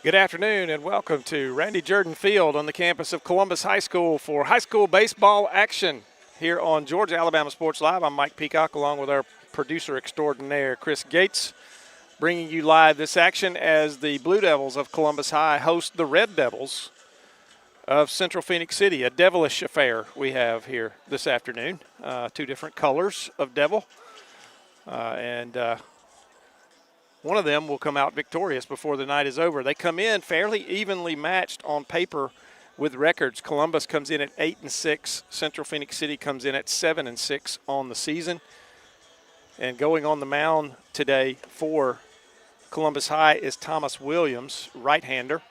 Good afternoon and welcome to Randy Jordan Field on the campus of Columbus High School for high school baseball action here on Georgia Alabama Sports Live. I'm Mike Peacock along with our producer extraordinaire Chris Gates, bringing you live this action as the Blue Devils of Columbus High host the Red Devils of Central Phoenix City. A devilish affair we have here this afternoon. Two different colors of devil and one of them will come out victorious before the night is over. They come in fairly evenly matched on paper with records. Columbus comes in at 8-6. Central Phoenix City comes in at 7-6 on the season. And going on the mound today for Columbus High is Thomas Williams, right-hander.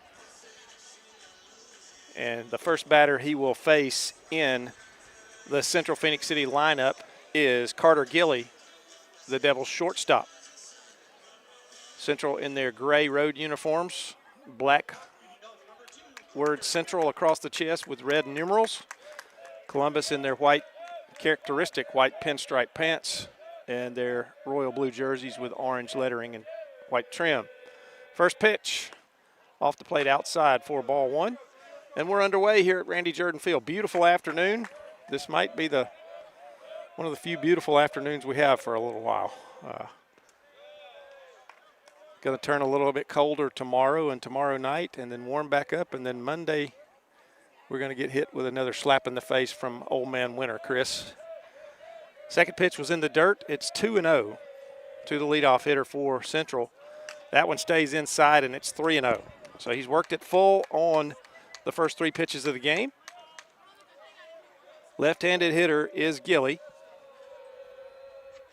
And the first batter he will face in the Central Phoenix City lineup is Carter Gilley, the Devils shortstop. Central in their gray road uniforms, black word Central across the chest with red numerals. Columbus in their white, characteristic white pinstripe pants and their royal blue jerseys with orange lettering and white trim. First pitch off the plate outside for ball one. And we're underway here at Randy Jordan Field. Beautiful afternoon. This might be one of the few beautiful afternoons we have for a little while. Going to turn a little bit colder tomorrow and tomorrow night and then warm back up. And then Monday, we're going to get hit with another slap in the face from old man winter, Chris. Second pitch was in the dirt. It's 2-0 to the leadoff hitter for Central. That one stays inside and it's 3-0. So he's worked it full on the first three pitches of the game. Left-handed hitter is Gilley.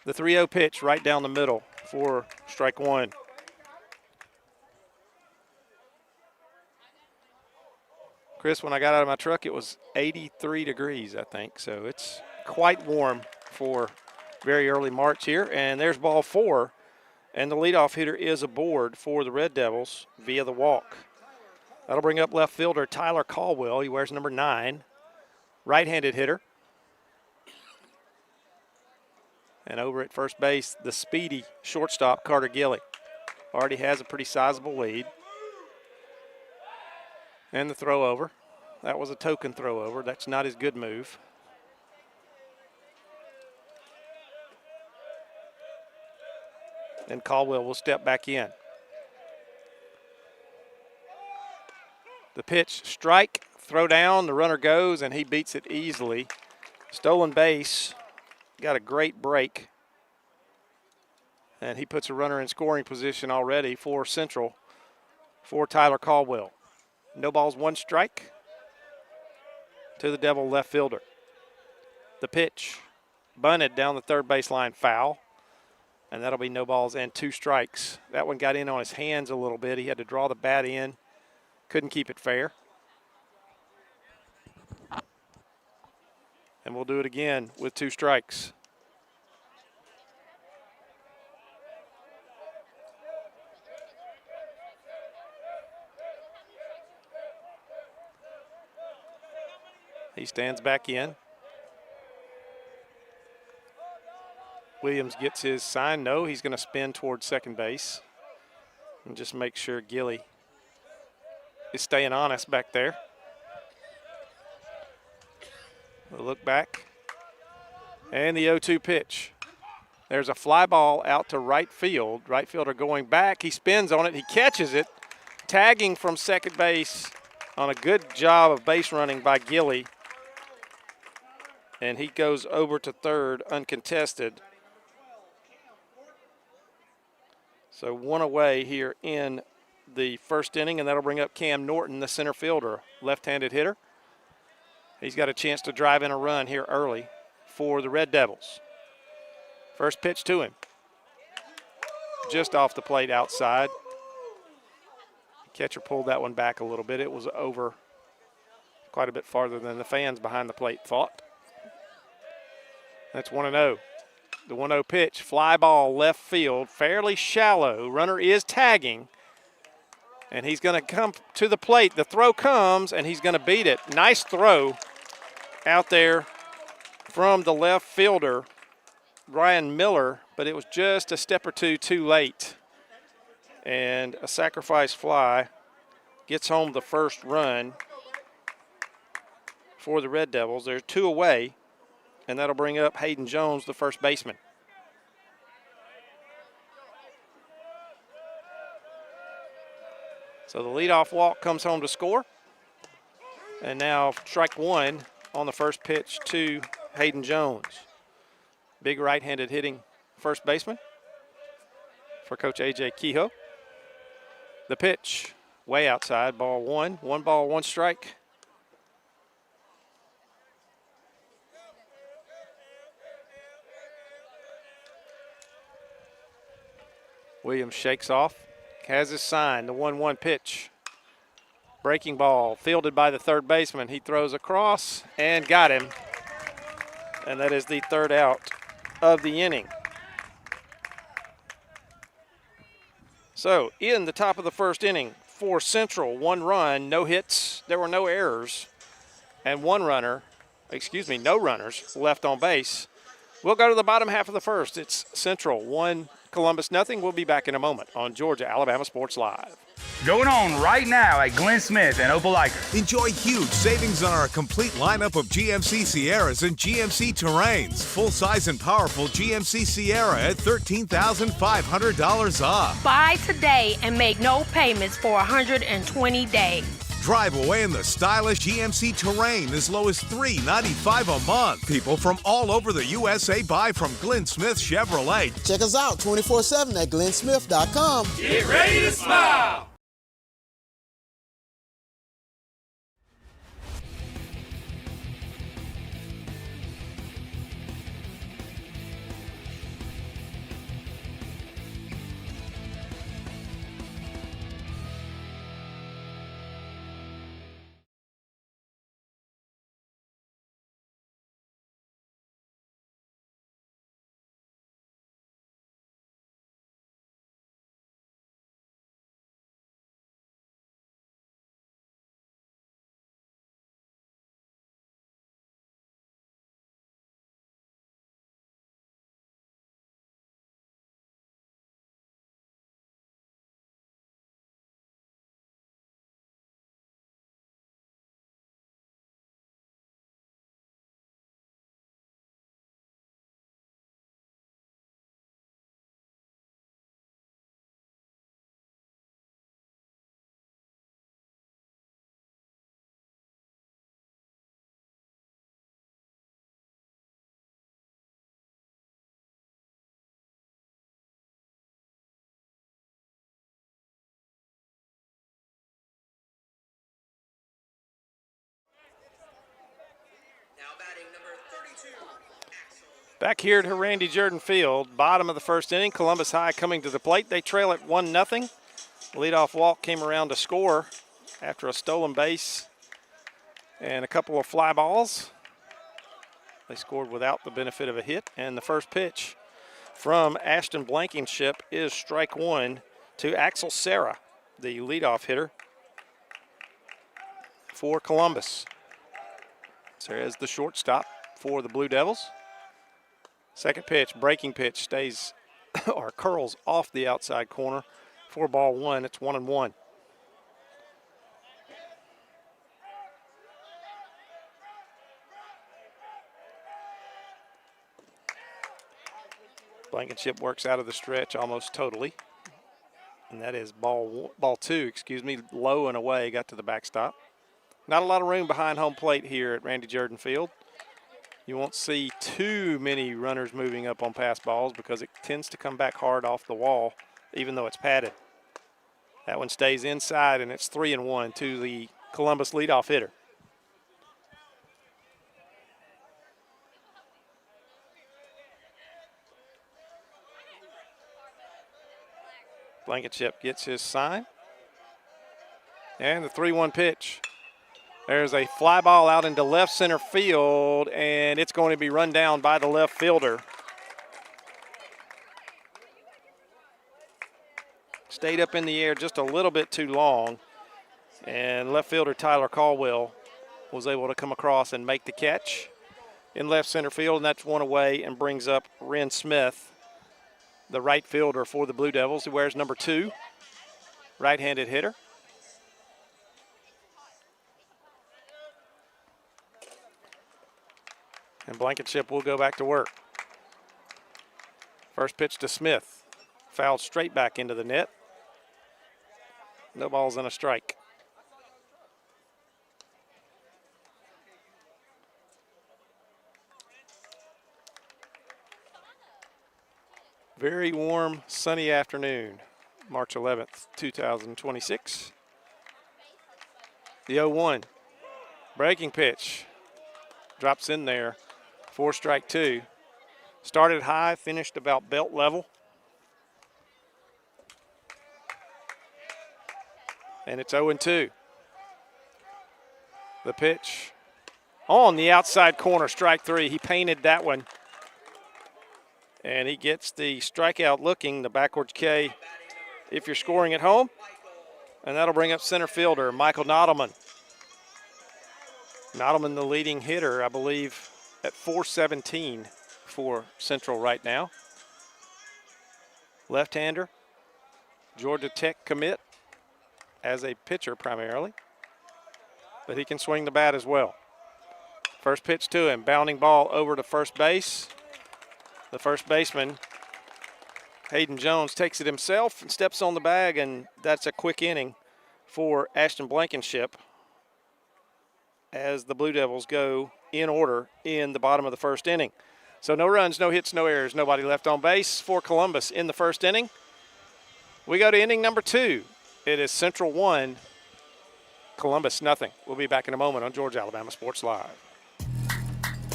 The 3-0 pitch right down the middle for strike one. Chris, when I got out of my truck, it was 83 degrees, I think. So it's quite warm for very early March here. And there's ball four. And the leadoff hitter is aboard for the Red Devils via the walk. That'll bring up left fielder Tyler Caldwell. He wears number 9. Right-handed hitter. And over at first base, the speedy shortstop Carter Gilley. Already has a pretty sizable lead. And the throw over. That was a token throw over. That's not his good move. And Caldwell will step back in. The pitch, strike, throw down, the runner goes, and he beats it easily. Stolen base, got a great break. And he puts a runner in scoring position already for Central for Tyler Caldwell. No balls, one strike to the Devil left fielder. The pitch, bunted down the third baseline, foul. And that'll be no balls and two strikes. That one got in on his hands a little bit. He had to draw the bat in. Couldn't keep it fair. And we'll do it again with two strikes. He stands back in. Williams gets his sign. No, he's going to spin towards second base and just make sure Gilley is staying honest back there. We'll look back. And the 0-2 pitch. There's a fly ball out to right field. Right fielder going back. He spins on it. He catches it. Tagging from second base on a good job of base running by Gilley. And he goes over to third uncontested. So one away here in the first inning, and that'll bring up Cam Norton, the center fielder, left-handed hitter. He's got a chance to drive in a run here early for the Red Devils. First pitch to him. Just off the plate outside. Catcher pulled that one back a little bit. It was over quite a bit farther than the fans behind the plate thought. That's 1-0. The 1-0 pitch, fly ball left field, fairly shallow. Runner is tagging, and he's going to come to the plate. The throw comes, and he's going to beat it. Nice throw out there from the left fielder, Ryan Miller, but it was just a step or two too late. And a sacrifice fly gets home the first run for the Red Devils. They're 2 away, and that'll bring up Hayden Jones, the first baseman. So the leadoff walk comes home to score. And now strike one on the first pitch to Hayden Jones. Big right-handed hitting first baseman for Coach A.J. Kehoe. The pitch way outside, ball one. 1 ball, 1 strike. Williams shakes off, has his sign, the 1-1 pitch. Breaking ball, fielded by the third baseman. He throws across and got him. And that is the 3rd out of the inning. So in the top of the first inning for Central, 1 run, no hits, there were no errors, and no runners left on base. We'll go to the bottom half of the first. It's Central 1, Columbus nothing. We'll be back in a moment on Georgia Alabama Sports Live. Going on right now at Glenn Smith and Opelika. Enjoy huge savings on our complete lineup of GMC Sierras and GMC Terrains. Full-size and powerful GMC Sierra at $13,500 off. Buy today and make no payments for 120 days. Drive away in the stylish GMC Terrain as low as $395 a month. People from all over the USA buy from Glenn Smith Chevrolet. Check us out 24/7 at glennsmith.com. Get ready to smile. Back here at Randy Jordan Field, bottom of the first inning, Columbus High coming to the plate. They trail at 1-0. Leadoff walk came around to score after a stolen base and a couple of fly balls. They scored without the benefit of a hit. And the first pitch from Ashton Blankenship is strike one to Axel Serra, the leadoff hitter for Columbus. Serra is the shortstop for the Blue Devils. Second pitch, breaking pitch, stays or curls off the outside corner for ball one. It's 1-1. Blankenship works out of the stretch almost totally. And that is ball two, low and away, got to the backstop. Not a lot of room behind home plate here at Randy Jordan Field. You won't see too many runners moving up on pass balls because it tends to come back hard off the wall, even though it's padded. That one stays inside, and it's 3-1 to the Columbus leadoff hitter. Blankenship gets his sign. And the 3-1 pitch. There's a fly ball out into left center field, and it's going to be run down by the left fielder. Stayed up in the air just a little bit too long, and left fielder Tyler Caldwell was able to come across and make the catch in left center field, and that's one away and brings up Ren Smith, the right fielder for the Blue Devils, who wears number 2, right-handed hitter. And Blankenship will go back to work. First pitch to Smith. Fouled straight back into the net. No balls and a strike. Very warm, sunny afternoon, March 11th, 2026. The 0-1. Breaking pitch. Drops in there for strike two. Started high, finished about belt level. And it's 0-2. The pitch on the outside corner, strike three. He painted that one. And he gets the strikeout looking, the backwards K, if you're scoring at home. And that'll bring up center fielder Michael Nottleman. Nottleman, the leading hitter, I believe, at .417 for Central right now. Left-hander, Georgia Tech commit as a pitcher primarily, but he can swing the bat as well. First pitch to him, bounding ball over to first base. The first baseman, Hayden Jones, takes it himself and steps on the bag, and that's a quick inning for Ashton Blankenship as the Blue Devils go in order in the bottom of the first inning. So no runs, no hits, no errors, nobody left on base for Columbus in the first inning. We go to inning number two. It is Central 1, Columbus nothing. We'll be back in a moment on Georgia Alabama Sports Live.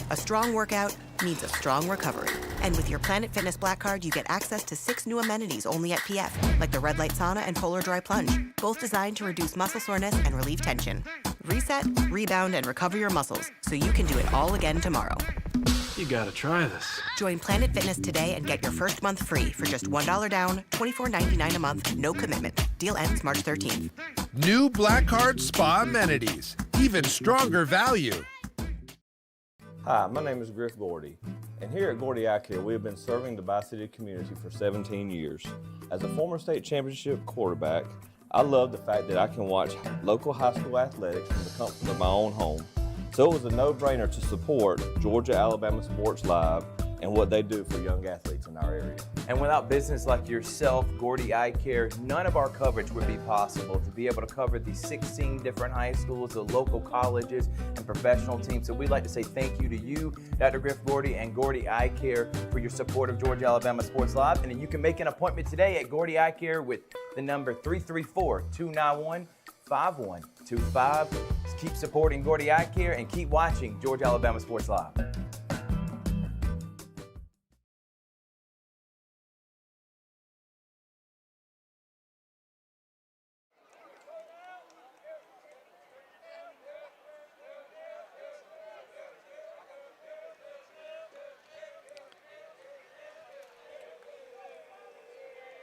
A strong workout means a strong recovery. And with your Planet Fitness Black Card, you get access to 6 new amenities only at PF, like the Red Light Sauna and Polar Dry Plunge, both designed to reduce muscle soreness and relieve tension. Reset, rebound, and recover your muscles so you can do it all again tomorrow. You gotta try this. Join Planet Fitness today and get your first month free for just $1 down, $24.99 a month, no commitment. Deal ends March 13th. New Black Card Spa amenities. Even stronger value. Hi, my name is Griff Gordy, and here at Gordy Eye Care, we have been serving the Bi-City community for 17 years. As a former state championship quarterback, I love the fact that I can watch local high school athletics from the comfort of my own home. So it was a no-brainer to support Georgia Alabama Sports Live and what they do for young athletes in our area. And without business like yourself, Gordy Eye Care, none of our coverage would be possible. To be able to cover these 16 different high schools, the local colleges, and professional teams. So we'd like to say thank you to you, Dr. Griff Gordy, and Gordy Eye Care for your support of Georgia Alabama Sports Live. And you can make an appointment today at Gordy Eye Care with the number 334-291-5125. Keep supporting Gordy Eye Care and keep watching Georgia Alabama Sports Live.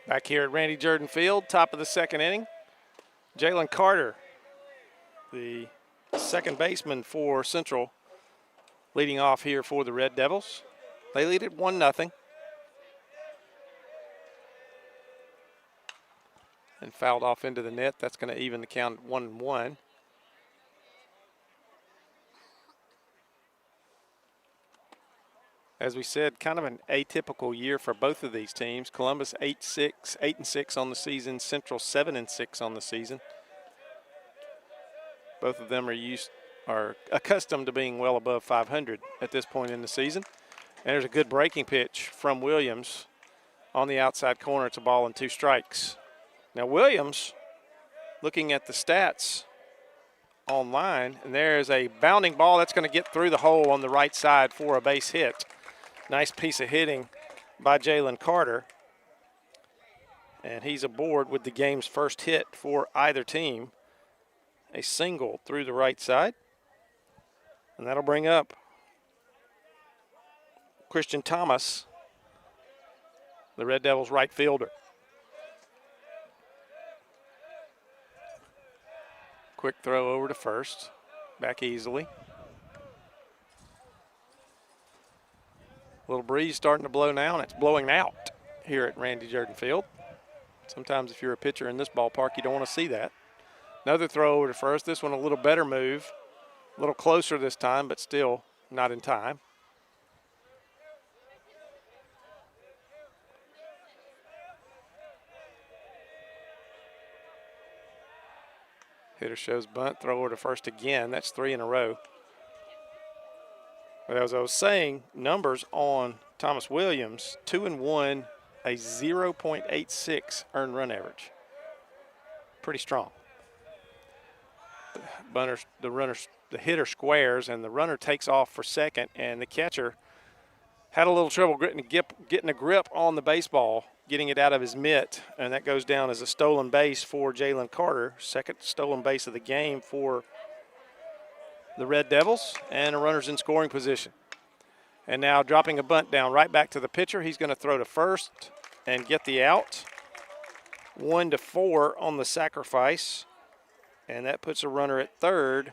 Back here at Randy Jordan Field, top of the second inning. Jalen Carter, the second baseman for Central, leading off here for the Red Devils. They lead it 1-0. And fouled off into the net. That's going to even the count at 1-1. As we said, kind of an atypical year for both of these teams. Columbus 8-6 on the season. Central 7-6 on the season. Both of them are accustomed to being well above 500 at this point in the season. And there's a good breaking pitch from Williams on the outside corner. It's a ball and 2 strikes. Now Williams, looking at the stats online, and there's a bounding ball that's going to get through the hole on the right side for a base hit. Nice piece of hitting by Jalen Carter. And he's aboard with the game's first hit for either team. A single through the right side. And that'll bring up Christian Thomas, the Red Devils' right fielder. Quick throw over to first. Back easily. Little breeze starting to blow now, and it's blowing out here at Randy Jordan Field. Sometimes if you're a pitcher in this ballpark, you don't want to see that. Another throw over to first. This one a little better move. A little closer this time, but still not in time. Hitter shows bunt, thrower to first again. That's 3 in a row. But as I was saying, numbers on Thomas Williams, 2-1, a 0.86 earned run average. Pretty strong. The hitter squares, and the runner takes off for second, and the catcher had a little trouble getting a grip on the baseball, getting it out of his mitt, and that goes down as a stolen base for Jalen Carter, second stolen base of the game for the Red Devils, and a runner's in scoring position. And now dropping a bunt down right back to the pitcher. He's going to throw to first and get the out. 1-4 on the sacrifice, and that puts a runner at third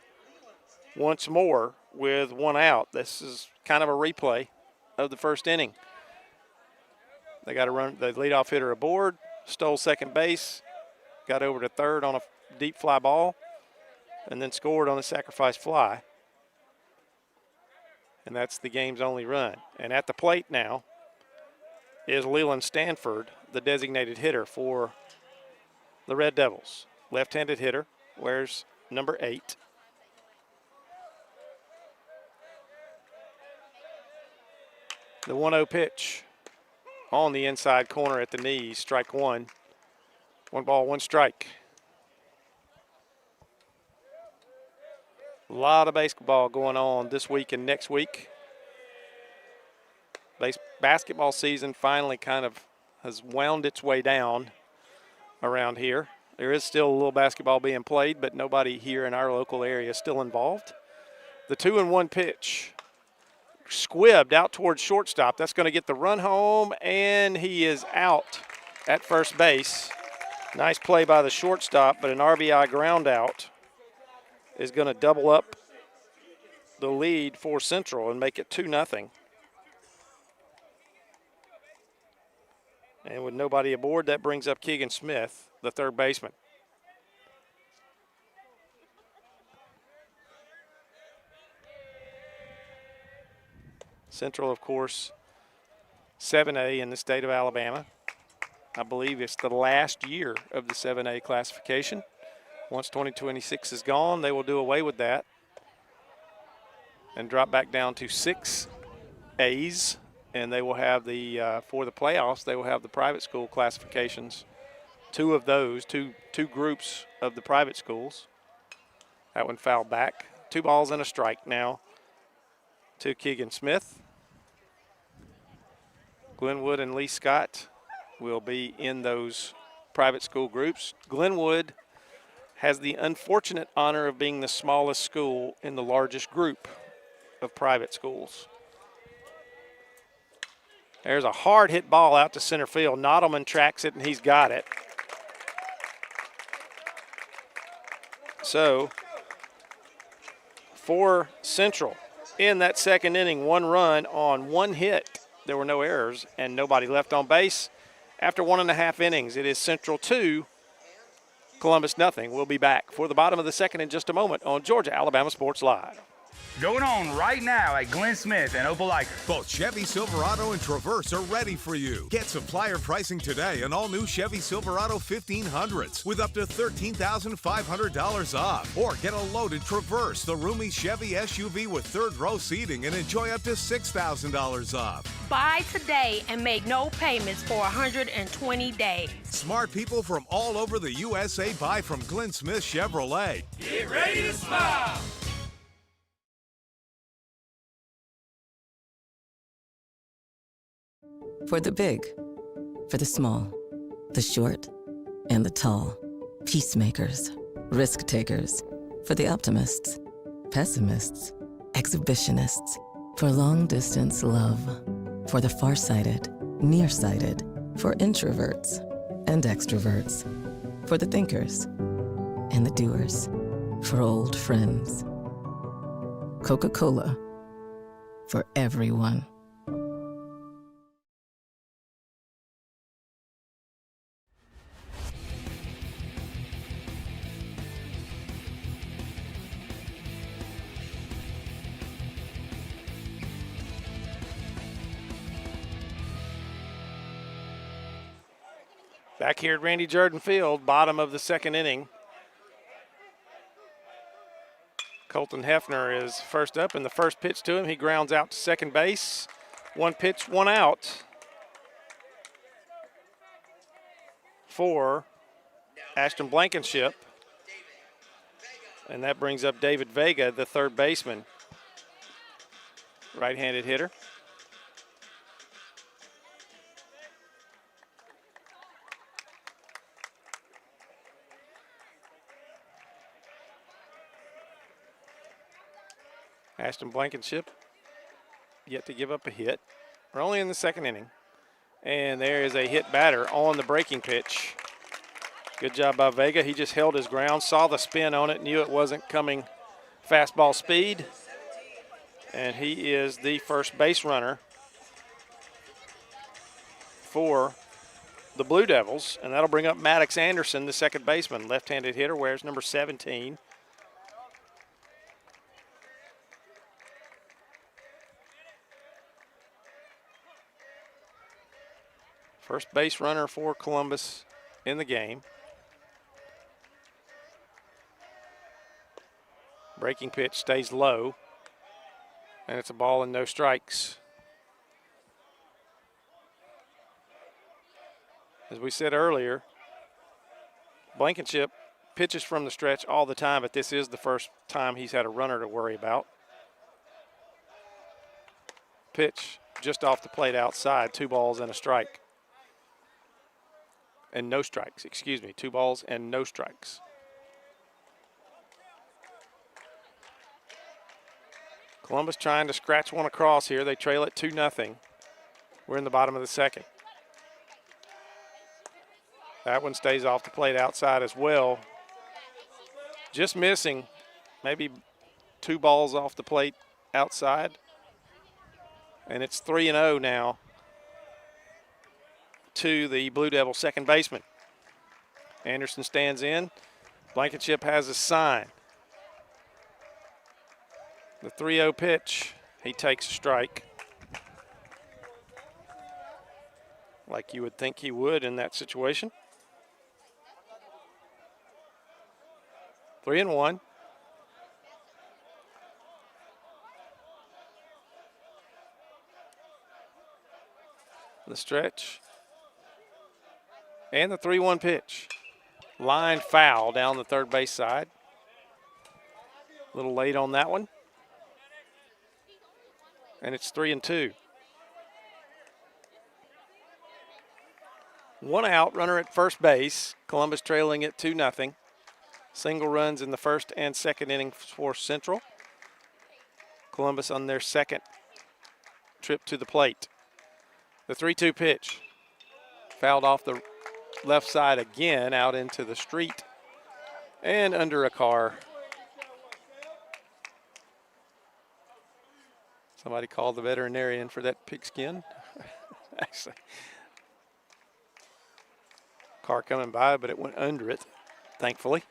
once more with 1 out. This is kind of a replay of the first inning. They got to run the leadoff hitter aboard, stole second base, got over to third on a deep fly ball, and then scored on a sacrifice fly. And that's the game's only run. And at the plate now is Leland Stanford, the designated hitter for the Red Devils. Left-handed hitter, wears number 8. The 1-0 pitch on the inside corner at the knees, strike 1. 1 ball, 1 strike. A lot of basketball going on this week and next week. Basketball season finally kind of has wound its way down around here. There is still a little basketball being played, but nobody here in our local area is still involved. The 2-1 pitch, squibbed out towards shortstop. That's going to get the run home, and he is out at first base. Nice play by the shortstop, but an RBI ground out is going to double up the lead for Central and make it 2-0. And with nobody aboard, that brings up Keegan Smith, the third baseman. Central, of course, 7A in the state of Alabama. I believe it's the last year of the 7A classification. Once 2026 is gone, they will do away with that and drop back down to 6As, and they will have the, for the playoffs, they will have the private school classifications. 2 of those, two groups of the private schools. That one fouled back. 2 balls and a strike now to Keegan Smith. Glenwood and Lee Scott will be in those private school groups. Glenwood has the unfortunate honor of being the smallest school in the largest group of private schools. There's a hard hit ball out to center field. Nottleman tracks it, and he's got it. So for Central in that second inning, 1 run on 1 hit. There were no errors and nobody left on base. After 1.5 innings, it is Central 2, Columbus nothing. We'll be back for the bottom of the second in just a moment on Georgia Alabama Sports Live. Going on right now at Glenn Smith and Opelika. Both Chevy Silverado and Traverse are ready for you. Get supplier pricing today on all new Chevy Silverado 1500s with up to $13,500 off. Or get a loaded Traverse, the roomy Chevy SUV with 3rd row seating, and enjoy up to $6,000 off. Buy today and make no payments for 120 days. Smart people from all over the USA buy from Glenn Smith Chevrolet. Get ready to smile. For the big, for the small, the short, and the tall. Peacemakers, risk takers. For the optimists, pessimists, exhibitionists. For long distance love. For the farsighted, nearsighted. For introverts and extroverts. For the thinkers and the doers. For old friends. Coca-Cola. For everyone. Back here at Randy Jordan Field, bottom of the second inning. Colton Hefner is first up, and the first pitch to him, he grounds out to second base. One pitch, one out for Ashton Blankenship. And that brings up David Vega, the third baseman, right-handed hitter. Ashton Blankenship yet to give up a hit. We're only in the second inning. And there is a hit batter on the breaking pitch. Good job by Vega. He just held his ground, saw the spin on it, knew it wasn't coming fastball speed. And he is the first base runner for the Blue Devils. And that'll bring up Maddox Anderson, the second baseman, left-handed hitter, wears number 17. First base runner for Columbus in the game. Breaking pitch stays low, and it's a ball and no strikes. As we said earlier, Blankenship pitches from the stretch all the time, but this is the first time he's had a runner to worry about. Pitch just off the plate outside, 2 balls and a strike. And no strikes, 2 balls and no strikes. Columbus trying to scratch one across here. They trail it 2-0. We're in the bottom of the second. That one stays off the plate outside as well. Just missing, maybe 2 balls off the plate outside. And it's 3-0 now to the Blue Devil second baseman. Anderson stands in. Blankenship has a sign. The 3-0 pitch, he takes a strike. Like you would think he would in that situation. 3-1. The stretch. And the 3-1 pitch. Line foul down the third base side. A little late on that one. And it's 3-2. 1 out, runner at first base. Columbus trailing it 2-0. Single runs in the first and second inning for Central. Columbus on their second trip to the plate. The 3-2 pitch. Fouled off the left side again, out into the street and under a car. Somebody called the veterinarian for that pigskin. Actually, car coming by, but it went under it, thankfully.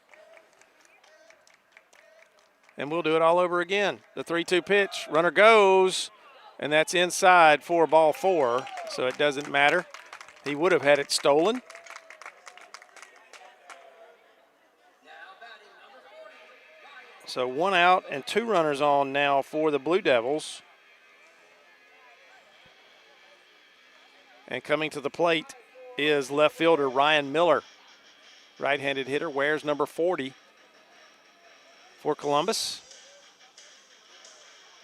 And we'll do it all over again. The 3-2 pitch, runner goes, and that's inside for ball 4, so it doesn't matter. He would have had it stolen. So 1 out and 2 runners on now for the Blue Devils. And coming to the plate is left fielder Ryan Miller. Right-handed hitter, wears number 40 for Columbus.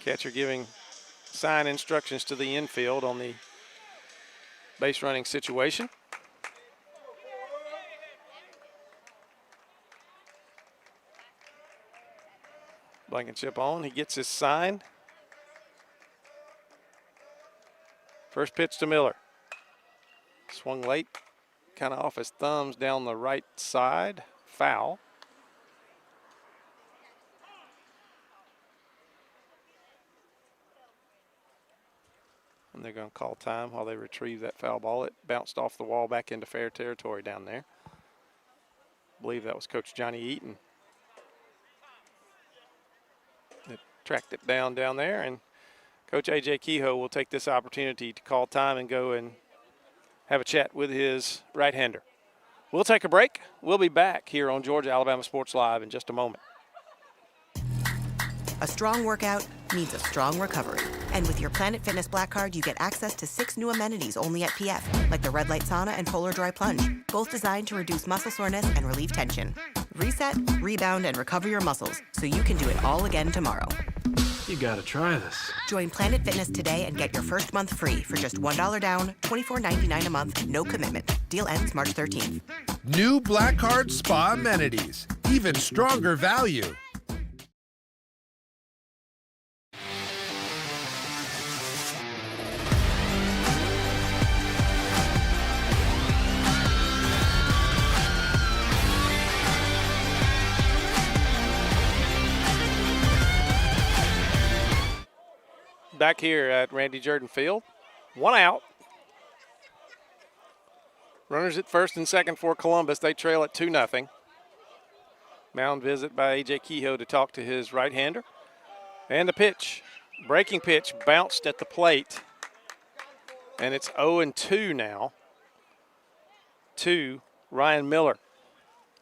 Catcher giving sign instructions to the infield on the base running situation. Blankenship on, he gets his sign. First pitch to Miller. Swung late, kind of off his thumbs down the right side. Foul. And they're going to call time while they retrieve that foul ball. It bounced off the wall back into fair territory down there. I believe that was Coach Johnny Eaton that tracked it down there. And Coach A.J. Kehoe will take this opportunity to call time and go and have a chat with his right-hander. We'll take a break. We'll be back here on Georgia Alabama Sports Live in just a moment. A strong workout needs a strong recovery. And with your Planet Fitness Black Card, you get access to 6 new amenities only at PF, like the Red Light Sauna and Polar Dry Plunge, both designed to reduce muscle soreness and relieve tension. Reset, rebound, and recover your muscles so you can do it all again tomorrow. You gotta try this. Join Planet Fitness today and get your first month free for just $1 down, $24.99 a month, no commitment. Deal ends March 13th. New Black Card Spa amenities. Even stronger value. Back here at Randy Jordan Field. 1 out. Runners at first and second for Columbus. They trail at 2-0. Mound visit by A.J. Kehoe to talk to his right-hander. And the pitch. Breaking pitch bounced at the plate. And it's 0-2 now to Ryan Miller.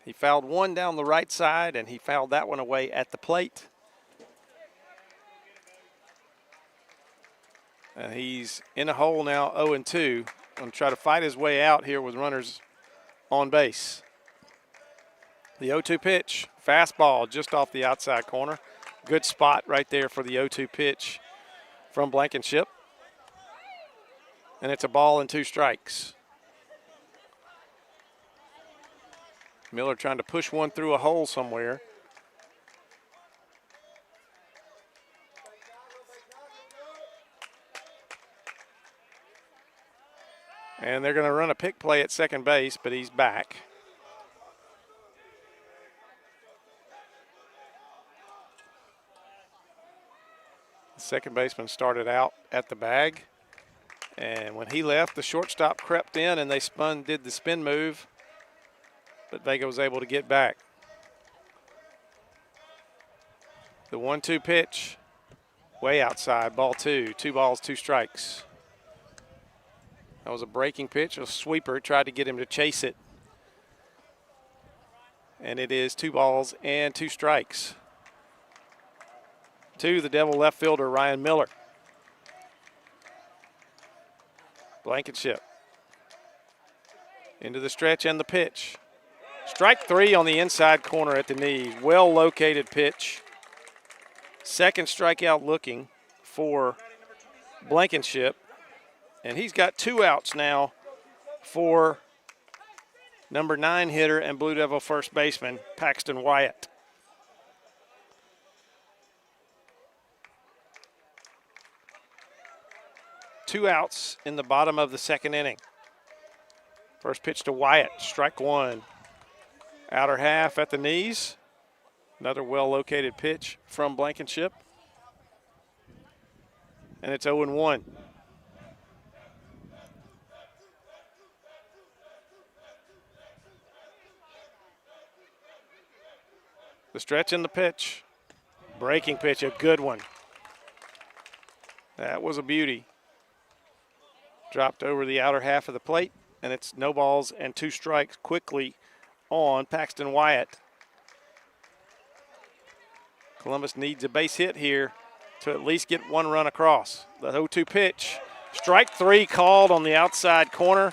He fouled one down the right side, and he fouled that one away at the plate. And he's in a hole now, 0-2. Going to try to fight his way out here with runners on base. The 0-2 pitch, fastball just off the outside corner. Good spot right there for the 0-2 pitch from Blankenship. And it's a ball and 2 strikes. Miller trying to push one through a hole somewhere. And they're going to run a pick play at second base, but he's back. The second baseman started out at the bag. And when he left, the shortstop crept in and they did the spin move. But Vega was able to get back. The 1-2 pitch, way outside, ball 2. 2 balls, 2 strikes. That was a breaking pitch, a sweeper, tried to get him to chase it. And it is 2 balls and 2 strikes to the Devil left fielder, Ryan Miller. Blankenship into the stretch and the pitch. Strike 3 on the inside corner at the knee. Well located pitch. Second strikeout looking for Blankenship. And he's got 2 outs now for number 9 hitter and Blue Devil first baseman, Paxton Wyatt. Two outs in the bottom of the second inning. First pitch to Wyatt, strike 1. Outer half at the knees. Another well-located pitch from Blankenship. And it's 0-1. The stretch and the pitch. Breaking pitch, a good one. That was a beauty. Dropped over the outer half of the plate, and it's no balls and 2 strikes quickly on Paxton Wyatt. Columbus needs a base hit here to at least get 1 run across. The 0-2 pitch. Strike 3 called on the outside corner.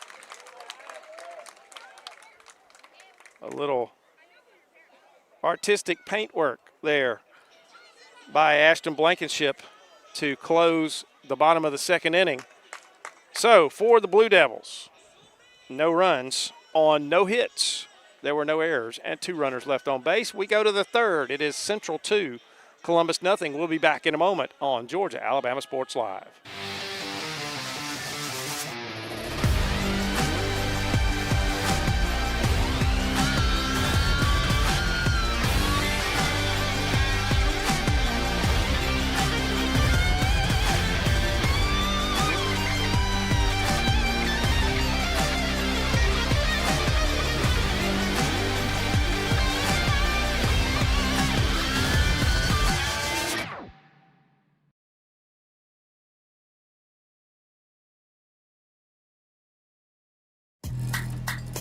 A little artistic paintwork there by Ashton Blankenship to close the bottom of the second inning. So for the Blue Devils, no runs on no hits. There were no errors and 2 runners left on base. We go to the third. It is Central 2, Columbus nothing. We'll be back in a moment on Georgia Alabama Sports Live.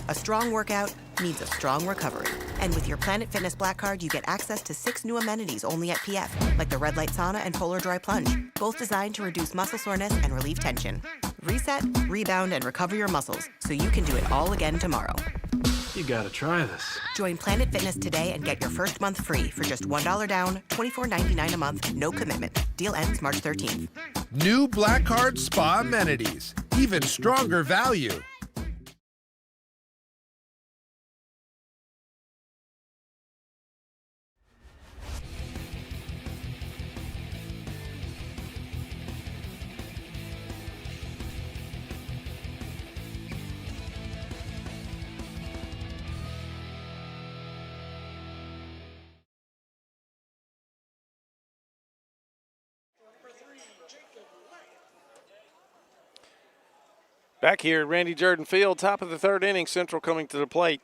A strong workout needs a strong recovery. And with your Planet Fitness Black Card, you get access to 6 new amenities only at PF, like the Red Light Sauna and Polar Dry Plunge, both designed to reduce muscle soreness and relieve tension. Reset, rebound, and recover your muscles so you can do it all again tomorrow. You gotta try this. Join Planet Fitness today and get your first month free for just $1 down, $24.99 a month, no commitment. Deal ends March 13th. New Black Card Spa amenities. Even stronger value. Back here at Randy Jordan Field, top of the third inning, Central coming to the plate.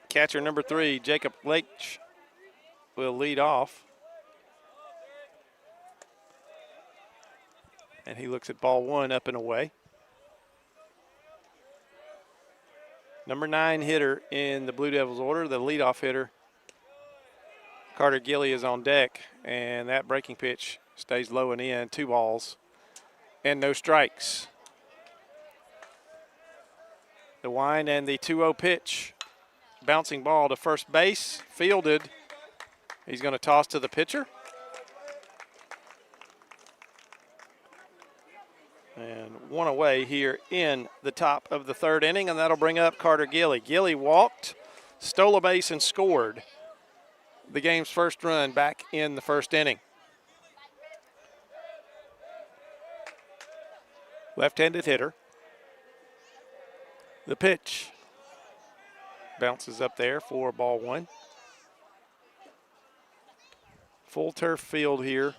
Catcher number 3, Jacob Leach, will lead off. And he looks at ball 1 up and away. Number 9 hitter in the Blue Devils order, the leadoff hitter, Carter Gilley, is on deck. And that breaking pitch stays low and in, 2 balls and no strikes. The wind and the 2-0 pitch. Bouncing ball to first base, fielded. He's going to toss to the pitcher. And 1 away here in the top of the third inning, and that'll bring up Carter Gilley. Gilley walked, stole a base, and scored the game's first run back in the first inning. Left-handed hitter. The pitch bounces up there for ball 1. Full turf field here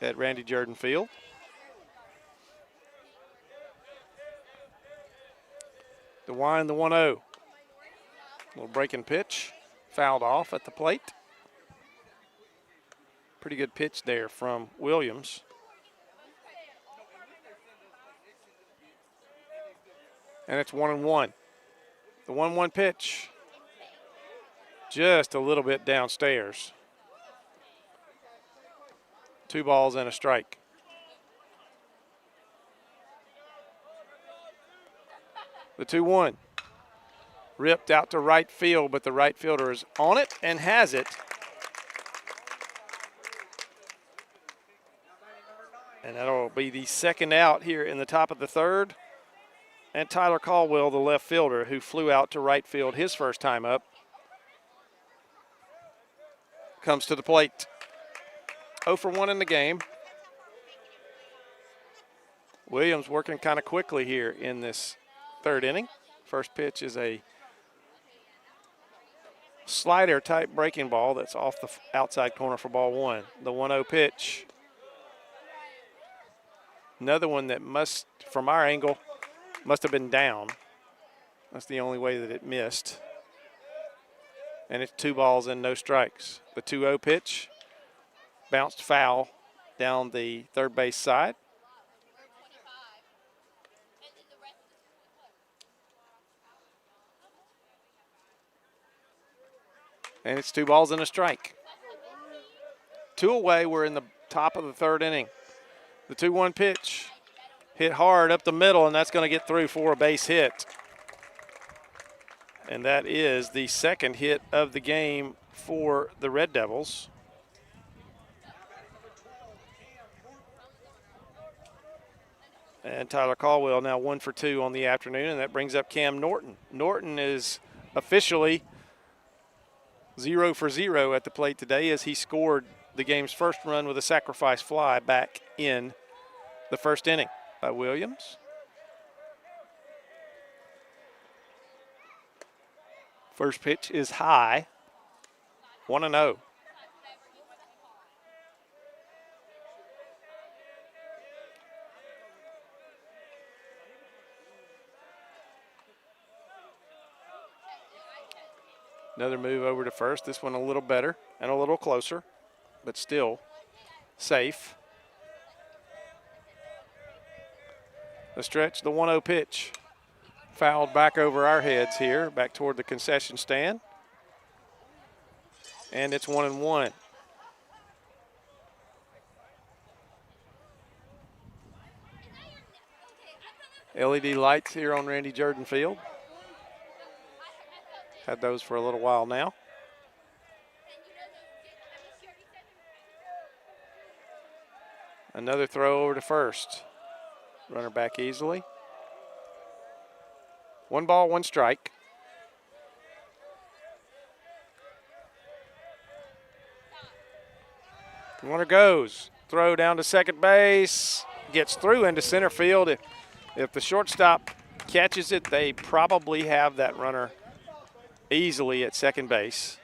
at Randy Jordan Field. The wind, the 1-0. Little breaking pitch, fouled off at the plate. Pretty good pitch there from Williams. And it's 1-1. The 1-1 pitch, just a little bit downstairs. 2 balls and a strike. The 2-1. Ripped out to right field, but the right fielder is on it and has it. And that'll be the second out here in the top of the third. And Tyler Caldwell, the left fielder, who flew out to right field his first time up, comes to the plate. 0 for 1 in the game. Williams working kind of quickly here in this third inning. First pitch is a slider type breaking ball that's off the outside corner for ball 1. The 1-0 pitch. Another one that must, from our angle, must have been down. That's the only way that it missed. And it's 2 balls and no strikes. The 2-0 pitch bounced foul down the third base side. And it's 2 balls and a strike. 2 away, we're in the top of the third inning. The 2-1 pitch hit hard up the middle, and that's going to get through for a base hit. And that is the second hit of the game for the Red Devils. And Tyler Caldwell now 1 for 2 on the afternoon, and that brings up Cam Norton. Norton is officially 0 for 0 at the plate today as he scored the game's first run with a sacrifice fly back in the first inning by Williams. First pitch is high, 1-0. Another move over to first. This one a little better and a little closer, but still safe. The stretch, the 1-0 pitch. Fouled back over our heads here, back toward the concession stand. and it's 1-1. LED lights here on Randy Jordan Field. Had those for a little while now. Another throw over to first. Runner back easily. 1 ball, 1 strike. Runner goes. Throw down to second base. Gets through into center field. If the shortstop catches it, they probably have that runner easily at second base.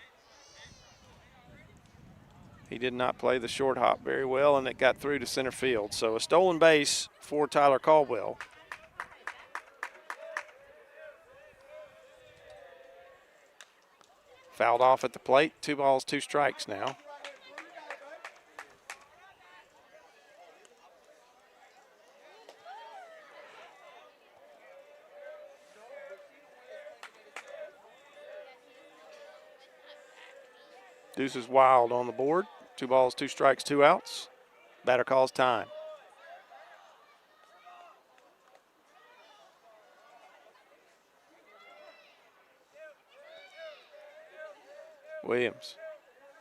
He did not play the short hop very well, and it got through to center field. So a stolen base for Tyler Caldwell. Fouled off at the plate. 2 balls, 2 strikes now. Deuce is wild on the board. 2 balls, 2 strikes, 2 outs. Batter calls time. Williams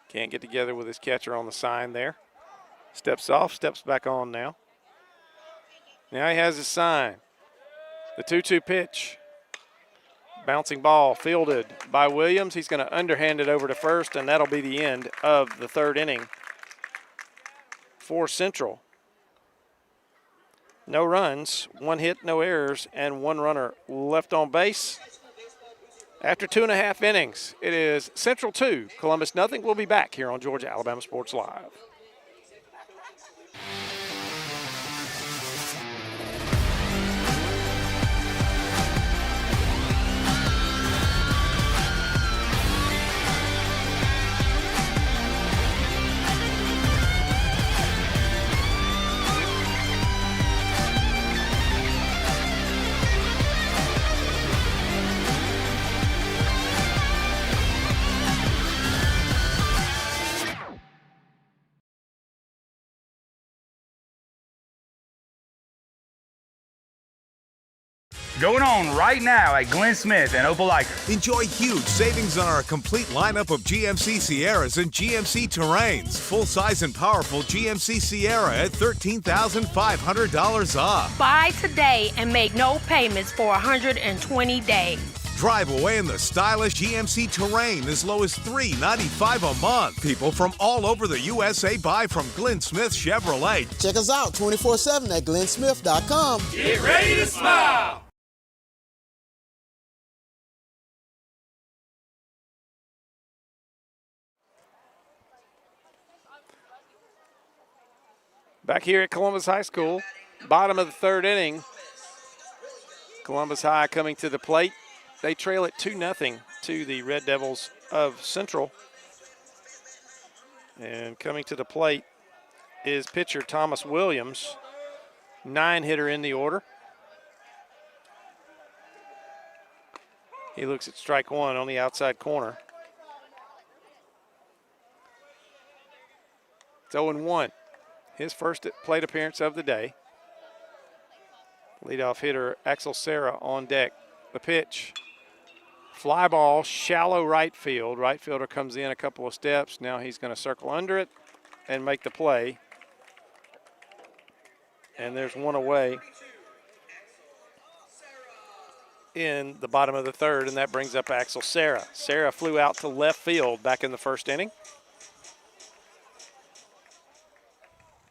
can't get together with his catcher on the sign there. Steps off, steps back on now. Now he has his sign. The 2-2 pitch. Bouncing ball fielded by Williams. He's going to underhand it over to first, and that'll be the end of the 3rd inning for Central. No runs, 1 hit, no errors, and 1 runner left on base. After 2.5 innings, it is Central 2, Columbus nothing. We'll be back here on Georgia Alabama Sports Live. Going on right now at Glenn Smith and Opelika. Enjoy huge savings on our complete lineup of GMC Sierras and GMC Terrains. Full-size and powerful GMC Sierra at $13,500 off. Buy today and make no payments for 120 days. Drive away in the stylish GMC Terrain as low as $395 a month. People from all over the USA buy from Glenn Smith Chevrolet. Check us out 24/7 at glennsmith.com. Get ready to smile. Back here at Columbus High School, bottom of the 3rd inning. Columbus High coming to the plate. They trail it 2-0 to the Red Devils of Central. And coming to the plate is pitcher Thomas Williams, 9-hitter in the order. He looks at strike 1 on the outside corner. It's 0-1. His first plate appearance of the day. Leadoff hitter Axel Serra on deck. The pitch. Fly ball, shallow right field. Right fielder comes in a couple of steps. Now he's going to circle under it and make the play. And there's 1 away in the bottom of the 3rd, and that brings up Axel Serra. Serra flew out to left field back in the 1st inning.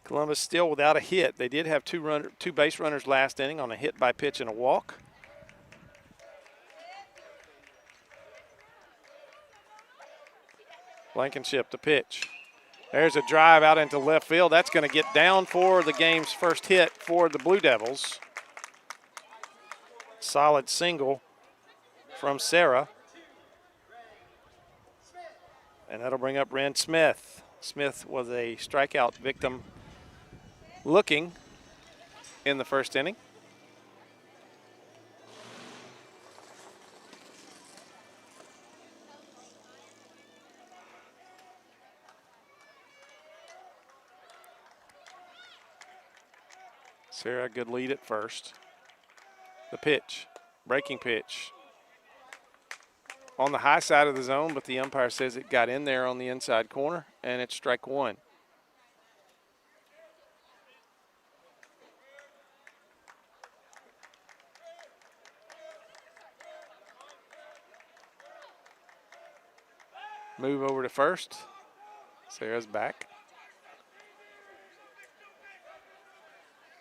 Columbus still without a hit. They did have 2 base runners last inning on a hit by pitch and a walk. Blankenship, the pitch. There's a drive out into left field. That's going to get down for the game's first hit for the Blue Devils. Solid single from Serra. And that'll bring up Ren Smith. Smith was a strikeout victim looking in the 1st inning. Sarah, good lead at first. The pitch, breaking pitch. On the high side of the zone, but the umpire says it got in there on the inside corner, and it's strike one. Move over to first. Sarah's back.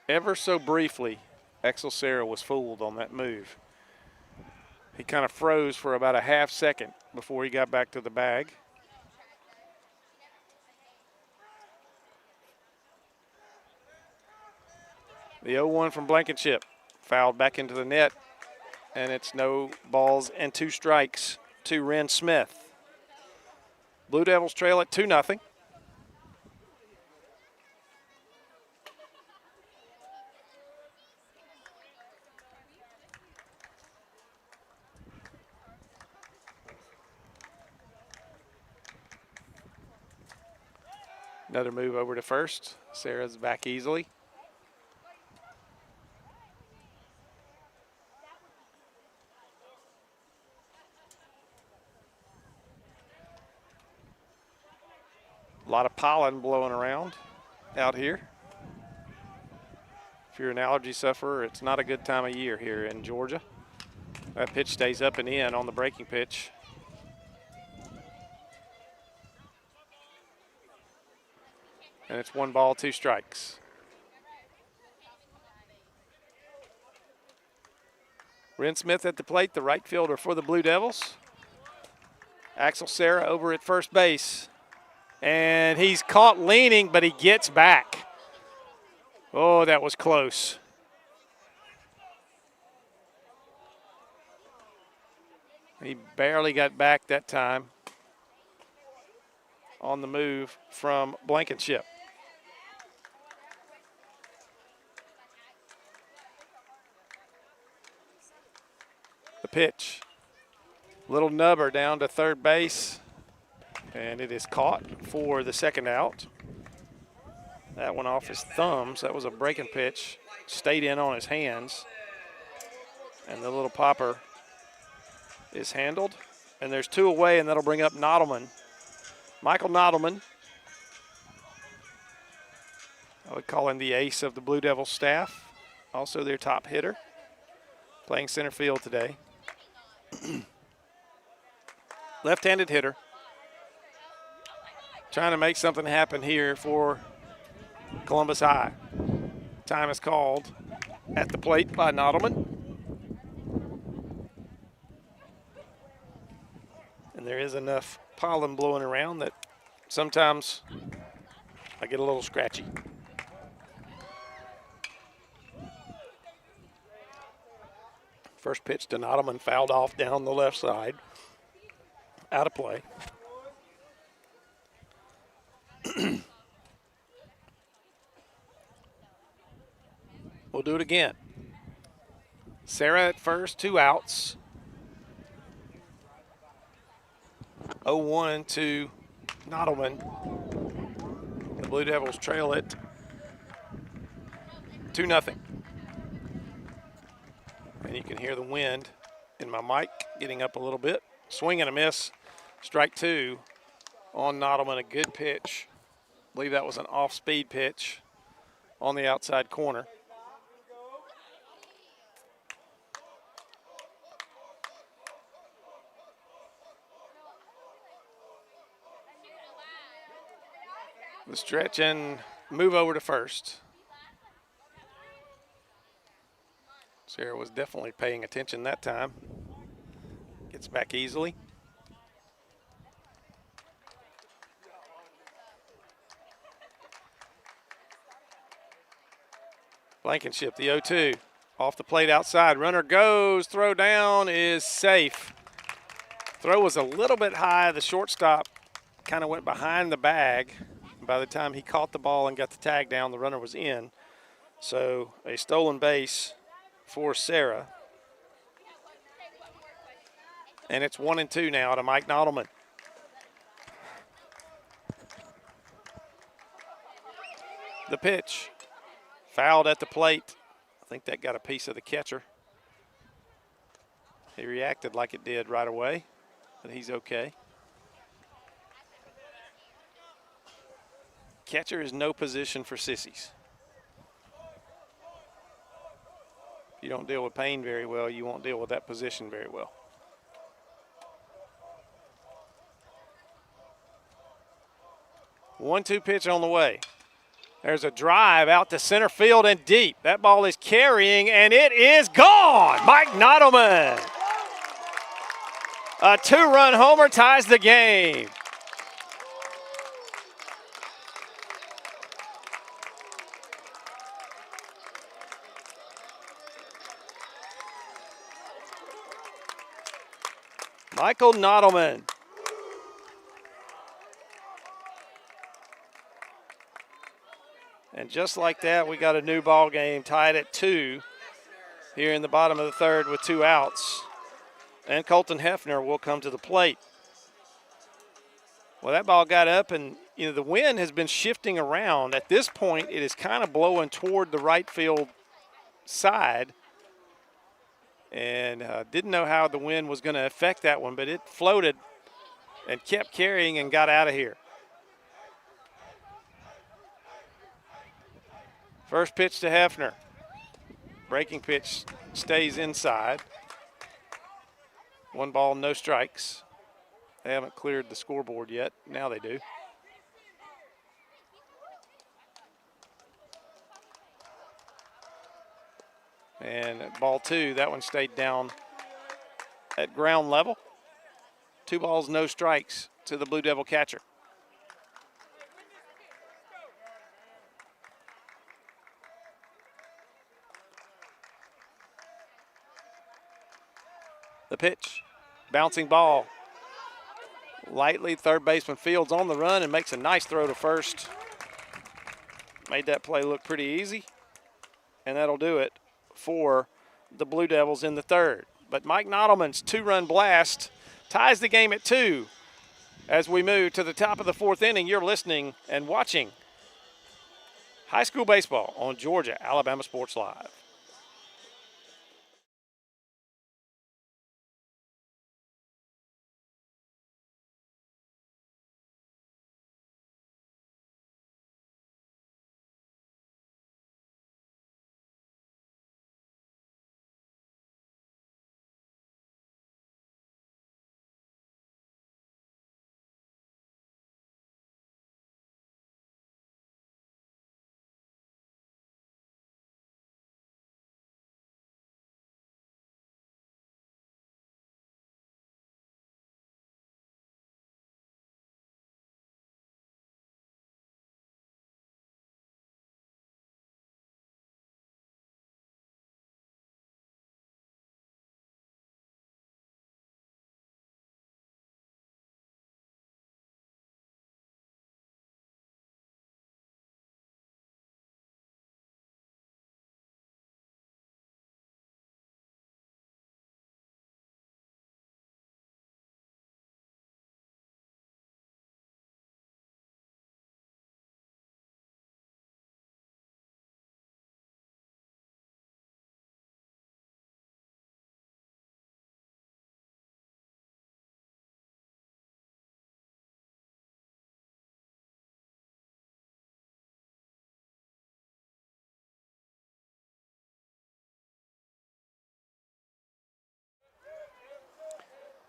Ever so briefly, Axel Sarah was fooled on that move. He kind of froze for about a half second before he got back to the bag. The 0-1 from Blankenship, fouled back into the net, and it's no balls and 2 strikes to Ren Smith. Blue Devils trail at 2-0. Another move over to first. Sarah's back easily. A lot of pollen blowing around out here. If you're an allergy sufferer, it's not a good time of year here in Georgia. That pitch stays up and in on the breaking pitch. And it's 1 ball, 2 strikes. Ren Smith at the plate, the right fielder for the Blue Devils. Axel Sarah over at first base. And he's caught leaning, but he gets back. Oh, that was close. He barely got back that time on the move from Blankenship. The pitch. Little nubber down to third base. And it is caught for the second out. That one off his thumbs. That was a breaking pitch. Stayed in on his hands. And the little popper is handled. And there's 2 away, and that'll bring up Nottleman. Michael Nottleman. I would call him the ace of the Blue Devils staff. Also their top hitter. Playing center field today. Left-handed hitter. Trying to make something happen here for Columbus High. Time is called at the plate by Nottleman. And there is enough pollen blowing around that sometimes I get a little scratchy. First pitch to Nottleman, fouled off down the left side. Out of play. We'll do it again. Sarah at first, 2 outs. 0-1 to Nottleman. The Blue Devils trail it 2-0. And you can hear the wind in my mic getting up a little bit. Swing and a miss. Strike 2 on Nottleman. A good pitch. I believe that was an off-speed pitch on the outside corner. The stretch and move over to first. Sarah was definitely paying attention that time. Gets back easily. Blankenship, the 0-2. Off the plate outside. Runner goes. Throw down is safe. Throw was a little bit high. The shortstop kind of went behind the bag. By the time he caught the ball and got the tag down, the runner was in. So a stolen base for Sarah. And it's 1-2 now to Mike Nottleman. The pitch. Fouled at the plate. I think that got a piece of the catcher. He reacted like it did right away, but he's okay. Catcher is no position for sissies. If you don't deal with pain very well, you won't deal with that position very well. One-two pitch on the way. There's a drive out to center field and deep. That ball is carrying, and it is gone. Mike Nottleman. A two-run homer ties the game. Michael Nottleman. And just like that, we got a new ball game tied at 2 here in the bottom of the third with 2 outs. And Colton Hefner will come to the plate. Well, that ball got up, and the wind has been shifting around. At this point, it is kind of blowing toward the right field side. And didn't know how the wind was going to affect that one, but it floated and kept carrying and got out of here. First pitch to Hefner. Breaking pitch stays inside. 1 ball, no strikes. They haven't cleared the scoreboard yet. Now they do. And ball 2, that one stayed down at ground level. 2 balls, no strikes to the Blue Devil catcher. The pitch, bouncing ball. Lightly, third baseman Fields on the run and makes a nice throw to first. Made that play look pretty easy. And that'll do it for the Blue Devils in the third. But Mike Nottleman's 2-run blast ties the game at 2. As we move to the top of the 4th inning, you're listening and watching high school baseball on Georgia Alabama Sports Live.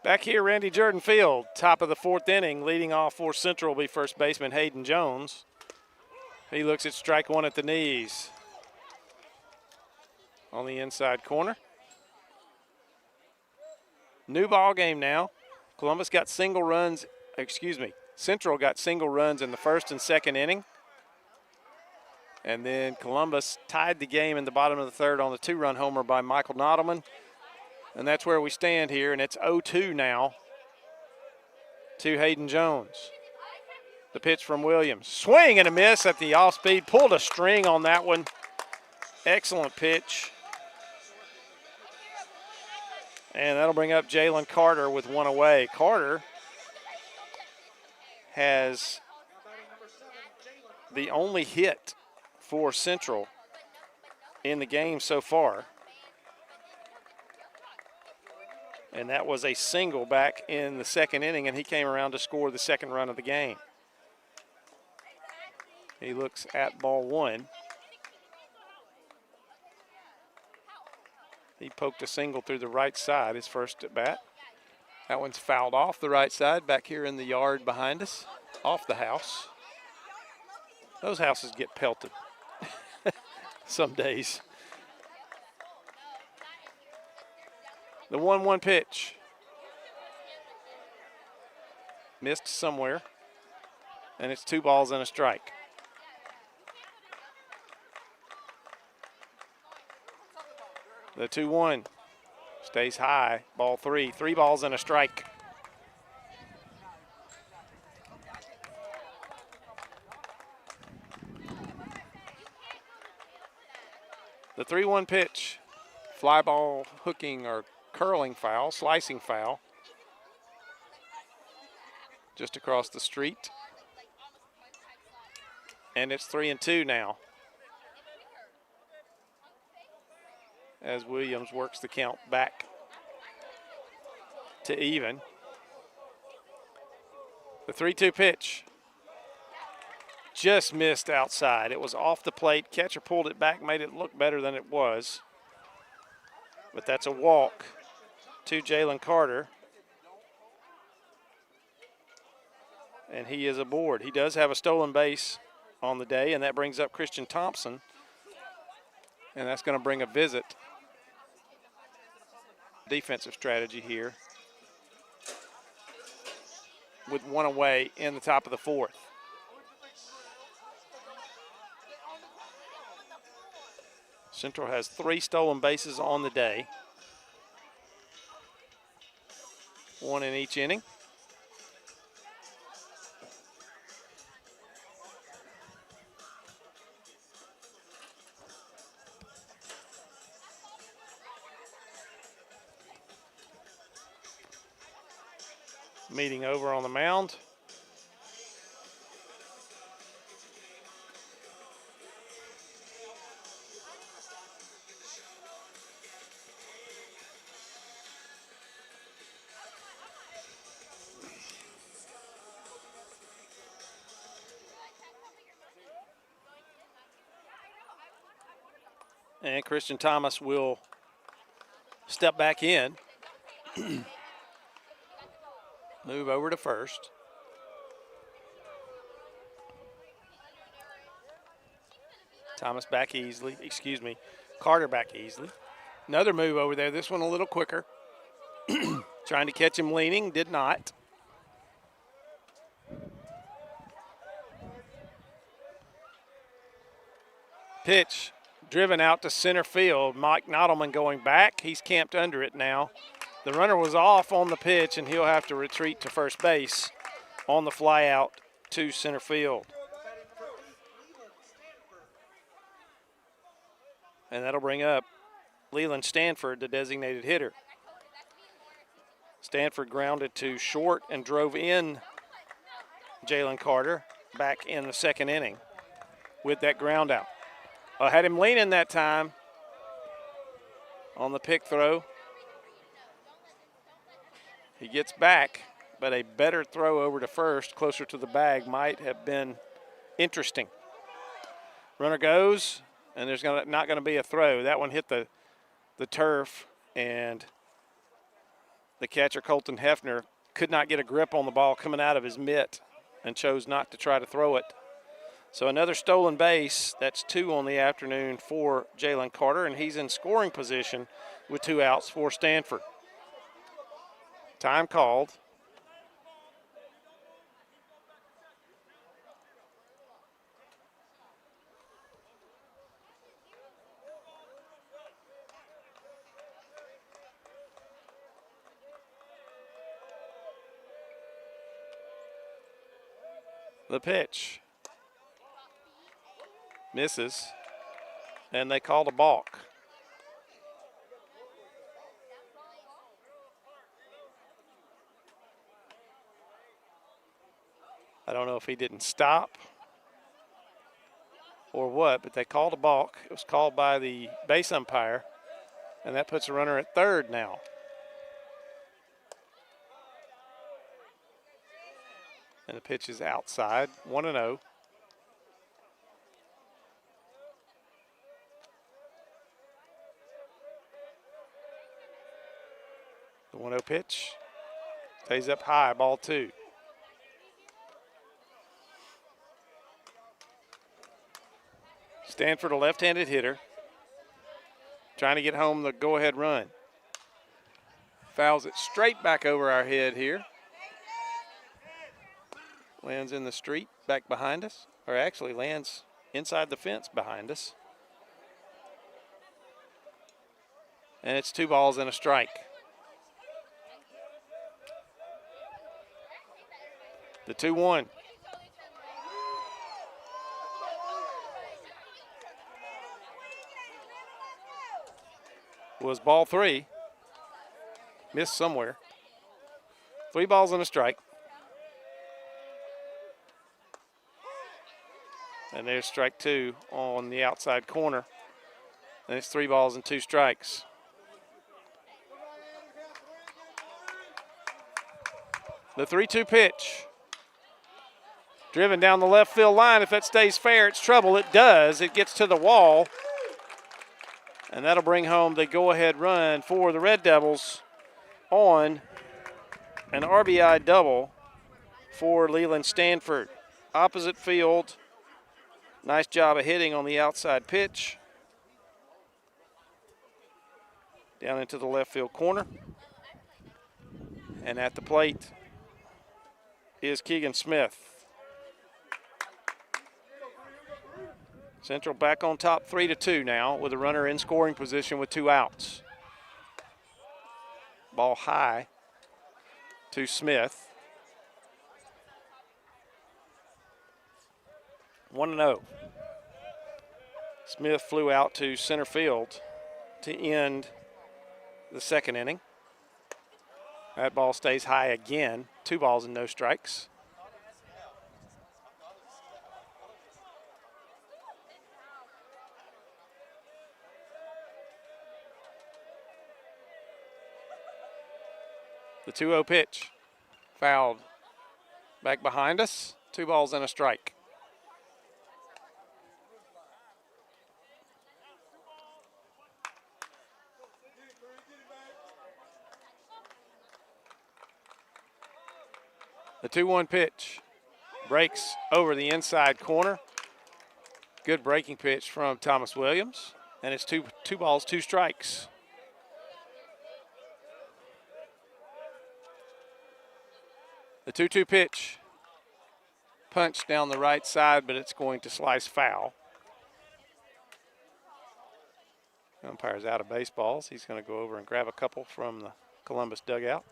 Back here, Randy Jordan Field, top of the 4th inning, leading off for Central will be first baseman Hayden Jones. He looks at strike 1 at the knees on the inside corner. New ball game now. Central got single runs in the 1st and 2nd inning. And then Columbus tied the game in the bottom of the 3rd on the 2-run homer by Michael Nottleman. And that's where we stand here, and it's 0-2 now to Hayden Jones. The pitch from Williams. Swing and a miss at the off-speed. Pulled a string on that one. Excellent pitch. And that'll bring up Jalen Carter with 1 away. Carter has the only hit for Central in the game so far. And that was a single back in the second inning, and he came around to score the second run of the game. He looks at ball one. He poked a single through the right side, his first at bat. That one's fouled off the right side, back here in the yard behind us, off the house. Those houses get pelted some days. The 1-1 pitch. Missed somewhere, and it's 2 balls and a strike. The 2-1 stays high, ball 3. 3 balls and a strike. The 3-1 pitch, fly ball, hooking or curling foul, slicing foul. Just across the street. And it's 3-2 now, as Williams works the count back to even. The 3-2 pitch just missed outside. It was off the plate. Catcher pulled it back, made it look better than it was. But that's a walk to Jalen Carter. And he is aboard. He does have a stolen base on the day, and that brings up Christian Thompson. And that's going to bring a visit. Defensive strategy here with 1 away in the top of the 4th. Central has 3 stolen bases on the day. 1 in each inning. Meeting over on the mound. And Christian Thomas will step back in. Move over to first. Thomas back easily, Carter back easily. Another move over there, this one a little quicker. Trying to catch him leaning, did not. Pitch driven out to center field. Mike Nottleman going back. He's camped under it now. The runner was off on the pitch, and he'll have to retreat to first base on the fly out to center field. And that'll bring up Leland Stanford, the designated hitter. Stanford grounded to short and drove in Jalen Carter back in the second inning with that ground out. Had him leaning that time on the pick throw. He gets back, but a better throw over to first, closer to the bag, might have been interesting. Runner goes, and there's not going to be a throw. That one hit the turf, and the catcher, Colton Hefner, could not get a grip on the ball coming out of his mitt and chose not to try to throw it. So another stolen base. That's 2 on the afternoon for Jalen Carter, and he's in scoring position with 2 outs for Stanford. Time called. The pitch misses, and they called a balk. I don't know if he didn't stop or what, but they called a balk. It was called by the base umpire, and that puts a runner at third now. And the pitch is outside, 1-0. The 1-0 pitch stays up high, ball 2. Stanford, a left-handed hitter, trying to get home the go-ahead run. Fouls it straight back over our head here. Lands in the street back behind us, or actually lands inside the fence behind us. And it's 2 balls and a strike. The 2-1. Was ball 3. Missed somewhere. 3 balls and a strike. And there's strike 2 on the outside corner. And it's 3 balls and 2 strikes. The 3-2 pitch. Driven down the left field line. If that stays fair, it's trouble. It does. It gets to the wall. And that'll bring home the go-ahead run for the Red Devils on an RBI double for Leland Stanford. Opposite field. Nice job of hitting on the outside pitch. Down into the left field corner. And at the plate is Keegan Smith. Central back on top 3-2 now with a runner in scoring position with 2 outs. Ball high to Smith. 1-0. Smith flew out to center field to end the second inning. That ball stays high again. 2 balls and no strikes. The 2-0 pitch, fouled back behind us. 2 balls and a strike. The 2-1 pitch breaks over the inside corner. Good breaking pitch from Thomas Williams, and it's two balls, 2 strikes. The 2-2 pitch, punch down the right side, but it's going to slice foul. Umpire's out of baseballs. He's going to go over and grab a couple from the Columbus dugout.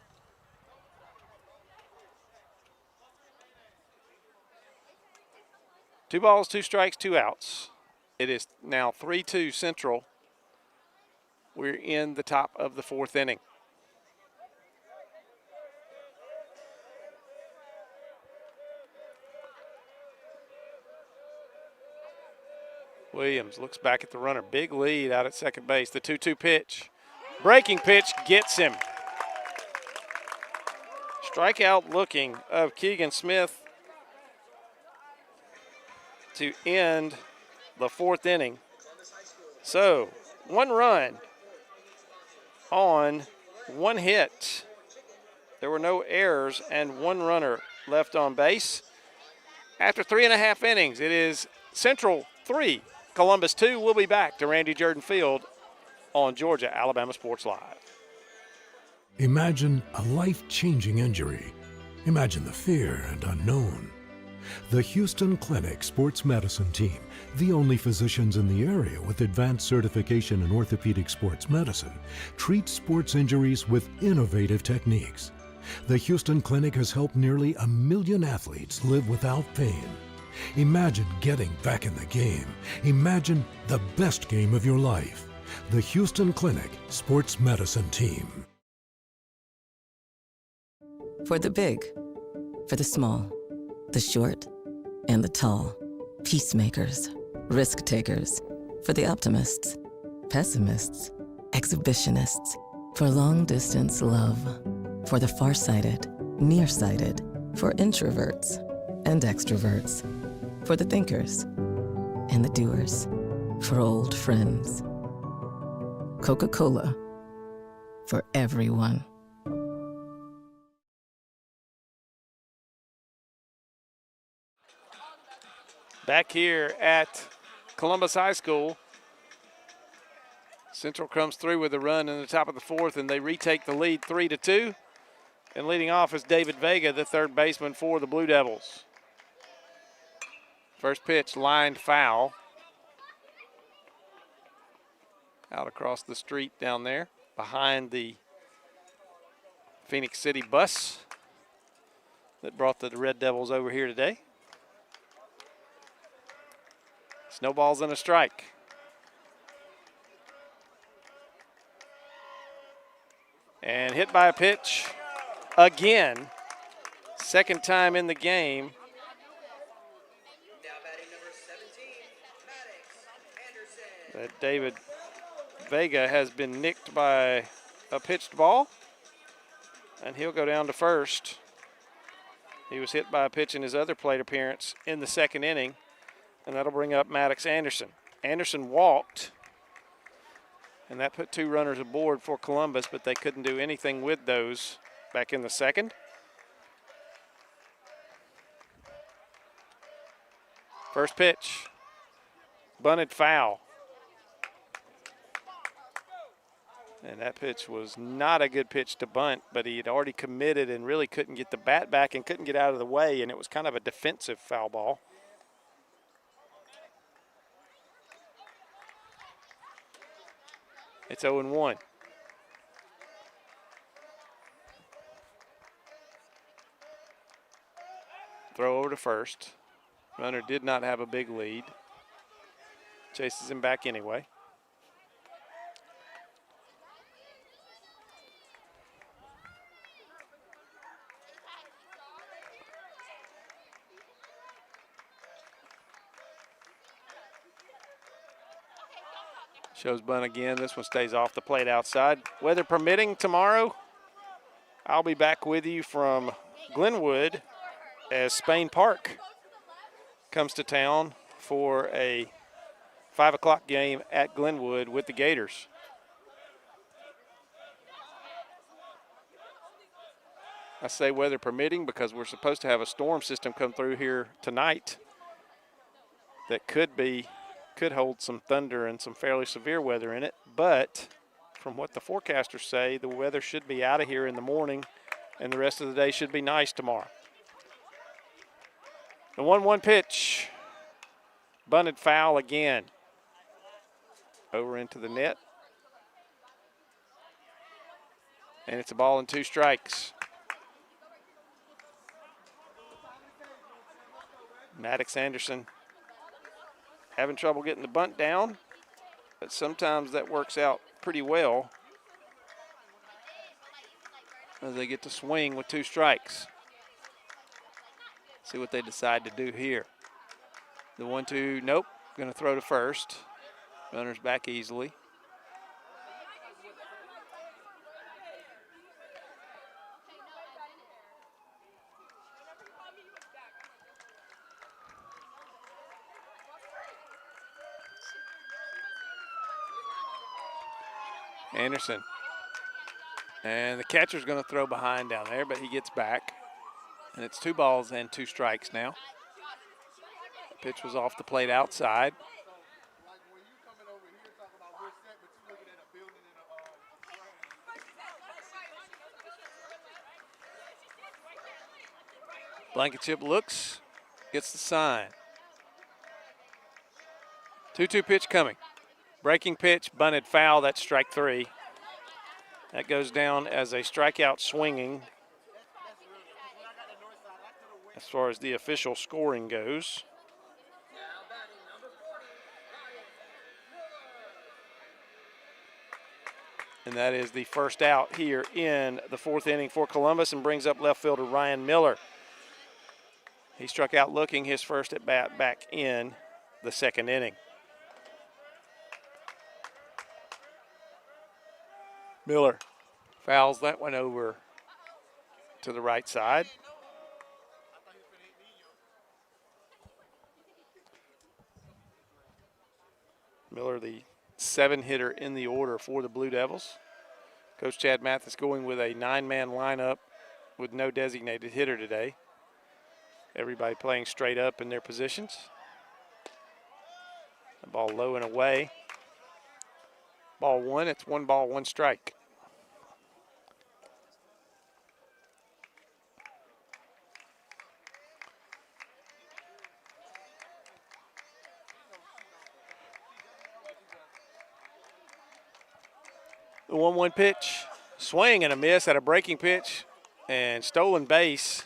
Two balls, 2 strikes, 2 outs. It is now 3-2 Central. We're in the top of the 4th inning. Williams looks back at the runner. Big lead out at second base. The 2-2 pitch. Breaking pitch gets him. Strikeout looking of Keegan Smith to end the 4th inning. So 1 run on 1 hit. There were no errors and 1 runner left on base. After 3.5 innings, it is Central 3, Columbus 2. We'll be back to Randy Jordan Field on Georgia Alabama Sports Live. Imagine a life-changing injury. Imagine the fear and unknown. The Houston Clinic Sports Medicine Team, the only physicians in the area with advanced certification in orthopedic sports medicine, treats sports injuries with innovative techniques. The Houston Clinic has helped nearly 1 million athletes live without pain. Imagine getting back in the game. Imagine the best game of your life. The Houston Clinic Sports Medicine Team. For the big, for the small, the short, and the tall. Peacemakers. risk takers, for the optimists, pessimists, exhibitionists, for long distance love, for the farsighted, nearsighted, for introverts and extroverts, for the thinkers and the doers, for old friends. Coca-Cola, for everyone. Back here at Columbus High School, Central comes through with a run in the top of the fourth, and they retake the lead 3-2. And leading off is David Vega, the third baseman for the Blue Devils. First pitch, lined foul. Out across the street down there behind the Phoenix City bus that brought the Red Devils over here today. Snowballs and a strike. And hit by a pitch again. Second time in the game. That David Vega has been nicked by a pitched ball, and he'll go down to first. He was hit by a pitch in his other plate appearance in the second inning, and that'll bring up Maddox Anderson. Anderson walked, and that put 2 runners aboard for Columbus, but they couldn't do anything with those back in the second. First pitch, bunted foul. And that pitch was not a good pitch to bunt, but he had already committed and really couldn't get the bat back and couldn't get out of the way, and it was kind of a defensive foul ball. It's 0-1. Throw over to first. Runner did not have a big lead. Chases him back anyway. Shows bunt again. This one stays off the plate outside. Weather permitting tomorrow, I'll be back with you from Glenwood as Spain Park comes to town for a 5 o'clock game at Glenwood with the Gators. I say weather permitting because we're supposed to have a storm system come through here tonight that could hold some thunder and some fairly severe weather in it, but from what the forecasters say, the weather should be out of here in the morning and the rest of the day should be nice tomorrow. The 1-1 pitch, bunted foul again. Over into the net. And it's a ball and 2 strikes. Maddox Anderson having trouble getting the bunt down, but sometimes that works out pretty well as they get to swing with 2 strikes. See what they decide to do here. The 1-2, nope, gonna throw to first. Runner's back easily. Anderson. And the catcher's going to throw behind down there, but he gets back. And it's 2 balls and 2 strikes now. The pitch was off the plate outside. Blankenship looks, gets the sign. 2-2 pitch coming. Breaking pitch, bunted foul, that's strike 3. That goes down as a strikeout swinging as far as the official scoring goes. And that is the first out here in the 4th inning for Columbus and brings up left fielder Ryan Miller. He struck out looking his first at bat back in the second inning. Miller fouls that one over to the right side. Miller, the 7-hitter in the order for the Blue Devils. Coach Chad Mathis going with a 9-man lineup with no designated hitter today. Everybody playing straight up in their positions. The ball low and away. Ball one, it's 1 ball, 1 strike. The 1-1 pitch, swing and a miss at a breaking pitch and stolen base.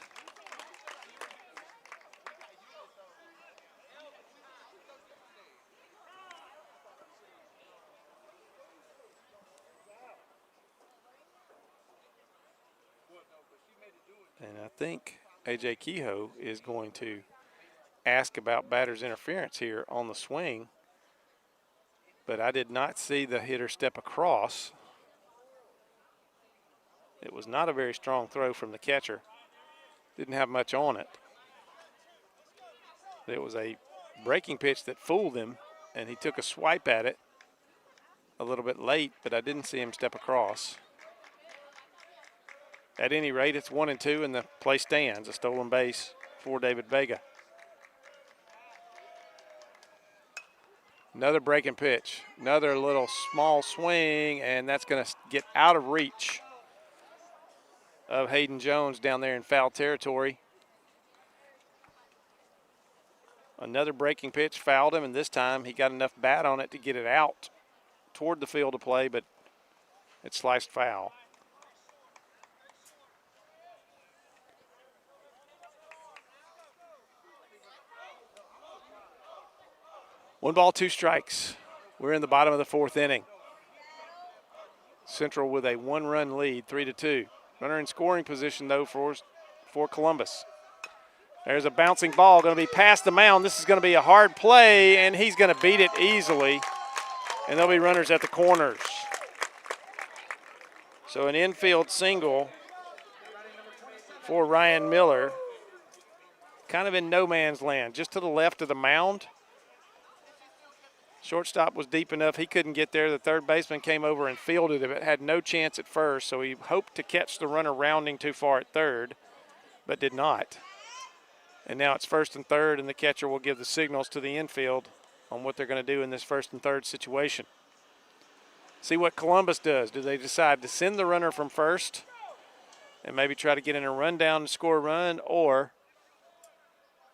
And I think A.J. Kehoe is going to ask about batter's interference here on the swing. But I did not see the hitter step across. It was not a very strong throw from the catcher. Didn't have much on it. It was a breaking pitch that fooled him, and he took a swipe at it a little bit late, but I didn't see him step across. At any rate, it's 1-2, and the play stands. A stolen base for David Vega. Another breaking pitch. Another little small swing, and that's going to get out of reach of Hayden Jones down there in foul territory. Another breaking pitch fouled him, and this time he got enough bat on it to get it out toward the field of play, but it sliced foul. One ball, 2 strikes. We're in the bottom of the 4th inning. Central with a 1-run lead, 3-2. Runner in scoring position, though, for Columbus. There's a bouncing ball going to be past the mound. This is going to be a hard play, and he's going to beat it easily. And there'll be runners at the corners. So an infield single for Ryan Miller. Kind of in no man's land, just to the left of the mound. Shortstop was deep enough, he couldn't get there. The third baseman came over and fielded it. It had no chance at first, so he hoped to catch the runner rounding too far at third, but did not. And now it's 1st and 3rd, and the catcher will give the signals to the infield on what they're going to do in this 1st and 3rd situation. See what Columbus does. Do they decide to send the runner from first and maybe try to get in a rundown and score a run, or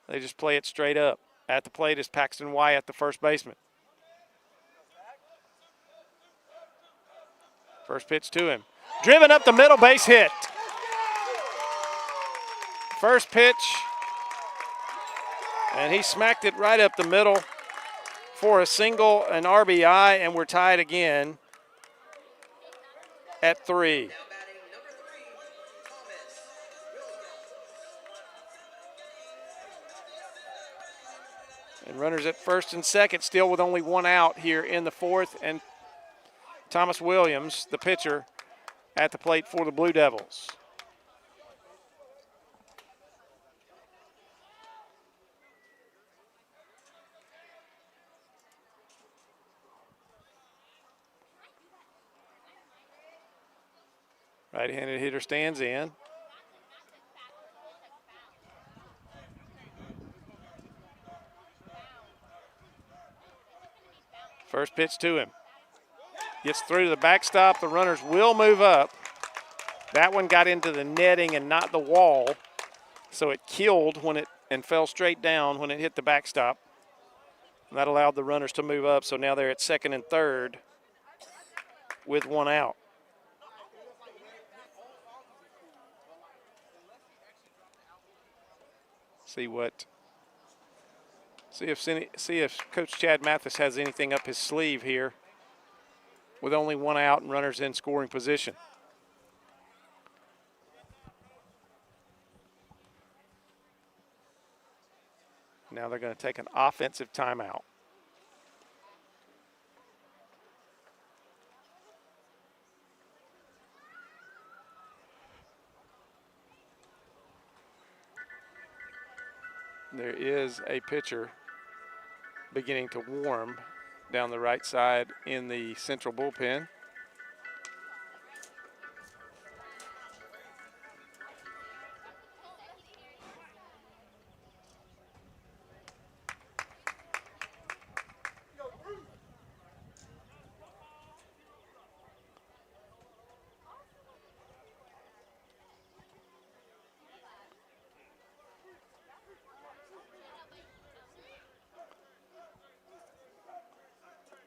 they just play it straight up? At the plate is Paxton Wyatt, the first baseman. First pitch to him. Driven up the middle, base hit. First pitch, and he smacked it right up the middle for a single, an RBI, and we're tied again at 3. And runners at 1st and 2nd, still with only 1 out here in the 4th, and Thomas Williams, the pitcher, at the plate for the Blue Devils. Right-handed hitter stands in. First pitch to him. Gets through to the backstop. The runners will move up. That one got into the netting and not the wall, so it killed when it and fell straight down when it hit the backstop. And that allowed the runners to move up, so now they're at 2nd and 3rd with 1 out. See if Coach Chad Mathis has anything up his sleeve here with only 1 out and runners in scoring position. Now they're going to take an offensive timeout. There is a pitcher beginning to warm down the right side in the central bullpen.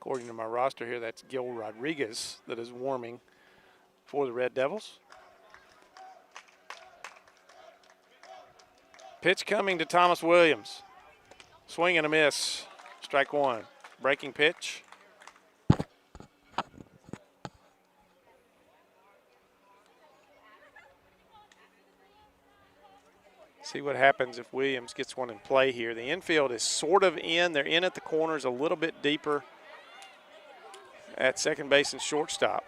According to my roster here, that's Gil Rodriguez that is warming for the Red Devils. Pitch coming to Thomas Williams. Swing and a miss. Strike one. Breaking pitch. See what happens if Williams gets one in play here. The infield is sort of in. They're in at the corners a little bit deeper at second base and shortstop,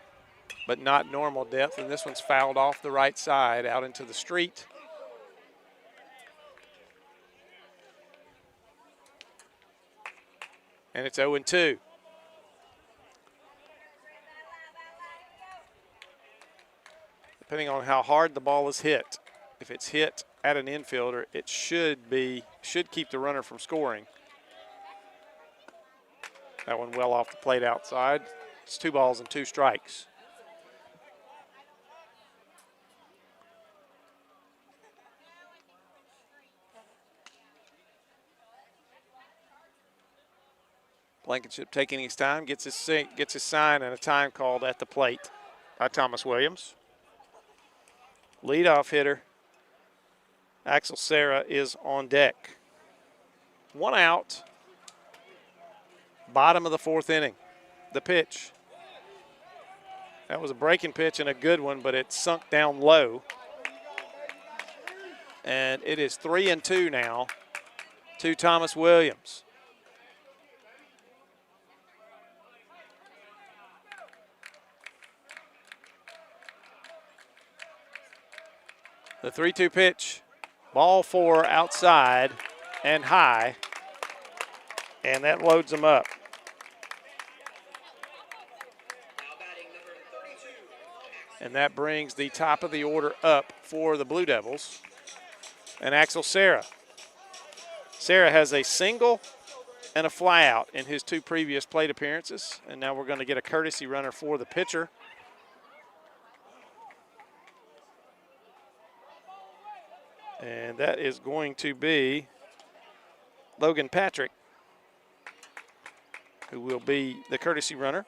but not normal depth. And this one's fouled off the right side out into the street. And it's 0-2. Depending on how hard the ball is hit, if it's hit at an infielder, it should keep the runner from scoring. That one well off the plate outside. It's 2 balls and 2 strikes. Blankenship taking his time, gets his sign and a time called at the plate by Thomas Williams. Leadoff hitter Axel Serra is on deck. 1 out. Bottom of the 4th inning. The pitch. That was a breaking pitch and a good one, but it sunk down low. And it is 3-2 now to Thomas Williams. The 3-2 pitch. Ball 4 outside and high. And that loads them up. And that brings the top of the order up for the Blue Devils. And Axel Serra. Serra has a single and a flyout in his 2 previous plate appearances. And now we're going to get a courtesy runner for the pitcher. And that is going to be Logan Patrick, who will be the courtesy runner.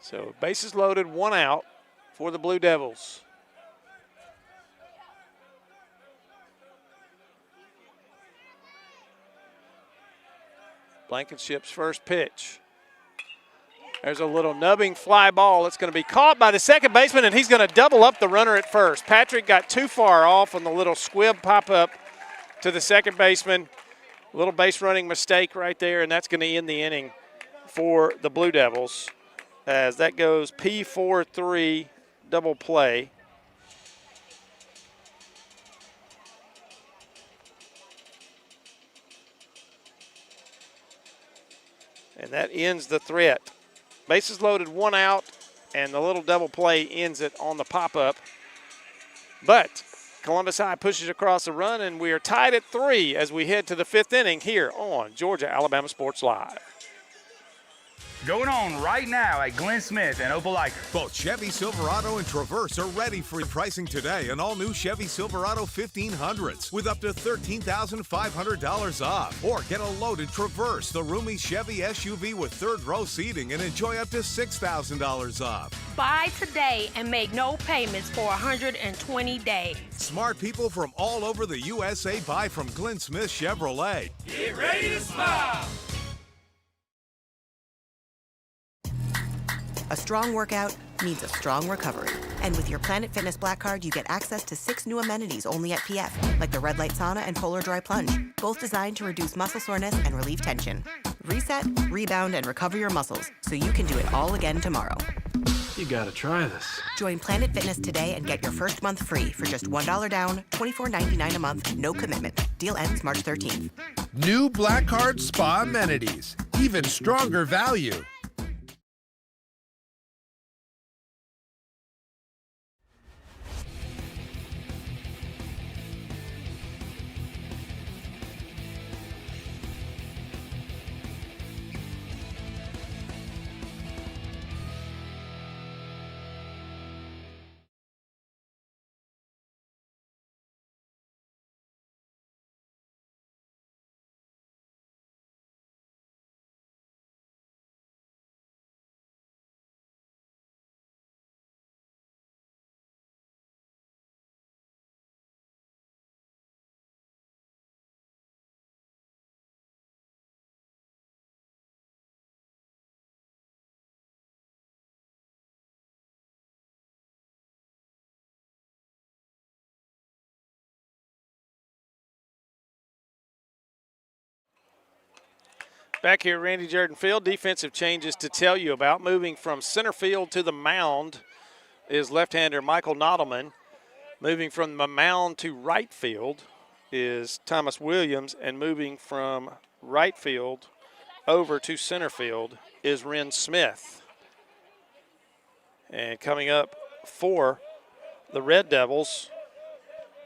So bases loaded, 1 out for the Blue Devils. Blankenship's first pitch. There's a little nubbing fly ball. It's going to be caught by the second baseman, and he's going to double up the runner at first. Patrick got too far off on the little squib pop-up to the second baseman. A little base running mistake right there, and that's going to end the inning for the Blue Devils. As that goes P4-3 double play. And that ends the threat. Bases loaded, 1 out, and the little double play ends it on the pop-up. But Columbus High pushes across the run, and we are tied at 3 as we head to the 5th inning here on Georgia Alabama Sports Live. Going on right now at Glenn Smith and Opelika. Both Chevy Silverado and Traverse are ready for pricing today on all new Chevy Silverado 1500s with up to $13,500 off. Or get a loaded Traverse, the roomy Chevy SUV with third row seating, and enjoy up to $6,000 off. Buy today and make no payments for 120 days. Smart people from all over the USA buy from Glenn Smith Chevrolet. Get ready to smile. A strong workout means a strong recovery. And with your Planet Fitness Black Card, you get access to 6 new amenities only at PF, like the Red Light Sauna and Polar Dry Plunge, both designed to reduce muscle soreness and relieve tension. Reset, rebound, and recover your muscles so you can do it all again tomorrow. You gotta try this. Join Planet Fitness today and get your first month free for just $1 down, $24.99 a month, no commitment. Deal ends March 13th. New Black Card Spa amenities. Even stronger value. Back here at Randy Jordan Field, defensive changes to tell you about. Moving from center field to the mound is left-hander Michael Nottleman. Moving from the mound to right field is Thomas Williams, and moving from right field over to center field is Ren Smith. And coming up for the Red Devils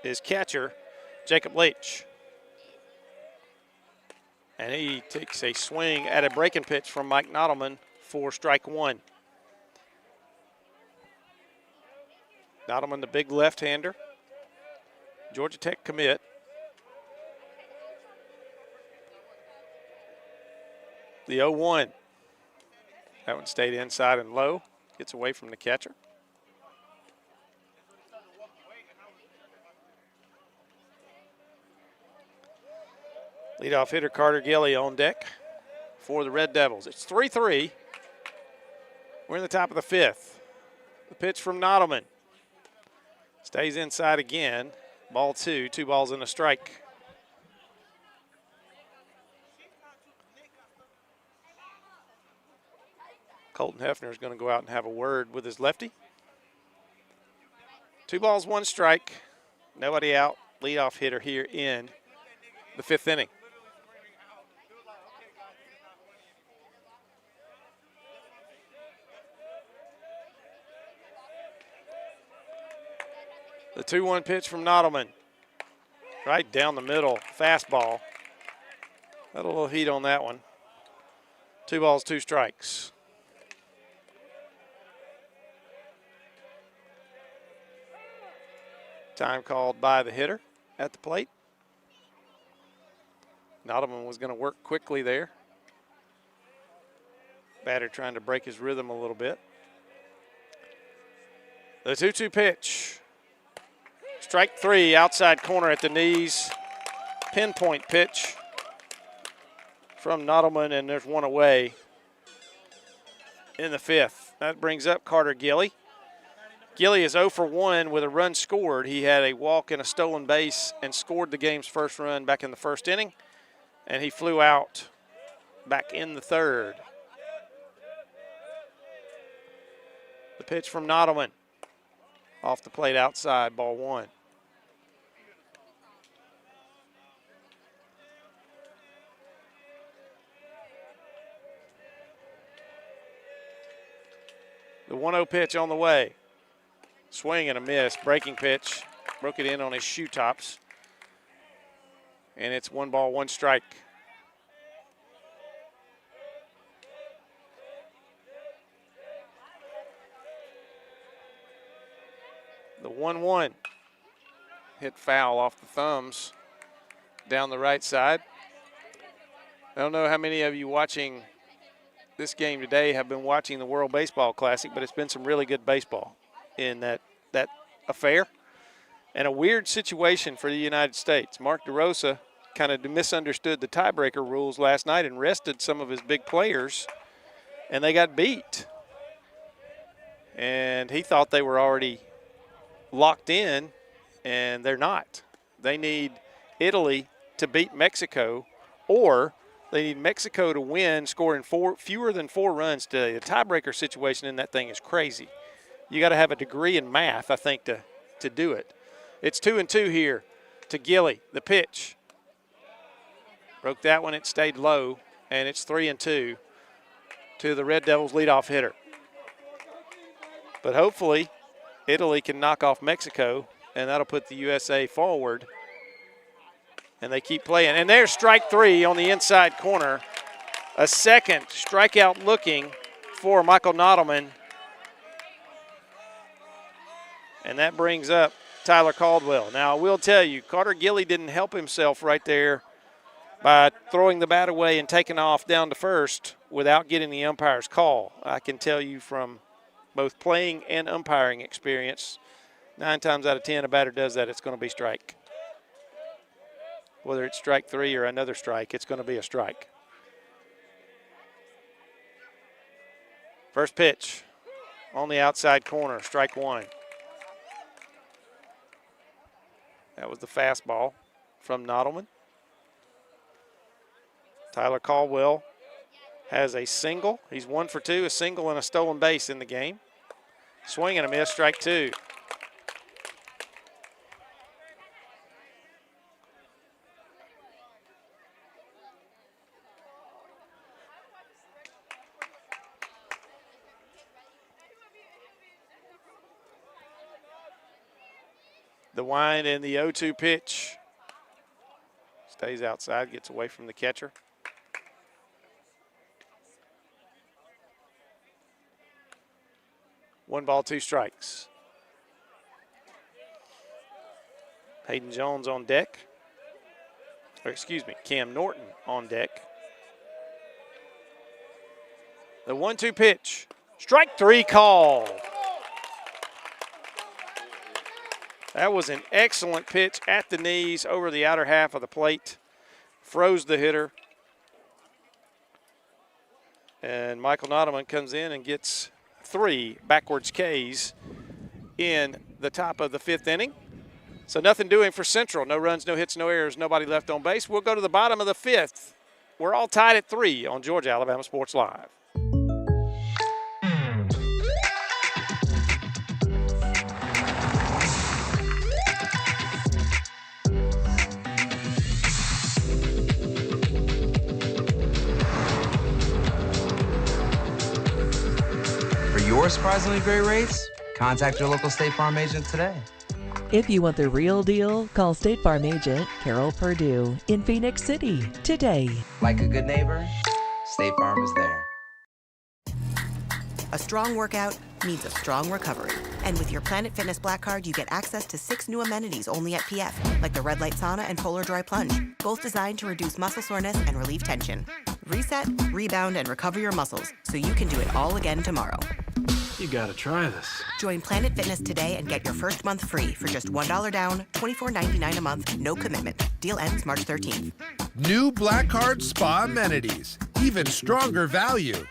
is catcher Jacob Leach. And he takes a swing at a breaking pitch from Mike Nottleman for strike one. Nottleman, the big left-hander, Georgia Tech commit. The 0-1. That one stayed inside and low. Gets away from the catcher. Leadoff hitter Carter Gilly on deck for the Red Devils. It's 3-3. We're in the top of the fifth. The pitch from Nottleman. Stays inside again. Ball 2 balls and a strike. Colton Hefner is going to go out and have a word with his lefty. 2 balls, 1 strike. Nobody out. Leadoff hitter here in the 5th inning. The 2-1 pitch from Nottleman. Right down the middle, fastball. Got a little heat on that one. 2 balls, 2 strikes. Time called by the hitter at the plate. Nottleman was going to work quickly there. Batter trying to break his rhythm a little bit. The 2-2 pitch. Strike 3, outside corner at the knees. Pinpoint pitch from Nottleman, and there's one away in the 5th. That brings up Carter Gilly. Gilly is 0 for 1 with a run scored. He had a walk and a stolen base and scored the game's first run back in the 1st inning, and he flew out back in the 3rd. The pitch from Nottleman. Off the plate outside, ball 1. The 1-0 pitch on the way. Swing and a miss, breaking pitch. Broke it in on his shoe tops. And it's 1 ball, 1 strike. The 1-1 hit foul off the thumbs down the right side. I don't know how many of you watching this game today have been watching the World Baseball Classic, but it's been some really good baseball in that affair. And a weird situation for the United States. Mark DeRosa kind of misunderstood the tiebreaker rules last night and rested some of his big players, and they got beat. And he thought they were already locked in, and they're not. They need Italy to beat Mexico, or they need Mexico to win, scoring fewer than 4 runs today. The tiebreaker situation in that thing is crazy. You got to have a degree in math, I think, to do it. It's 2-2 here to Gilly. The pitch. Broke that one. It stayed low, and it's 3-2 to the Red Devils' leadoff hitter. But hopefully Italy can knock off Mexico, and that'll put the USA forward. And they keep playing. And there's strike 3 on the inside corner. A second strikeout looking for Michael Nottleman. And that brings up Tyler Caldwell. Now, I will tell you, Carter Gilly didn't help himself right there by throwing the bat away and taking off down to first without getting the umpire's call. I can tell you from both playing and umpiring experience, 9 times out of 10 a batter does that, it's going to be strike. Whether it's strike 3 or another strike, it's going to be a strike. First pitch on the outside corner, strike 1. That was the fastball from Nottleman. Tyler Caldwell has a single. He's 1 for 2, a single and a stolen base in the game. Swing and a miss, strike 2. The wind and the 0-2 pitch. Stays outside, gets away from the catcher. One ball, 2 strikes. Hayden Jones on deck. Or excuse me, Cam Norton on deck. The 1-2 pitch. Strike 3 call. That was an excellent pitch at the knees over the outer half of the plate. Froze the hitter. And Michael Nottleman comes in and gets 3 backwards Ks in the top of the 5th inning. So nothing doing for Central. No runs, no hits, no errors, nobody left on base. We'll go to the bottom of the 5th. We're all tied at 3 on Georgia Alabama Sports Live. Your surprisingly great rates? Contact your local State Farm agent today. If you want the real deal, call State Farm agent Carol Purdue in Phoenix City today. Like a good neighbor, State Farm is there. A strong workout means a strong recovery. And with your Planet Fitness Black Card, you get access to 6 new amenities only at PF, like the Red Light Sauna and Polar Dry Plunge, both designed to reduce muscle soreness and relieve tension. Reset, rebound, and recover your muscles so you can do it all again tomorrow. You gotta try this. Join Planet Fitness today and get your first month free for just $1 down, $24.99 a month, no commitment. Deal ends March 13th. New Black Card Spa amenities. Even stronger value.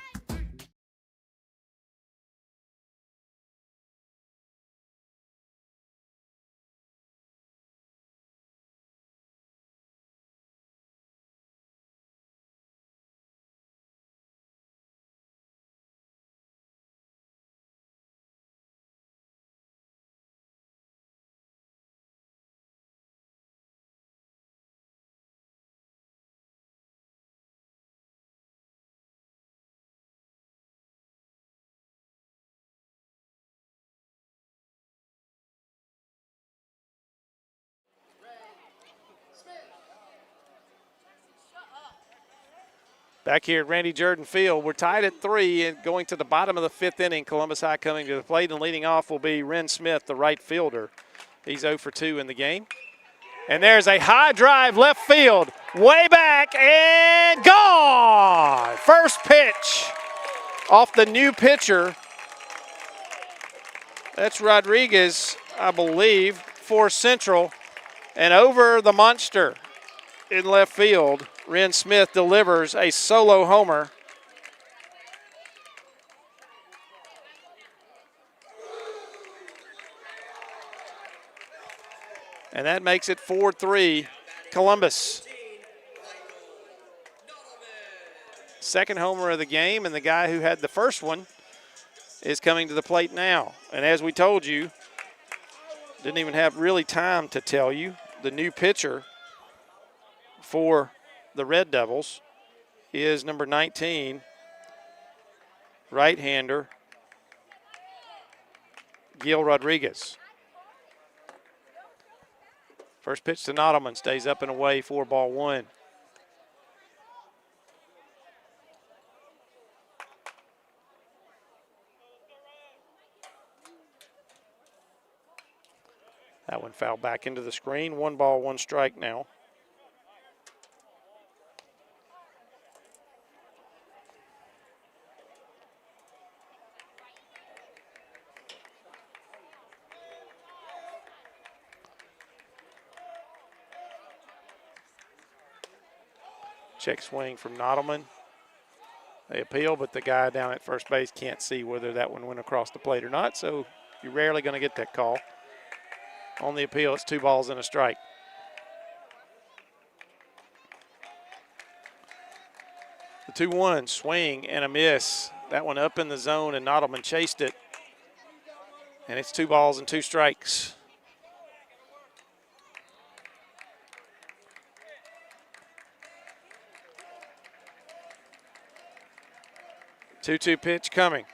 Back here at Randy Jordan Field, we're tied at 3 and going to the bottom of the 5th inning. Columbus High coming to the plate, and leading off will be Ren Smith, the right fielder. He's 0 for 2 in the game. And there's a high drive left field, way back and gone. First pitch off the new pitcher. That's Rodriguez, I believe, for Central. And over the monster in left field, Ren Smith delivers a solo homer. And that makes it 4-3 Columbus. Second homer of the game, and the guy who had the first one is coming to the plate now. And as we told you, didn't even have really time to tell you, the new pitcher for the Red Devils is number 19, right-hander Gil Rodriguez. First pitch to Nottleman, stays up and away, 4-1. That one fouled back into the screen. 1 strike now. Check swing from Nottleman. They appeal, but the guy down at first base can't see whether that one went across the plate or not, so you're rarely going to get that call. On the appeal, it's 2 balls and a strike. The 2-1, swing and a miss. That one up in the zone, and Nottleman chased it. And it's 2 balls and 2 strikes. Two-two pitch coming.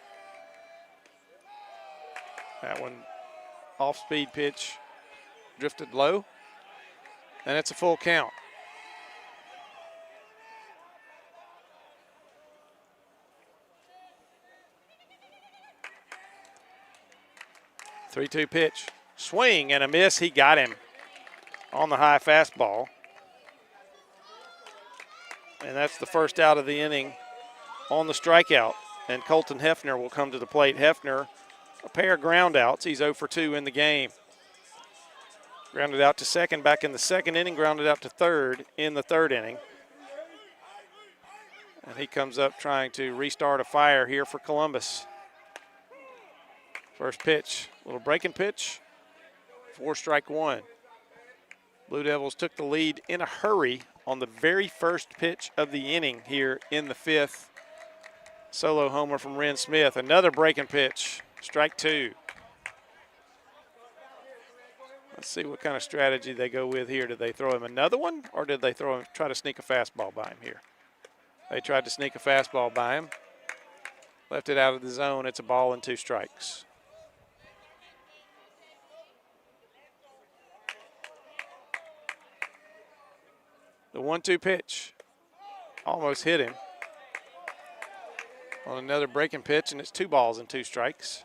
That one off-speed pitch, drifted low, and it's a full count. Three-two pitch, swing and a miss. He got him on the high fastball. And that's the first out of the inning on the strikeout. And Colton Hefner will come to the plate. Hefner, a pair of ground outs. He's 0 for 2 in the game. Grounded out to second back in the second inning, grounded out to third in the third inning. And he comes up trying to restart a fire here for Columbus. First pitch, little breaking pitch, 4-1. Blue Devils took the lead in a hurry on the very first pitch of the inning here in the 5th. Solo homer from Ren Smith. Another breaking pitch, strike 2. Let's see what kind of strategy they go with here. Did they throw him another one, or did they try to sneak a fastball by him here? They tried to sneak a fastball by him. Left it out of the zone. It's a ball and 2 strikes. The 1-2 pitch almost hit him on another breaking pitch, and it's 2 balls and 2 strikes.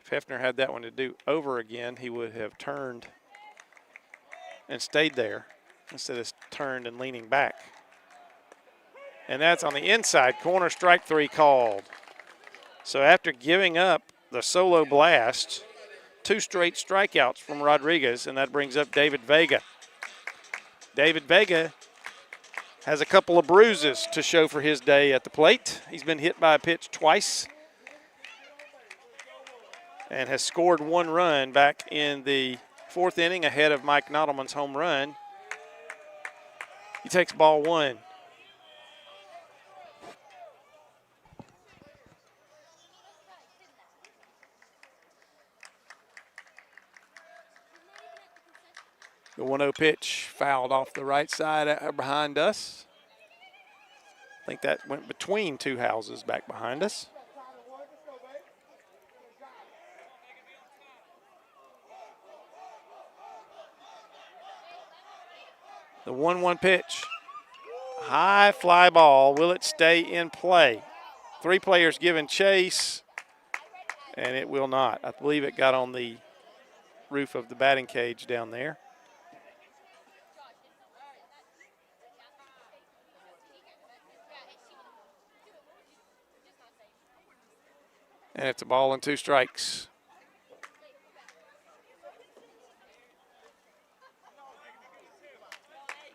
If Hefner had that one to do over again, he would have turned and stayed there instead of turned and leaning back. And that's on the inside corner, strike 3 called. So after giving up the solo blast, 2 straight strikeouts from Rodriguez, and that brings up David Vega. David Vega has a couple of bruises to show for his day at the plate. He's been hit by a pitch twice and has scored 1 run back in the 4th inning ahead of Mike Nottleman's home run. He takes ball 1. The 1-0 pitch fouled off the right side behind us. I think that went between 2 houses back behind us. The 1-1 pitch. High fly ball. Will it stay in play? 3 players giving chase, and it will not. I believe it got on the roof of the batting cage down there. And it's a ball and 2 strikes.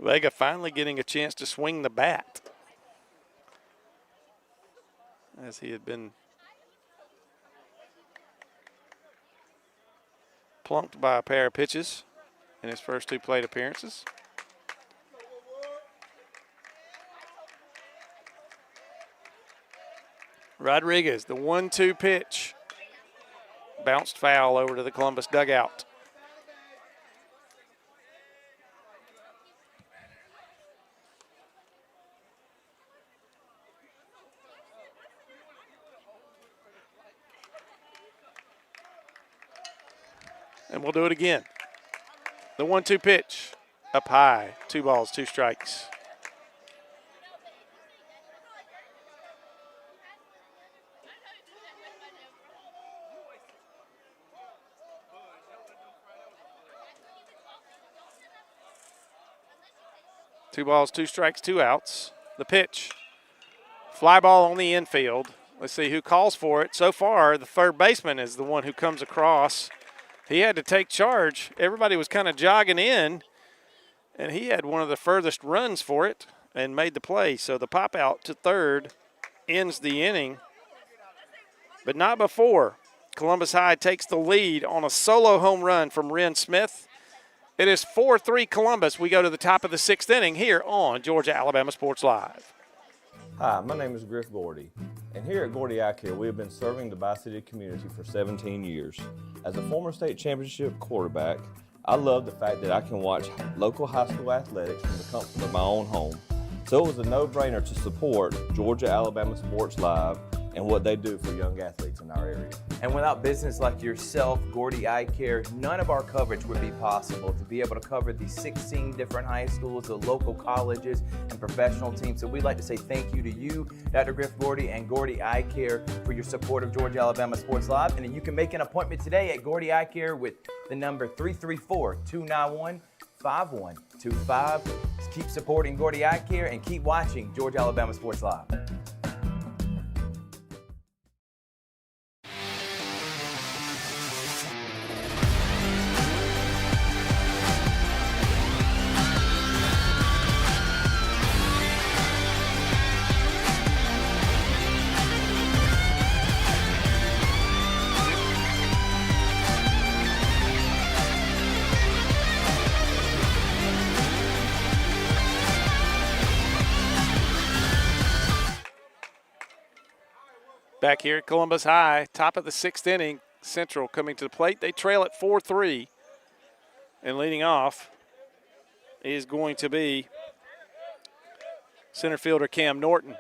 Vega finally getting a chance to swing the bat, as he had been plunked by a pair of pitches in his first 2 plate appearances. Rodriguez, the 1-2 pitch. Bounced foul over to the Columbus dugout. And we'll do it again. The 1-2 pitch, up high, 2 balls, 2 strikes. Two balls, 2 strikes, 2 outs. The pitch, fly ball on the infield. Let's see who calls for it. So far, the third baseman is the one who comes across. He had to take charge. Everybody was kind of jogging in, and he had one of the furthest runs for it and made the play. So the pop out to third ends the inning, but not before Columbus High takes the lead on a solo home run from Ren Smith. It is 4-3 Columbus. We go to the top of the 6th inning here on Georgia Alabama Sports Live. Hi, my name is Griff Gordy, and here at Gordy Eye Care, we have been serving the Bi-City community for 17 years. As a former state championship quarterback, I love the fact that I can watch local high school athletics from the comfort of my own home. So it was a no-brainer to support Georgia Alabama Sports Live and what they do for young athletes in our area. And without business like yourself, Gordy Eye Care, none of our coverage would be possible to be able to cover the 16 different high schools, the local colleges, and professional teams. So we'd like to say thank you to you, Dr. Griff Gordy and Gordy Eye Care, for your support of Georgia Alabama Sports Live. And then you can make an appointment today at Gordy Eye Care with the number 334-291-5125. Keep supporting Gordy Eye Care and keep watching Georgia Alabama Sports Live. Back here at Columbus High, top of the 6th inning, Central coming to the plate. They trail at 4-3. And leading off is going to be center fielder Cam Norton.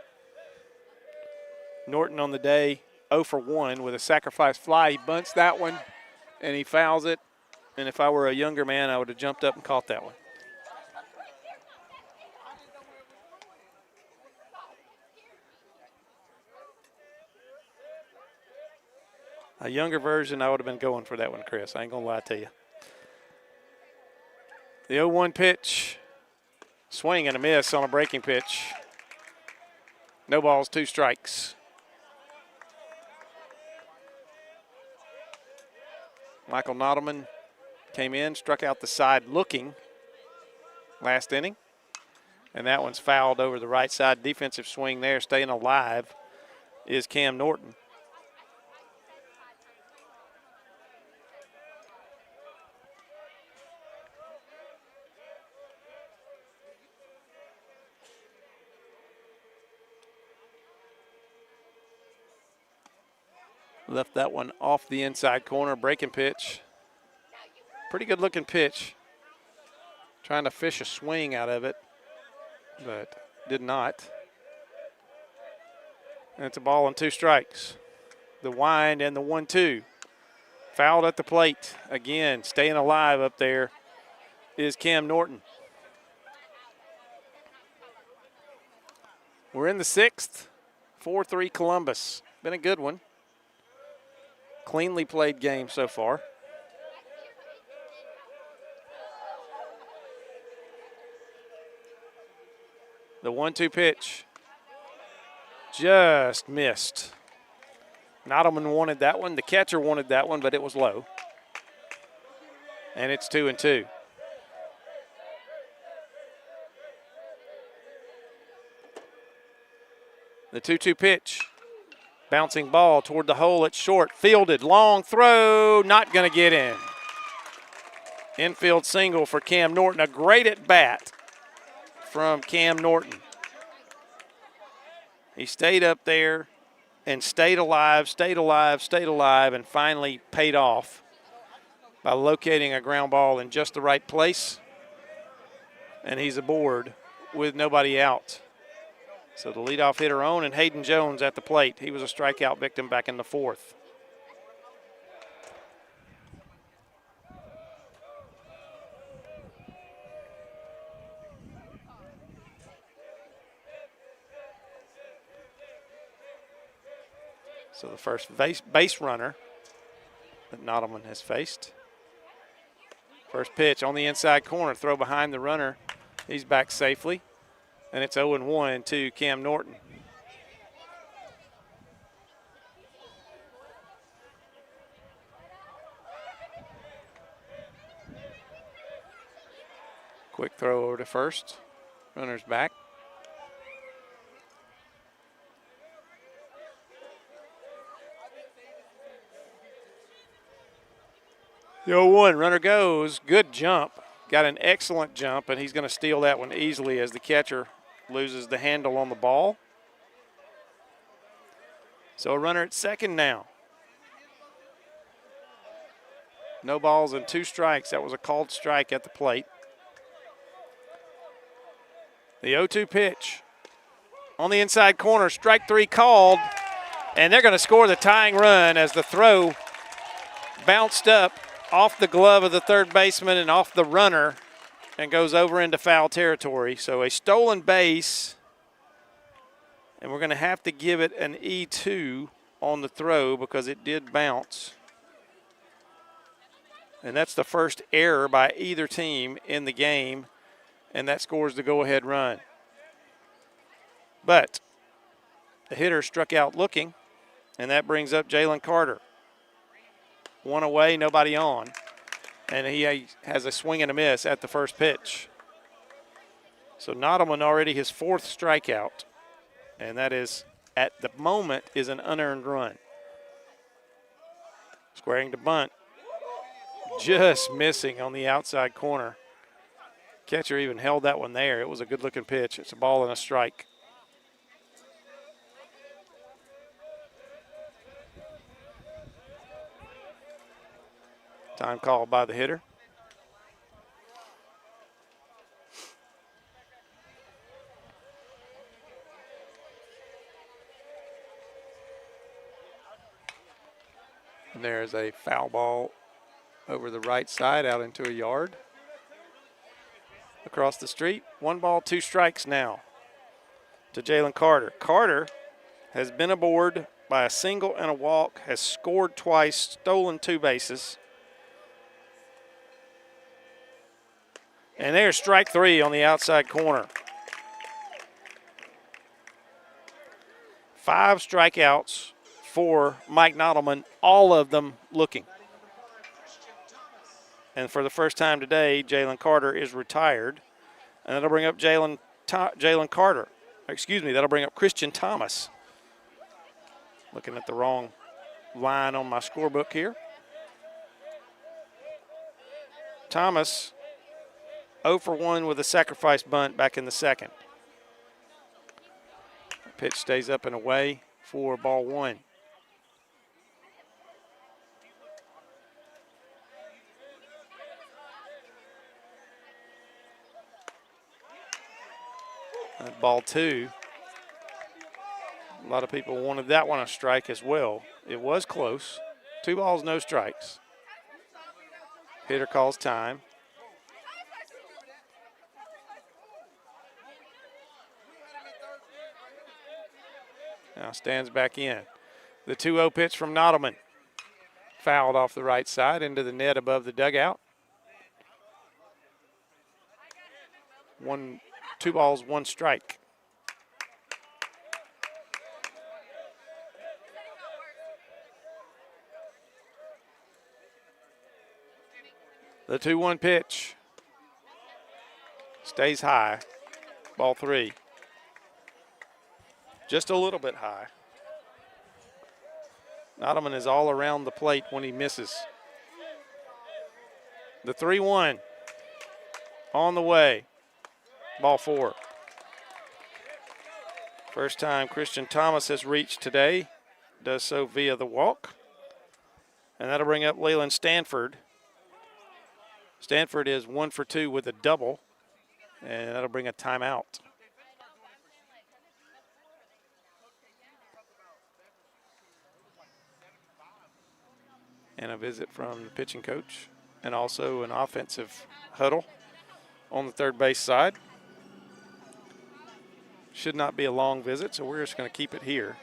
Norton on the day 0 for 1 with a sacrifice fly. He bunts that one and he fouls it. And if I were a younger man, I would have jumped up and caught that one. A younger version, I would have been going for that one, Chris. I ain't going to lie to you. The 0-1 pitch, swing and a miss on a breaking pitch. No balls, 2 strikes. Michael Nottleman came in, struck out the side looking last inning. And that one's fouled over the right side. Defensive swing there, staying alive is Cam Norton. Left that one off the inside corner, breaking pitch. Pretty good looking pitch. Trying to fish a swing out of it, but did not. And it's a ball and 2 strikes. The wind and the 1-2. Fouled at the plate. Again, staying alive up there is Cam Norton. We're in the 6th. 4-3 Columbus. Been a good one. Cleanly played game so far. The 1-2 pitch. Just missed. Nottleman wanted that one. The catcher wanted that one, but it was low. And it's 2-2. The 2-2 pitch. Bouncing ball toward the hole. It's short. Fielded. Long throw. Not going to get in. Infield single for Cam Norton. A great at bat from Cam Norton. He stayed up there and stayed alive, and finally paid off by locating a ground ball in just the right place. And he's aboard with nobody out. So the leadoff hitter on, and Hayden Jones at the plate. He was a strikeout victim back in the 4th. So the first base runner that Nottleman has faced. First pitch on the inside corner, throw behind the runner. He's back safely. And it's 0-1 to Cam Norton. Quick throw over to first. Runner's back. The 0-1, runner goes. Good jump. Got an excellent jump, and he's going to steal that one easily as the catcher loses the handle on the ball. So a runner at second now. No balls and 2 strikes. That was a called strike at the plate. The 0-2 pitch on the inside corner. Strike 3 called, and they're going to score the tying run as the throw bounced up off the glove of the third baseman and off the runner and goes over into foul territory. So a stolen base, and we're going to have to give it an E2 on the throw because it did bounce. And that's the first error by either team in the game, and that scores the go-ahead run. But the hitter struck out looking, and that brings up Jalen Carter. 1 away, nobody on. And he has a swing and a miss at the first pitch. So Nottleman already his 4th strikeout. And that is, at the moment, is an unearned run. Squaring to bunt. Just missing on the outside corner. Catcher even held that one there. It was a good-looking pitch. It's a ball and a strike. Time called by the hitter. And there's a foul ball over the right side out into a yard. Across the street, 1 ball, 2 strikes now to Jalen Carter. Carter has been aboard by a single and a walk, has scored twice, stolen 2 bases. And there's strike 3 on the outside corner. 5 strikeouts for Mike Nottleman, all of them looking. And for the first time today, Jalen Carter is retired. And that'll bring up that'll bring up Christian Thomas. Looking at the wrong line on my scorebook here. Thomas 0 for 1 with a sacrifice bunt back in the 2nd. Pitch stays up and away for ball 1. Ball 2. A lot of people wanted that one a strike as well. It was close. 2 balls, no strikes. Hitter calls time. Now stands back in. The 2-0 pitch from Nottleman. Fouled off the right side into the net above the dugout. 2 balls, 1 strike. The 2-1 pitch stays high. Ball 3. Just a little bit high. Nottleman is all around the plate when he misses. The 3-1 on the way. Ball 4. First time Christian Thomas has reached today. Does so via the walk. And that'll bring up Leland Stanford. Stanford is 1 for 2 with a double. And that'll bring a timeout. And a visit from the pitching coach, and also an offensive huddle on the third base side. Should not be a long visit, so we're just going to keep it here.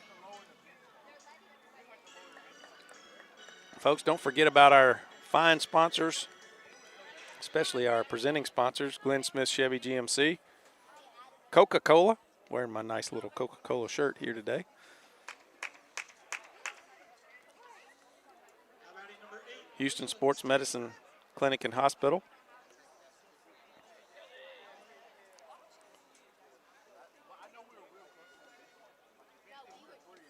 Folks, don't forget about our fine sponsors, especially our presenting sponsors, Glenn Smith Chevy GMC, Coca-Cola, wearing my nice little Coca-Cola shirt here today. Houston Sports Medicine Clinic and Hospital.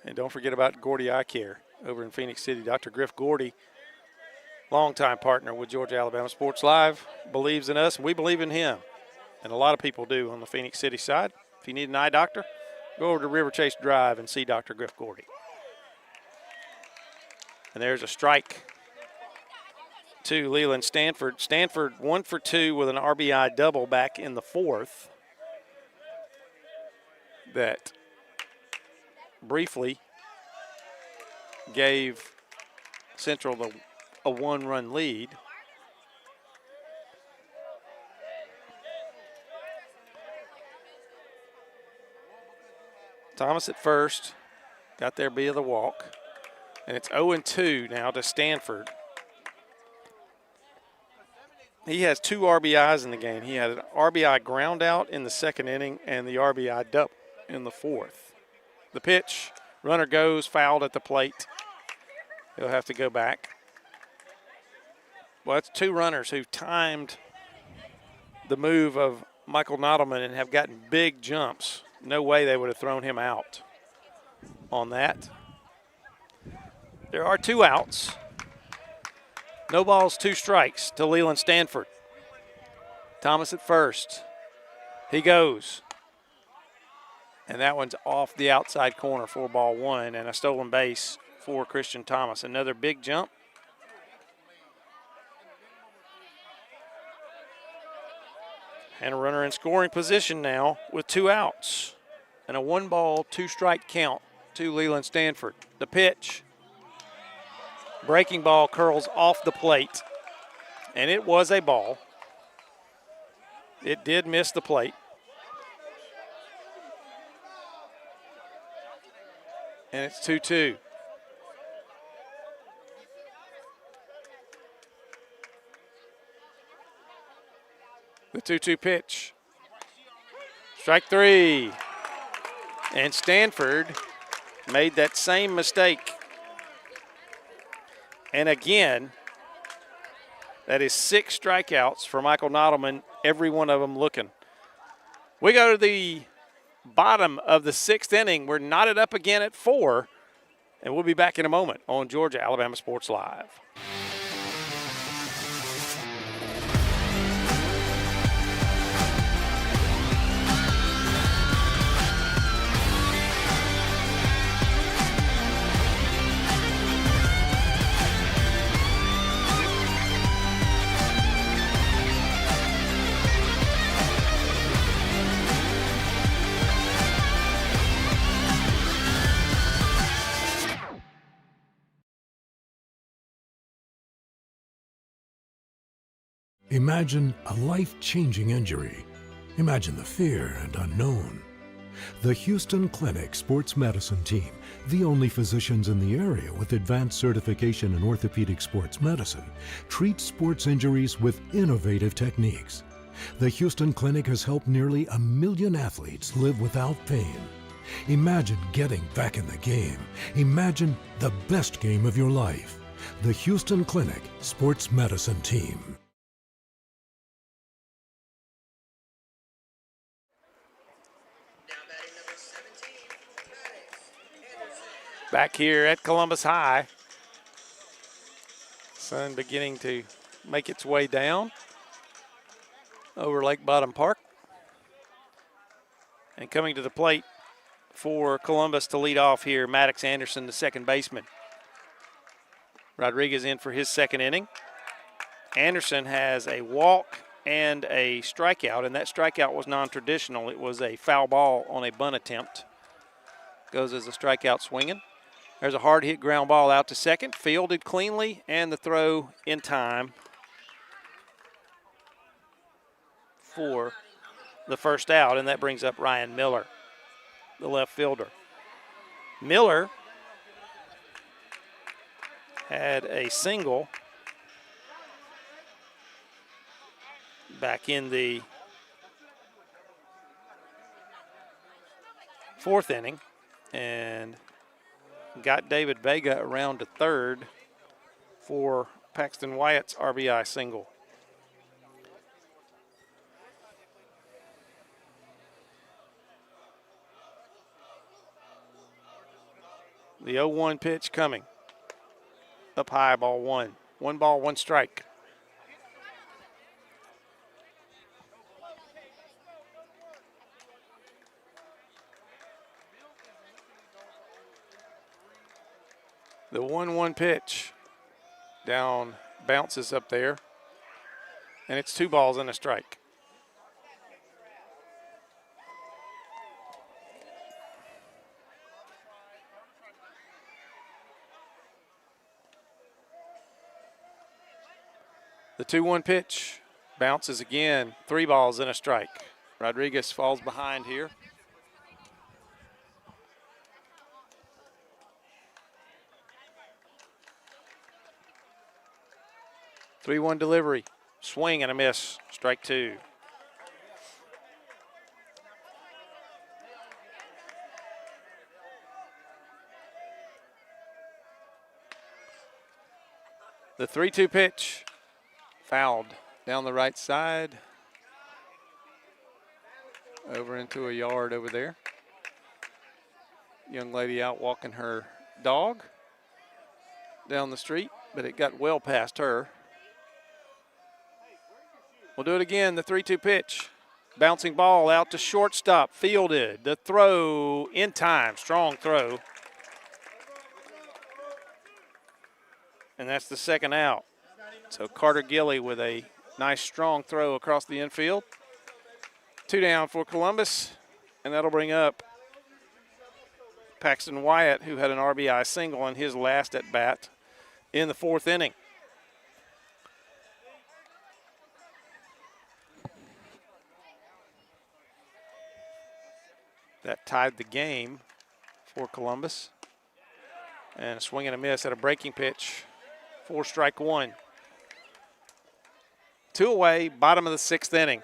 And don't forget about Gordy Eye Care over in Phoenix City. Dr. Griff Gordy, longtime partner with Georgia Alabama Sports Live, believes in us, and we believe in him. And a lot of people do on the Phoenix City side. If you need an eye doctor, go over to River Chase Drive and see Dr. Griff Gordy. And there's a strike to Leland Stanford. Stanford 1 for 2 with an RBI double back in the 4th. That briefly gave Central a 1-run lead. Thomas at first, got there via the walk. And it's 0-2 now to Stanford. He has 2 RBIs in the game. He had an RBI ground out in the 2nd inning and the RBI double in the 4th. The pitch, runner goes, fouled at the plate. He'll have to go back. Well, it's 2 runners who timed the move of Michael Nottleman and have gotten big jumps. No way they would have thrown him out on that. There are 2 outs. No balls, 2 strikes to Leland Stanford. Thomas at first. He goes. And that one's off the outside corner for ball 1 and a stolen base for Christian Thomas. Another big jump. And a runner in scoring position now with 2 outs. And a 1-ball, 2-strike count to Leland Stanford. The pitch. Breaking ball curls off the plate, and it was a ball. It did miss the plate. And it's 2-2. The 2-2 pitch. Strike 3. And Stanford made that same mistake. And again, that is 6 strikeouts for Michael Nottleman, every one of them looking. We go to the bottom of the 6th inning. We're knotted up again at 4, and we'll be back in a moment on Georgia Alabama Sports Live. Imagine a life-changing injury. Imagine the fear and unknown. The Houston Clinic Sports Medicine Team, the only physicians in the area with advanced certification in orthopedic sports medicine, treats sports injuries with innovative techniques. The Houston Clinic has helped nearly 1 million athletes live without pain. Imagine getting back in the game. Imagine the best game of your life. The Houston Clinic Sports Medicine Team. Back here at Columbus High, sun beginning to make its way down over Lake Bottom Park. And coming to the plate for Columbus to lead off here, Maddox Anderson, the second baseman. Rodriguez in for his second inning. Anderson has a walk and a strikeout, and that strikeout was non-traditional. It was a foul ball on a bunt attempt. Goes as a strikeout swinging. There's a hard hit ground ball out to second, fielded cleanly, and the throw in time for the first out, and that brings up Ryan Miller, the left fielder. Miller had a single back in the fourth inning and got David Vega around to third for Paxton Wyatt's RBI single. The 0-1 pitch coming. Up high, ball one. 1 ball, 1 strike. The 1-1 pitch down, bounces up there, and it's 2 balls and a strike. The 2-1 pitch bounces again, 3 balls and a strike. Rodriguez falls behind here. Three-one delivery, swing and a miss, strike 2. The 3-2 pitch, fouled down the right side, over into a yard over there. Young lady out walking her dog down the street, but it got well past her. We'll do it again, the 3-2 pitch. Bouncing ball out to shortstop, fielded. The throw in time, strong throw. And that's the second out. So Carter Gilley with a nice strong throw across the infield. 2 down for Columbus, and that'll bring up Paxton Wyatt, who had an RBI single in his last at bat in the 4th inning. That tied the game for Columbus. And a swing and a miss at a breaking pitch for strike 1. 2 away, bottom of the 6th inning.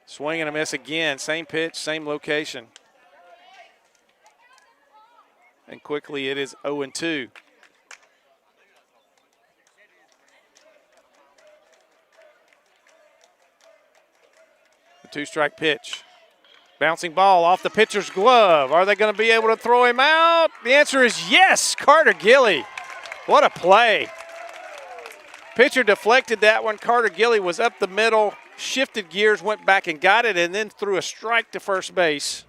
Swing and a miss again, same pitch, same location. And quickly it is 0-2. The 2-strike pitch. Bouncing ball off the pitcher's glove. Are they going to be able to throw him out? The answer is yes, Carter Gilley. What a play. Pitcher deflected that one. Carter Gilley was up the middle, shifted gears, went back and got it, and then threw a strike to first base.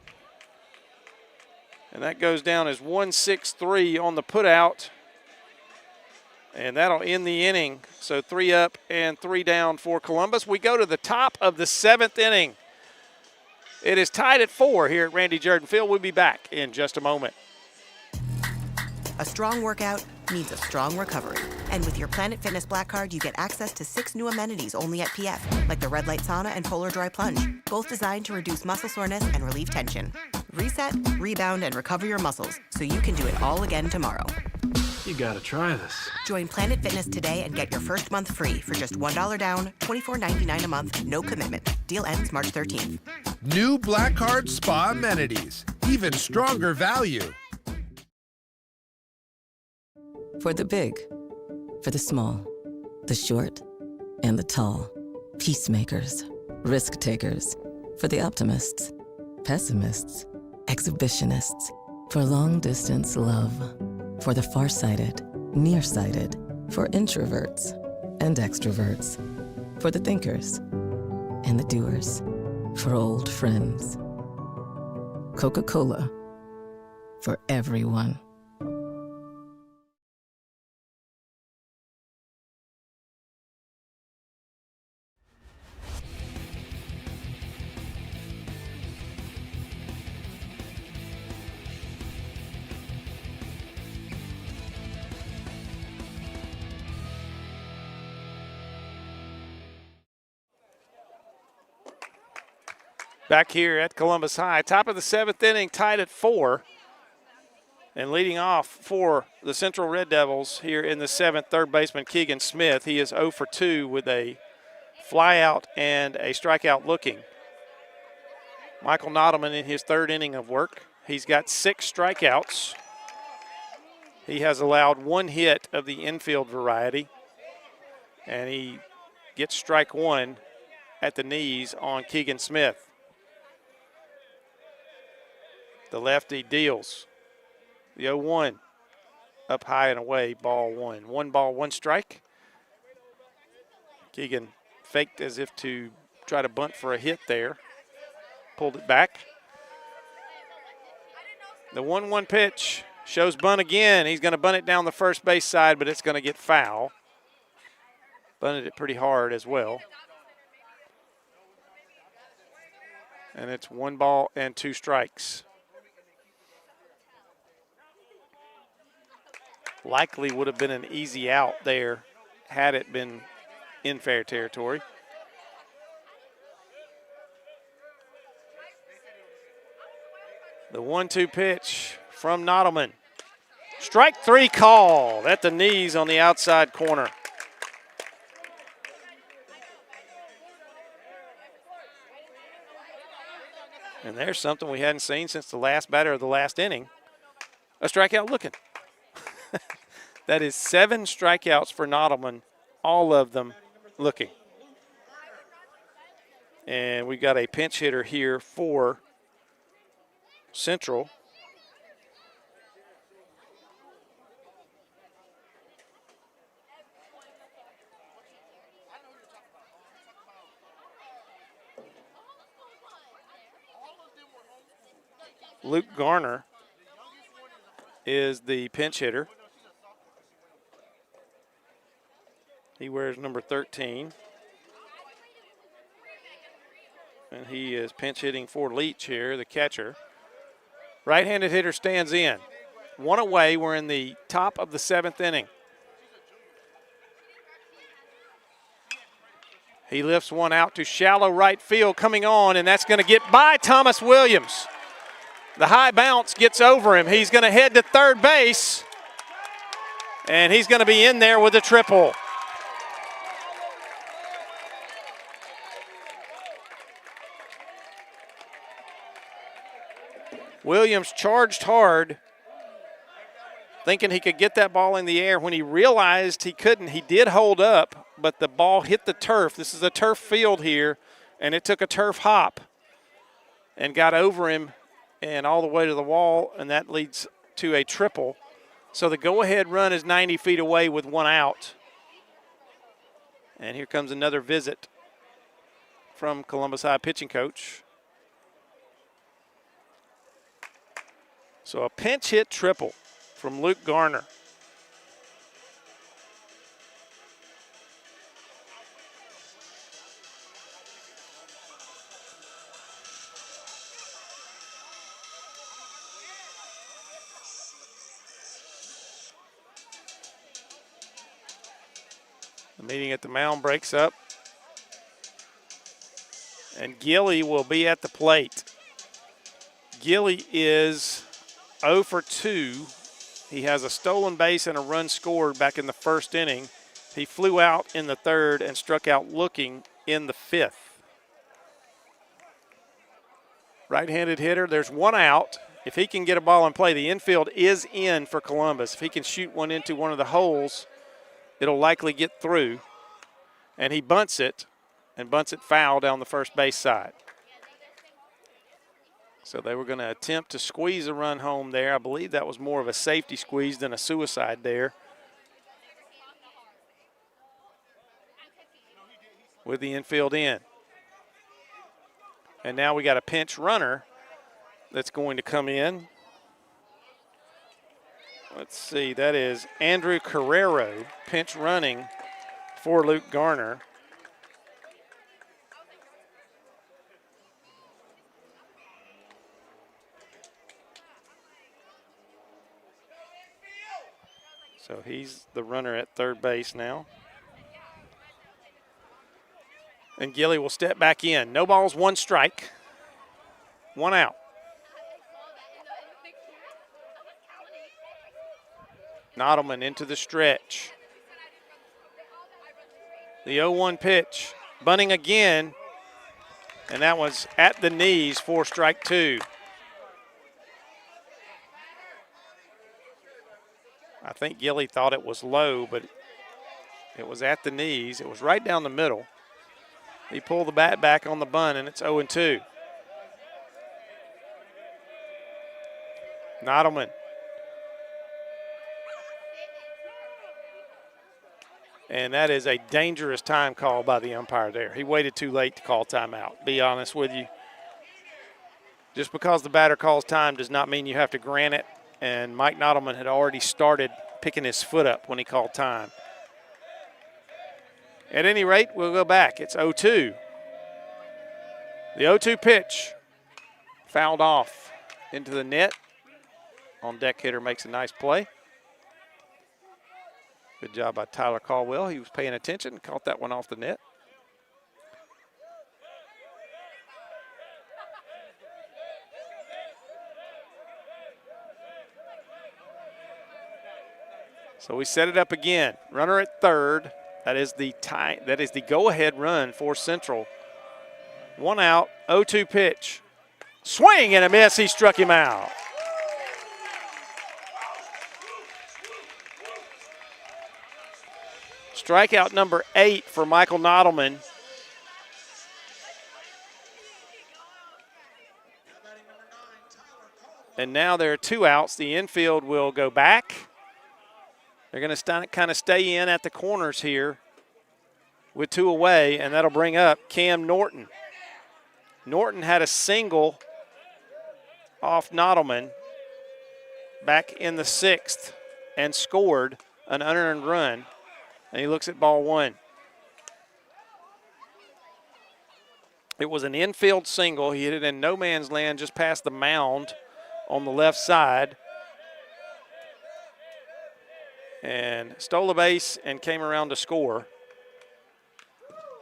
And that goes down as 1-6-3 on the putout. And that'll end the inning. So 3 up and 3 down for Columbus. We go to the top of the 7th inning. It is tied at 4 here at Randy Jordan Field. We'll be back in just a moment. A strong workout means a strong recovery. And with your Planet Fitness Black Card, you get access to 6 new amenities only at PF, like the Red Light Sauna and Polar Dry Plunge, both designed to reduce muscle soreness and relieve tension. Reset, rebound, and recover your muscles so you can do it all again tomorrow. You gotta try this. Join Planet Fitness today and get your first month free for just $1 down, $24.99 a month, no commitment. Deal ends March 13th. New Black Card Spa amenities. Even stronger value. For the big, for the small, the short, and the tall. Peacemakers, risk takers. For the optimists, pessimists, exhibitionists. For long distance love. For the farsighted, nearsighted. For introverts and extroverts. For the thinkers and the doers. For old friends. Coca-Cola. For everyone. Back here at Columbus High, top of the 7th inning, tied at 4. And leading off for the Central Red Devils here in the 7th, third baseman Keegan Smith. He is 0 for 2 with a flyout and a strikeout looking. Michael Nottleman in his 3rd inning of work. He's got 6 strikeouts. He has allowed 1 hit of the infield variety. And he gets strike 1 at the knees on Keegan Smith. The lefty deals. The 0-1 up high and away, ball 1. 1 ball, 1 strike. Keegan faked as if to try to bunt for a hit there. Pulled it back. The 1-1 pitch shows bunt again. He's going to bunt it down the first base side, but it's going to get foul. Bunted it pretty hard as well. And it's 1 ball and 2 strikes. Likely would have been an easy out there had it been in fair territory. The 1-2 pitch from Nottleman. Strike 3 called at the knees on the outside corner. And there's something we hadn't seen since the last batter of the last inning. A strikeout looking. That is 7 strikeouts for Nottleman, all of them looking. And we've got a pinch hitter here for Central. Luke Garner is the pinch hitter. He wears number 13. And he is pinch hitting for Leach here, the catcher. Right-handed hitter stands in. 1 away, we're in the top of the 7th inning. He lifts one out to shallow right field coming on, and that's going to get by Thomas Williams. The high bounce gets over him. He's going to head to third base, and he's going to be in there with a triple. Williams charged hard, thinking he could get that ball in the air. When he realized he couldn't, he did hold up, but the ball hit the turf. This is a turf field here, and it took a turf hop and got over him and all the way to the wall, and that leads to a triple. So the go-ahead run is 90 feet away with 1 out. And here comes another visit from Columbus High pitching coach. So a pinch hit triple from Luke Garner. The meeting at the mound breaks up. And Gilly will be at the plate. Gilly is 0 for 2. He has a stolen base and a run scored back in the first inning. He flew out in the third and struck out looking in the fifth. Right-handed hitter, there's one out. If he can get a ball in play, the infield is in for Columbus. If he can shoot one into one of the holes, it'll likely get through. And he bunts it, and bunts it foul down the first base side. So they were going to attempt to squeeze a run home there. I believe that was more of a safety squeeze than a suicide there. With the infield in. And now we got a pinch runner that's going to come in. Let's see, that is Andrew Carrero, pinch running for Luke Garner. So he's the runner at third base now. And Gilly will step back in. No balls, one strike. One out. Nottleman into the stretch. The 0-1 pitch. Bunting again. And that was at the knees for strike two. I think Gilly thought it was low, but it was at the knees. It was right down the middle. He pulled the bat back on the bunt, and it's 0-2. Nottleman. And that is a dangerous time call by the umpire there. He waited too late to call timeout, be honest with you. Just because the batter calls time does not mean you have to grant it. And Mike Nottleman had already started picking his foot up when he called time. At any rate, we'll go back. It's 0-2. The 0-2 pitch fouled off into the net. On deck hitter makes a nice play. Good job by Tyler Caldwell. He was paying attention, caught that one off the net. So we set it up again. Runner at third. That is the tie. That is the go-ahead run for Central. One out, 0-2 pitch. Swing and a miss. He struck him out. Strikeout number 8 for Michael Nottleman. And now there are 2 outs. The infield will go back. They're going to kind of stay in at the corners here with 2 away, and that'll bring up Cam Norton. Norton had a single off Nottleman back in the 6th and scored an unearned run, and he looks at ball 1. It was an infield single. He hit it in no man's land just past the mound on the left side. And stole a base and came around to score.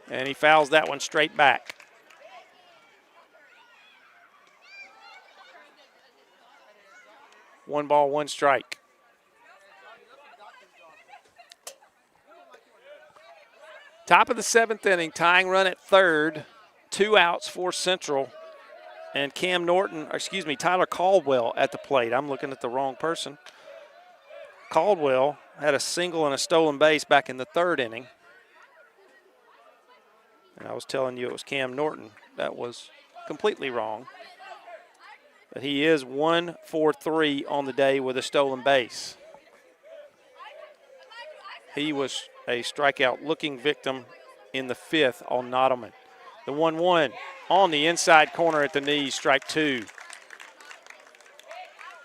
And he fouls that one straight back. One ball, one strike. Top of the 7th inning, tying run at third. 2 outs for Central. And Tyler Caldwell at the plate. I'm looking at the wrong person. Caldwell had a single and a stolen base back in the 3rd inning. And I was telling you it was Cam Norton. That was completely wrong. But he is 1 for 3 on the day with a stolen base. He was a strikeout-looking victim in the 5th on Nottleman. The 1-1 on the inside corner at the knees, strike 2.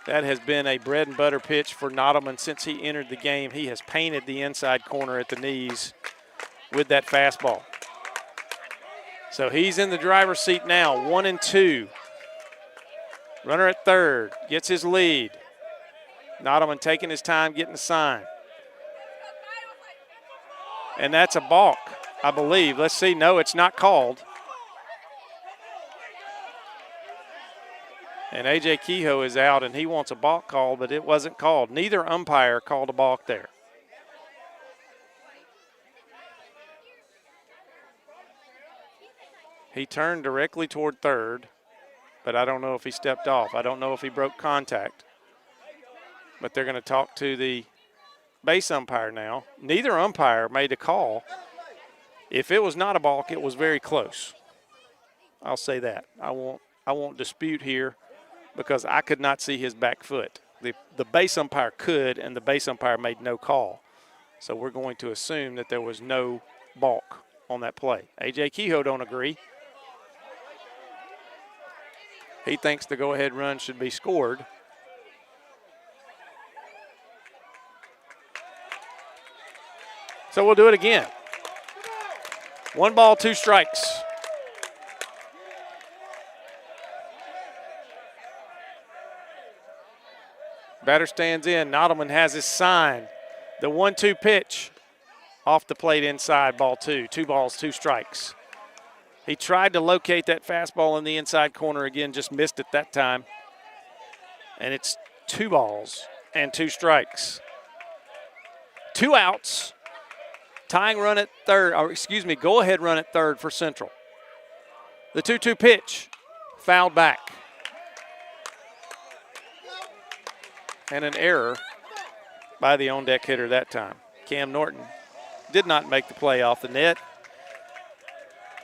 That has been a bread and butter pitch for Nottleman since he entered the game. He has painted the inside corner at the knees with that fastball. So he's in the driver's seat now, 1-2. Runner at third, gets his lead. Nottleman taking his time getting the sign. And that's a balk, I believe. Let's see. No, it's not called. And A.J. Kehoe is out, and he wants a balk call, but it wasn't called. Neither umpire called a balk there. He turned directly toward third, but I don't know if he stepped off. I don't know if he broke contact. But they're going to talk to the base umpire now. Neither umpire made a call. If it was not a balk, it was very close. I'll say that. I won't dispute here because I could not see his back foot. The base umpire could, and the base umpire made no call. So we're going to assume that there was no balk on that play. A.J. Kehoe don't agree. He thinks the go-ahead run should be scored. So we'll do it again. 1 ball, 2 strikes. Batter stands in. Nottleman has his sign. The 1-2 pitch off the plate inside, ball 2. 2 balls, 2 strikes. He tried to locate that fastball in the inside corner again, just missed it that time. And it's 2 balls and 2 strikes. 2 outs. Tying run at third, go-ahead run at third for Central. The 2-2 pitch, fouled back. And an error by the on-deck hitter that time. Cam Norton did not make the play off the net.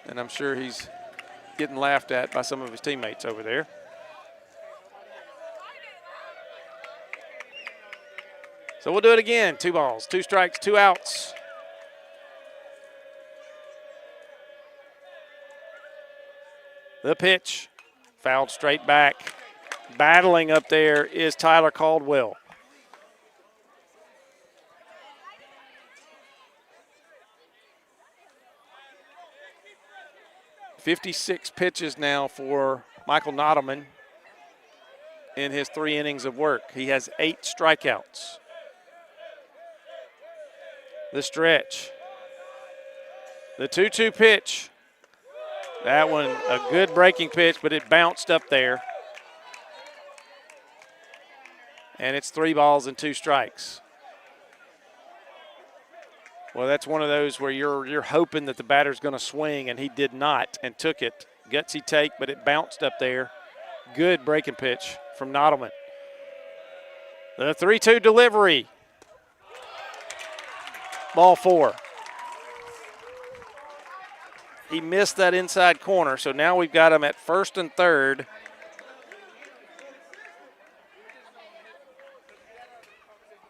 And I'm sure he's getting laughed at by some of his teammates over there. So we'll do it again. 2 balls, 2 strikes, 2 outs. The pitch, fouled straight back. Battling up there is Tyler Caldwell. .56 pitches now for Michael Nottleman in his 3 innings of work. He has 8 strikeouts. The stretch. The 2-2 pitch. That one, a good breaking pitch, but it bounced up there. And it's 3 balls and 2 strikes. Well, that's one of those where you're hoping that the batter's going to swing, and he did not and took it. Gutsy take, but it bounced up there. Good breaking pitch from Nottleman. The 3-2 delivery. Ball 4. He missed that inside corner, so now we've got him at first and third.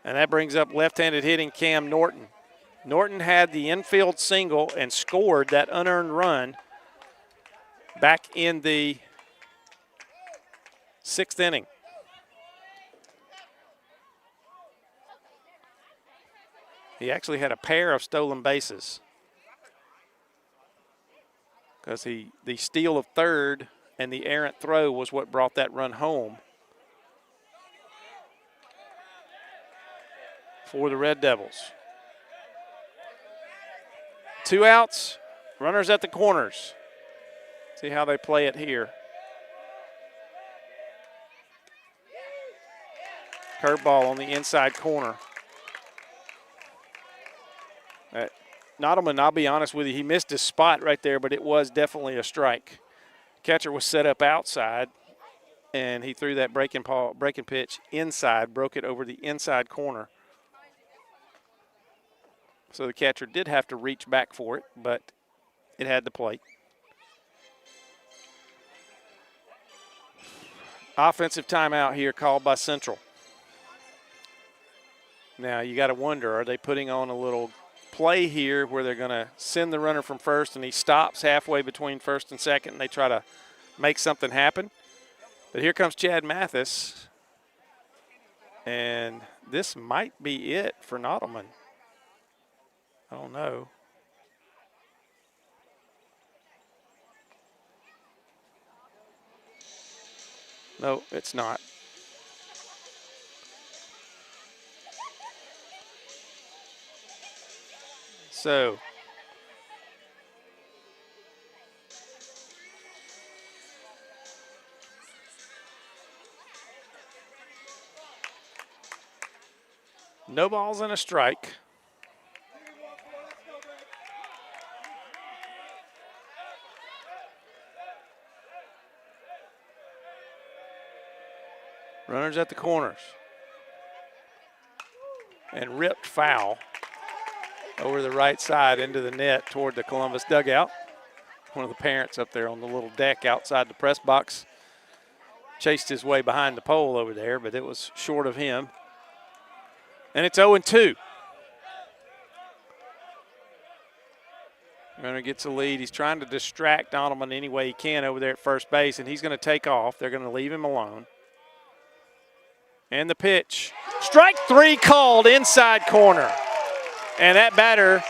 And that brings up left-handed hitting Cam Norton. Norton had the infield single and scored that unearned run back in the 6th inning. He actually had a pair of stolen bases because the steal of third and the errant throw was what brought that run home for the Red Devils. 2 outs, runners at the corners. See how they play it here. Curveball on the inside corner. Nottleman, I'll be honest with you, he missed his spot right there, but it was definitely a strike. Catcher was set up outside, and he threw that breaking pitch inside, broke it over the inside corner. So the catcher did have to reach back for it, but it had the plate. Offensive timeout here called by Central. Now you got to wonder, are they putting on a little play here where they're going to send the runner from first and he stops halfway between first and second and they try to make something happen? But here comes Chad Mathis, and this might be it for Nottleman. I don't know. No, it's not. So no balls and a strike. Runners at the corners. And ripped foul over the right side into the net toward the Columbus dugout. One of the parents up there on the little deck outside the press box chased his way behind the pole over there, but it was short of him. And it's 0-2. Runner gets a lead. He's trying to distract Donovan any way he can over there at first base, and he's going to take off. They're going to leave him alone. And the pitch. Strike 3 called inside corner. And that batter,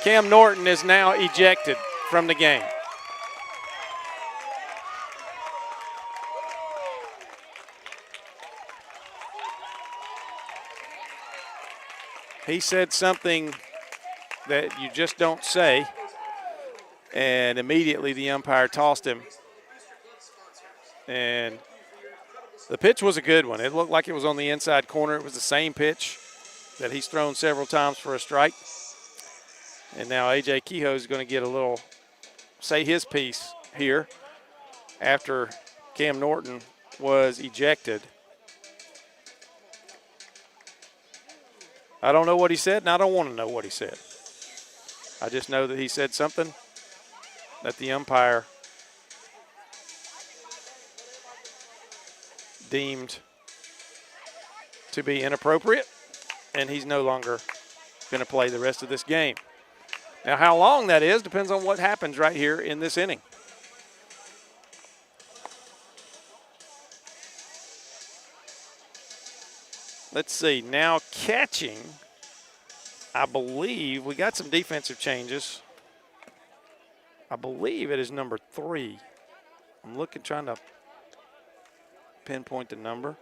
Cam Norton, is now ejected from the game. He said something that you just don't say, and immediately the umpire tossed him. And the pitch was a good one. It looked like it was on the inside corner. It was the same pitch that he's thrown several times for a strike. And now A.J. Kehoe is going to get a little, say his piece here after Cam Norton was ejected. I don't know what he said, and I don't want to know what he said. I just know that he said something that the umpire deemed to be inappropriate, and he's no longer going to play the rest of this game. Now, how long that is depends on what happens right here in this inning. Let's see, now catching, I believe we got some defensive changes. I believe it is number 3. I'm looking, trying to pinpoint the number.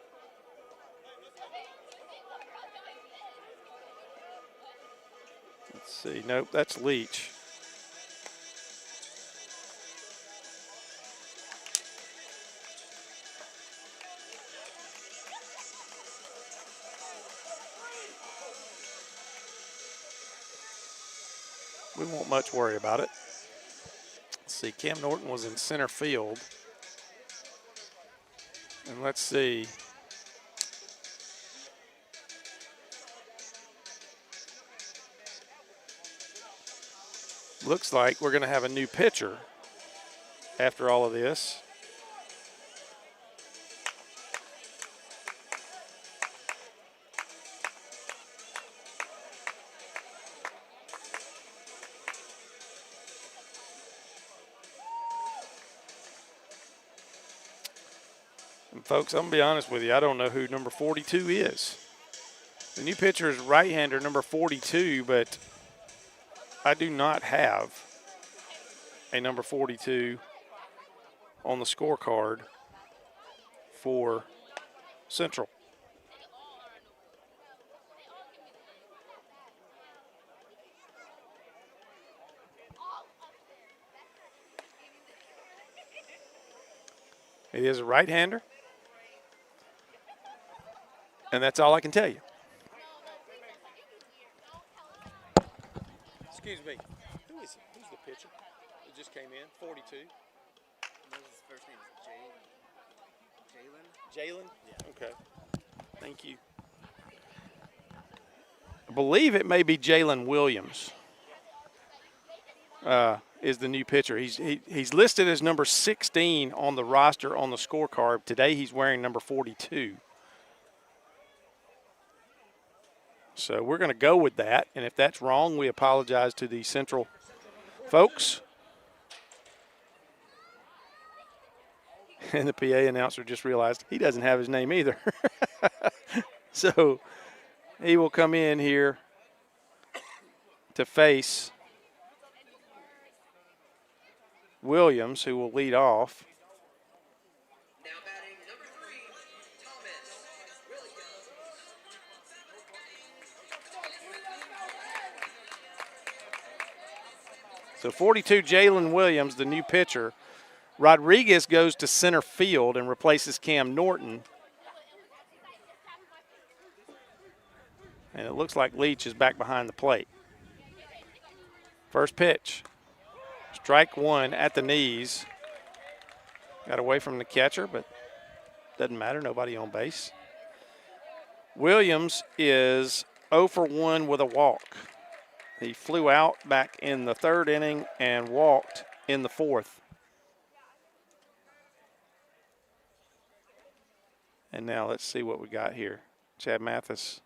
Let's see, nope, that's Leach. We won't much worry about it. Let's see, Cam Norton was in center field. And let's see. Looks like we're going to have a new pitcher after all of this. And folks, I'm going to be honest with you, I don't know who number 42 is. The new pitcher is right-hander number 42, but I do not have a number 42 on the scorecard for Central. It is a right-hander, and that's all I can tell you. Excuse me. Who's the pitcher that just came in? 42. His first name is Jalen. Yeah. Okay. Thank you. I believe it may be Jalen Williams. Is the new pitcher. He's listed as number 16 on the roster on the scorecard. Today he's wearing number 42. So we're going to go with that, and if that's wrong, we apologize to the Central folks. And the PA announcer just realized he doesn't have his name either. So he will come in here to face Williams, who will lead off. So 42, Jalen Williams, the new pitcher. Rodriguez goes to center field and replaces Cam Norton. And it looks like Leach is back behind the plate. First pitch. Strike one at the knees. Got away from the catcher, but doesn't matter. Nobody on base. Williams is 0 for 1 with a walk. He flew out back in the third inning and walked in the fourth. And now let's see what we got here. Chad Mathis.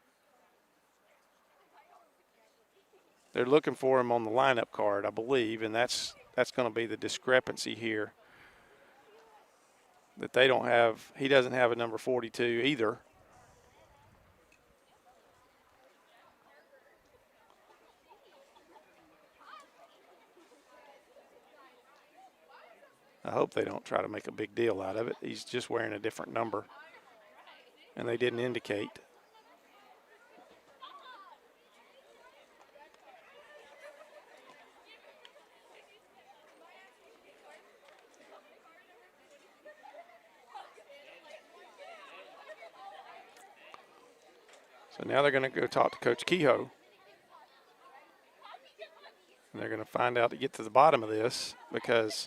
They're looking for him on the lineup card, I believe, and that's going to be the discrepancy here. That they don't have, he doesn't have a number 42 either. I hope they don't try to make a big deal out of it. He's just wearing a different number, and they didn't indicate. So now they're going to go talk to Coach Kehoe. And they're going to find out to get to the bottom of this because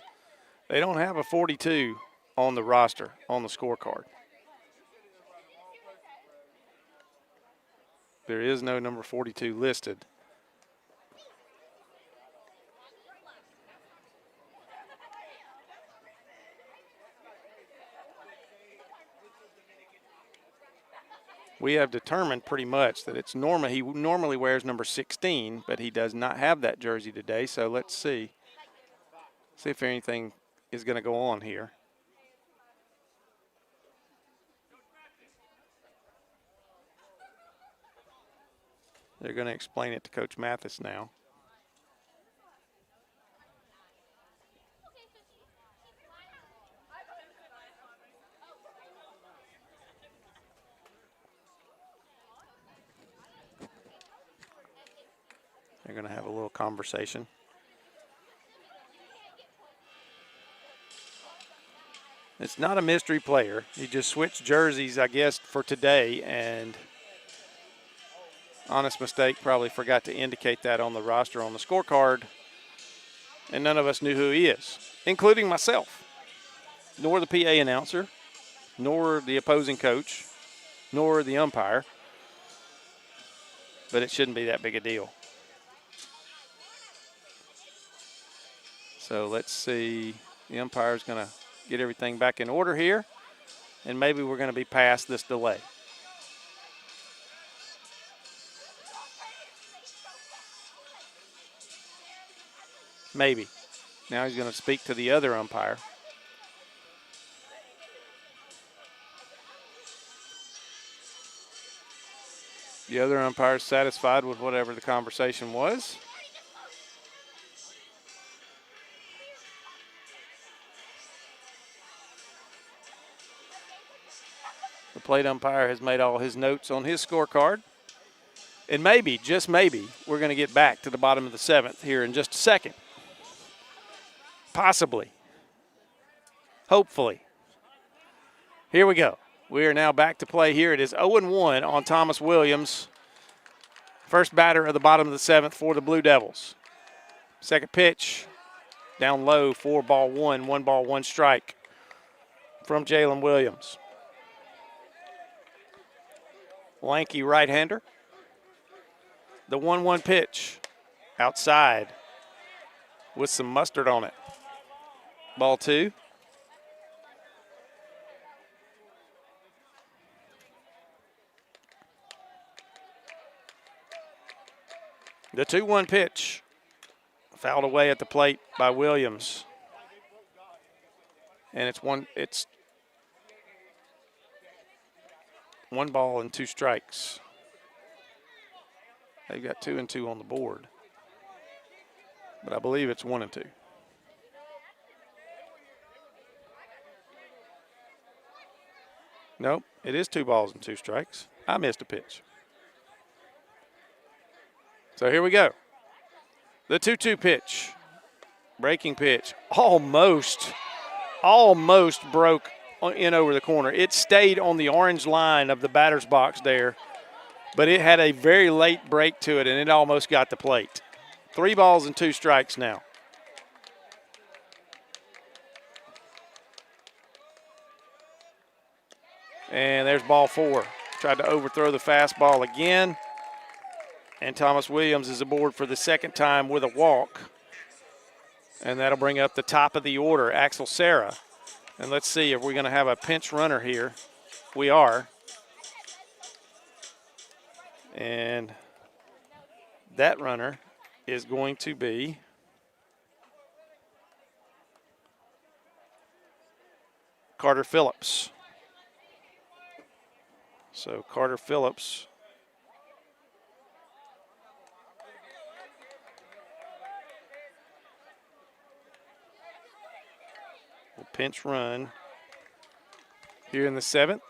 they don't have a 42 on the roster, on the scorecard. There is no number 42 listed. We have determined pretty much that it's he normally wears number 16, but he does not have that jersey today. So let's see if anything is going to go on here. They're going to explain it to Coach Mathis now. They're going to have a little conversation. It's not a mystery player. He just switched jerseys, I guess, for today, and honest mistake, probably forgot to indicate that on the roster on the scorecard, and none of us knew who he is, including myself, nor the PA announcer, nor the opposing coach, nor the umpire, but it shouldn't be that big a deal. So let's see, the umpire's going to get everything back in order here, and maybe we're going to be past this delay. Maybe. Now he's going to speak to the other umpire. The other umpire is satisfied with whatever the conversation was. The plate umpire has made all his notes on his scorecard. And maybe, just maybe, we're going to get back to the bottom of the seventh here in just a second. Possibly. Hopefully. Here we go. We are now back to play here. It is 0-1 on Thomas Williams. First batter of the bottom of the seventh for the Blue Devils. Second pitch, down low, 4-1, 1 strike from Jalen Williams. Lanky right-hander. The 1-1 pitch outside with some mustard on it. Ball two. The 2-1 pitch fouled away at the plate by Williams. And it's one ball and 2 strikes. They've got 2 and 2 on the board. But I believe it's 1 and 2. Nope, it is 2 balls and 2 strikes. I missed a pitch. So here we go. The 2-2 pitch. Breaking pitch. Almost broke in over the corner. It stayed on the orange line of the batter's box there, but it had a very late break to it, and it almost got the plate. 3 balls and 2 strikes now. And there's ball 4. Tried to overthrow the fastball again. And Thomas Williams is aboard for the second time with a walk. And that'll bring up the top of the order, Axel Serra. And let's see if we're going to have a pinch runner here. We are. And that runner is going to be Carter Phillips. So Carter Phillips will pinch run here in the 7th.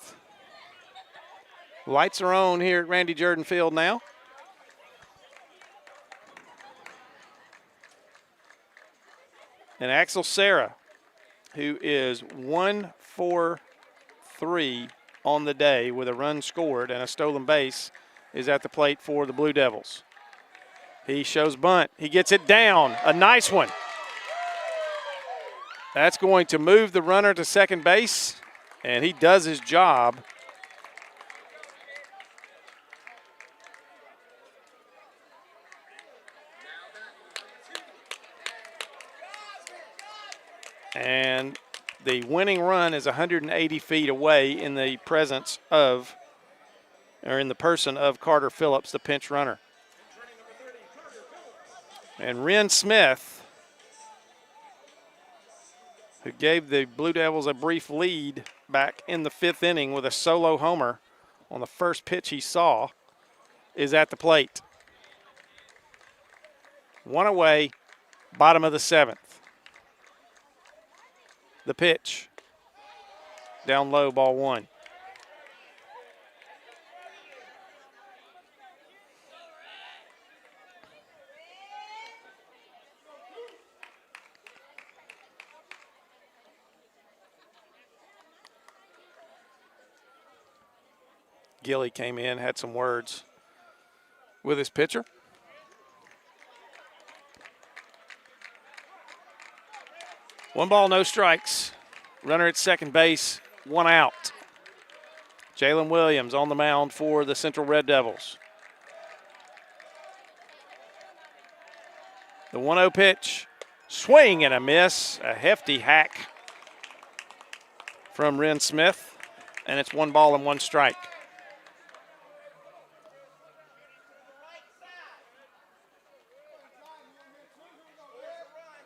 Lights are on here at Randy Jordan Field now. And Axel Serra, who is 1 for 3 on the day with a run scored and a stolen base, is at the plate for the Blue Devils. He shows bunt. He gets it down. A nice one. That's going to move the runner to second base, and he does his job. And the winning run is 180 feet away in the presence of, or in the person of Carter Phillips, the pinch runner. And Ren Smith, who gave the Blue Devils a brief lead back in the 5th inning with a solo homer on the first pitch he saw, is at the plate. 1 away, bottom of the 7th. The pitch, down low, ball 1. Gilly came in, had some words with his pitcher. One ball, no strikes. Runner at second base, 1 out. Jalen Williams on the mound for the Central Red Devils. The 1-0 pitch, swing and a miss, a hefty hack from Ren Smith, and it's 1 ball and 1 strike.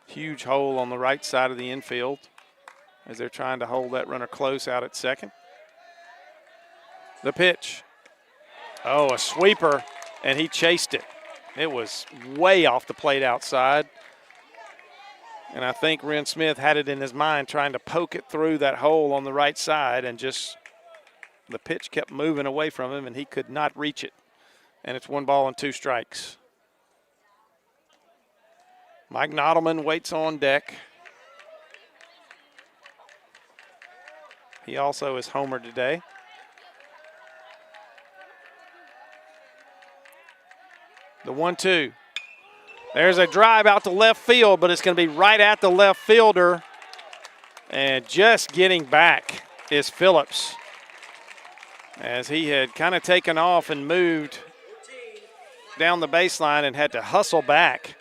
Huge hole on the right side of the infield as they're trying to hold that runner close out at second. The pitch. Oh, a sweeper, and he chased it. It was way off the plate outside. And I think Ren Smith had it in his mind trying to poke it through that hole on the right side, and just the pitch kept moving away from him, and he could not reach it. And it's 1 ball and 2 strikes. Mike Nottleman waits on deck. He also is homer today. The 1-2. There's a drive out to left field, but it's going to be right at the left fielder. And just getting back is Phillips, as he had kind of taken off and moved down the baseline and had to hustle back.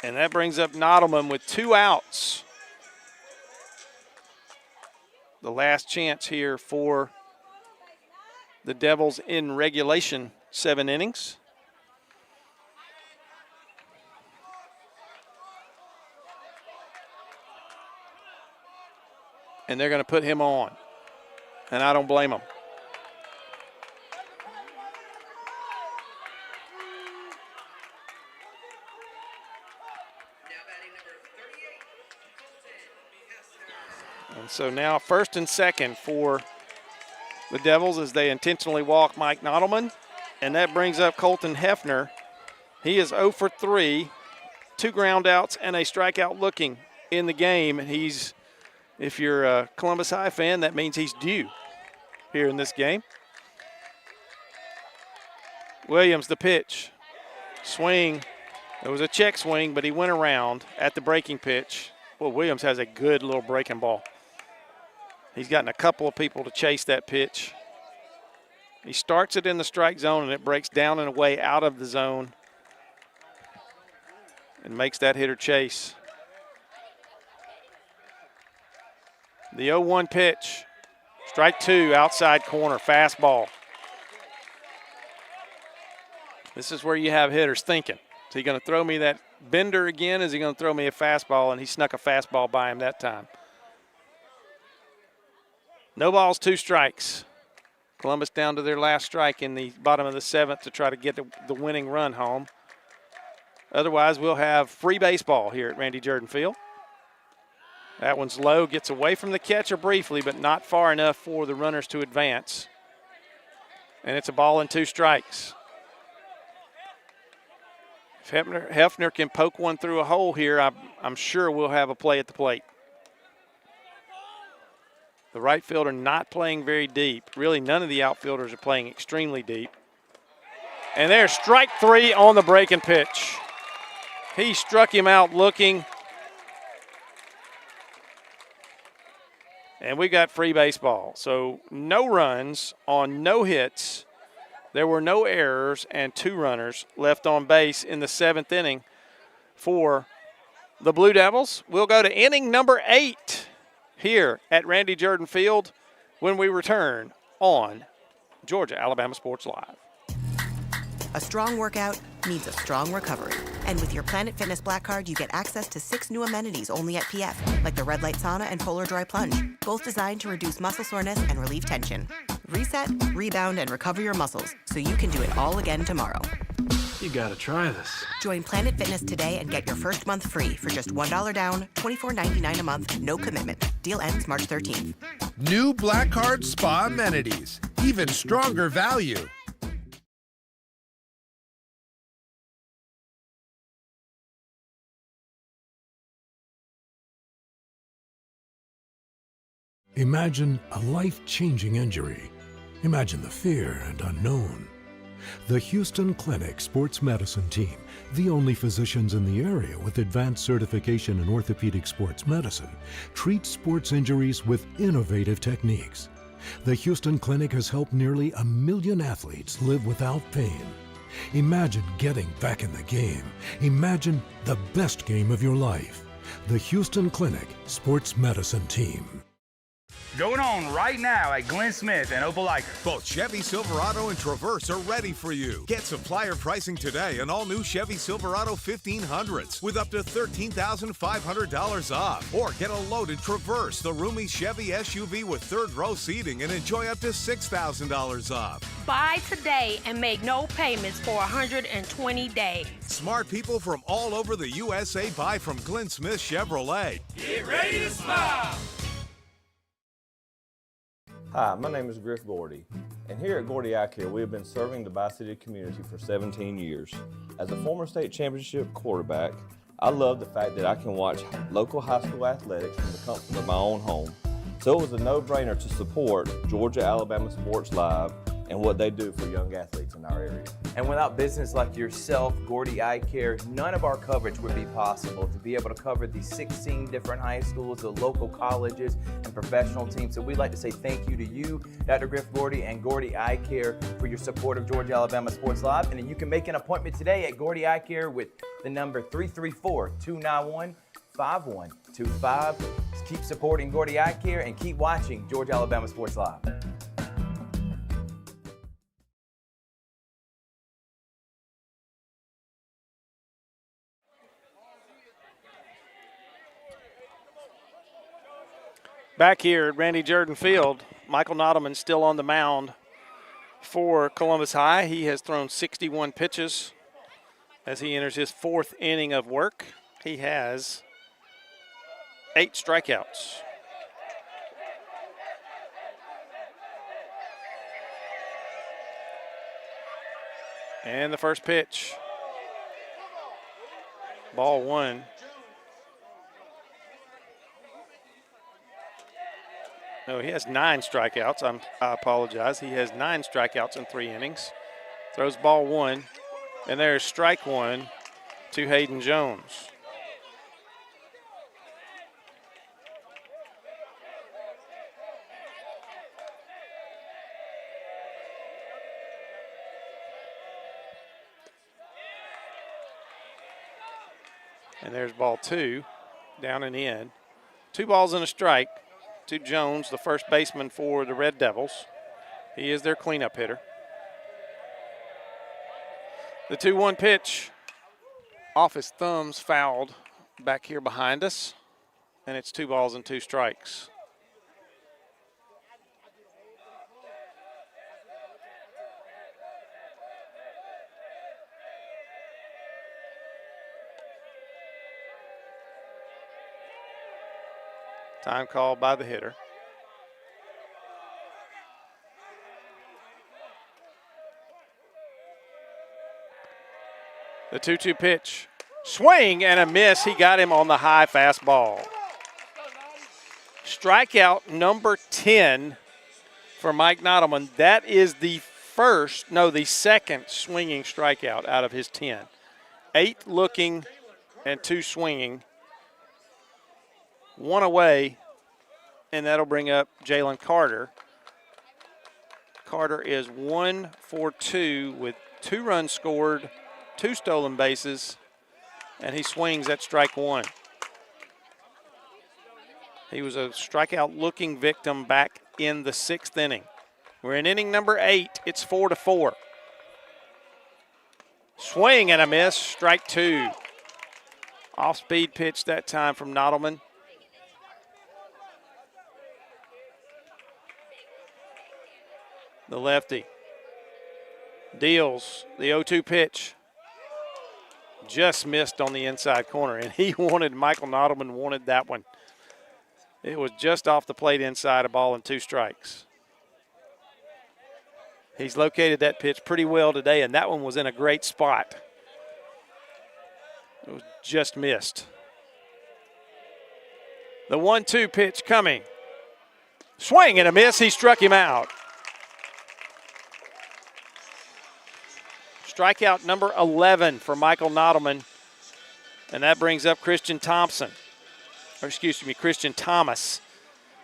And that brings up Nottleman with 2 outs. The last chance here for the Devils in regulation, 7 innings. And they're going to put him on. And I don't blame them. And so now 1st and 2nd for the Devils as they intentionally walk Mike Nottleman. And that brings up Colton Hefner. He is 0 for 3, 2 ground outs and a strikeout looking in the game. And he's, if you're a Columbus High fan, that means he's due here in this game. Williams, the pitch. Swing. It was a check swing, but he went around at the breaking pitch. Well, Williams has a good little breaking ball. He's gotten a couple of people to chase that pitch. He starts it in the strike zone, and it breaks down and away out of the zone and makes that hitter chase. The 0-1 pitch. Strike 2, outside corner, fastball. This is where you have hitters thinking. Is he going to throw me that bender again? Is he going to throw me a fastball? And he snuck a fastball by him that time. No balls, 2 strikes. Columbus down to their last strike in the bottom of the 7th to try to get the winning run home. Otherwise, we'll have free baseball here at Randy Jordan Field. That one's low, gets away from the catcher briefly, but not far enough for the runners to advance. And it's a ball and 2 strikes. If Hefner can poke one through a hole here, I'm sure we'll have a play at the plate. The right fielder not playing very deep. Really, none of the outfielders are playing extremely deep. And there's strike 3 on the breaking pitch. He struck him out looking. And we got free baseball. So no runs on no hits. There were no errors and 2 runners left on base in the 7th inning for the Blue Devils. We'll go to inning number 8 here at Randy Jordan Field when we return on Georgia Alabama Sports Live. A strong workout needs a strong recovery. And with your Planet Fitness Black Card, you get access to 6 new amenities only at PF, like the Red Light Sauna and Polar Dry Plunge, both designed to reduce muscle soreness and relieve tension. Reset, rebound, and recover your muscles so you can do it all again tomorrow. You gotta try this. Join Planet Fitness today and get your first month free for just $1 down, $24.99 a month, no commitment. Deal ends March 13th. New Black Card Spa amenities. Even stronger value. Imagine a life-changing injury. Imagine the fear and unknown. The Houston Clinic Sports Medicine Team, the only physicians in the area with advanced certification in orthopedic sports medicine, treats sports injuries with innovative techniques. The Houston Clinic has helped nearly 1 million athletes live without pain. Imagine getting back in the game. Imagine the best game of your life. The Houston Clinic Sports Medicine Team. Going on right now at Glenn Smith and Opelika. Both Chevy Silverado and Traverse are ready for you. Get supplier pricing today on all new Chevy Silverado 1500s with up to $13,500 off. Or get a loaded Traverse, the roomy Chevy SUV with 3rd row seating, and enjoy up to $6,000 off. Buy today and make no payments for 120 days. Smart people from all over the USA buy from Glenn Smith Chevrolet. Get ready to smile. Hi, my name is Griff Gordy, and here at Gordy Eye Care, we have been serving the Bi-City community for 17 years. As a former state championship quarterback, I love the fact that I can watch local high school athletics from the comfort of my own home. So it was a no-brainer to support Georgia Alabama Sports Live and what they do for young athletes in our area. And without business like yourself, Gordy Eye Care, none of our coverage would be possible. To be able to cover the 16 different high schools, the local colleges, and professional teams. So we'd like to say thank you to you, Dr. Griff Gordy, and Gordy Eye Care for your support of Georgia Alabama Sports Live. And then you can make an appointment today at Gordy Eye Care with the number 334-291-5125. Keep supporting Gordy Eye Care and keep watching Georgia Alabama Sports Live. Back here at Randy Jordan Field, Michael Nottleman still on the mound for Columbus High. He has thrown 61 pitches as he enters his 4th inning of work. He has 8 strikeouts. And the first pitch. Ball one. No, he has 9 strikeouts. I apologize. He has 9 strikeouts in 3 innings. Throws ball one. And there's strike one to Hayden Jones. And there's ball 2, down and in. 2 balls and a strike to Jones, the first baseman for the Red Devils. He is their cleanup hitter. The 2-1 pitch off his thumbs, fouled back here behind us. And it's 2 balls and 2 strikes. Time called by the hitter. The 2-2 pitch. Swing and a miss. He got him on the high fastball. Strikeout number 10 for Mike Nottleman. That is the second swinging strikeout out of his 10. 8 looking and 2 swinging. 1 away, and that'll bring up Jalen Carter. Carter is 1 for 2 with 2 runs scored, 2 stolen bases, and he swings at strike 1. He was a strikeout-looking victim back in the 6th inning. We're in inning number 8. It's 4-4. Swing and a miss, strike 2. Off-speed pitch that time from Nottleman. The lefty deals the 0-2 pitch. Just missed on the inside corner, and Michael Nottleman wanted that one. It was just off the plate inside, a ball and 2 strikes. He's located that pitch pretty well today, and that one was in a great spot. It was just missed. The 1-2 pitch coming. Swing and a miss. He struck him out. Strikeout number 11 for Michael Nottleman, and that brings up Christian Thomas.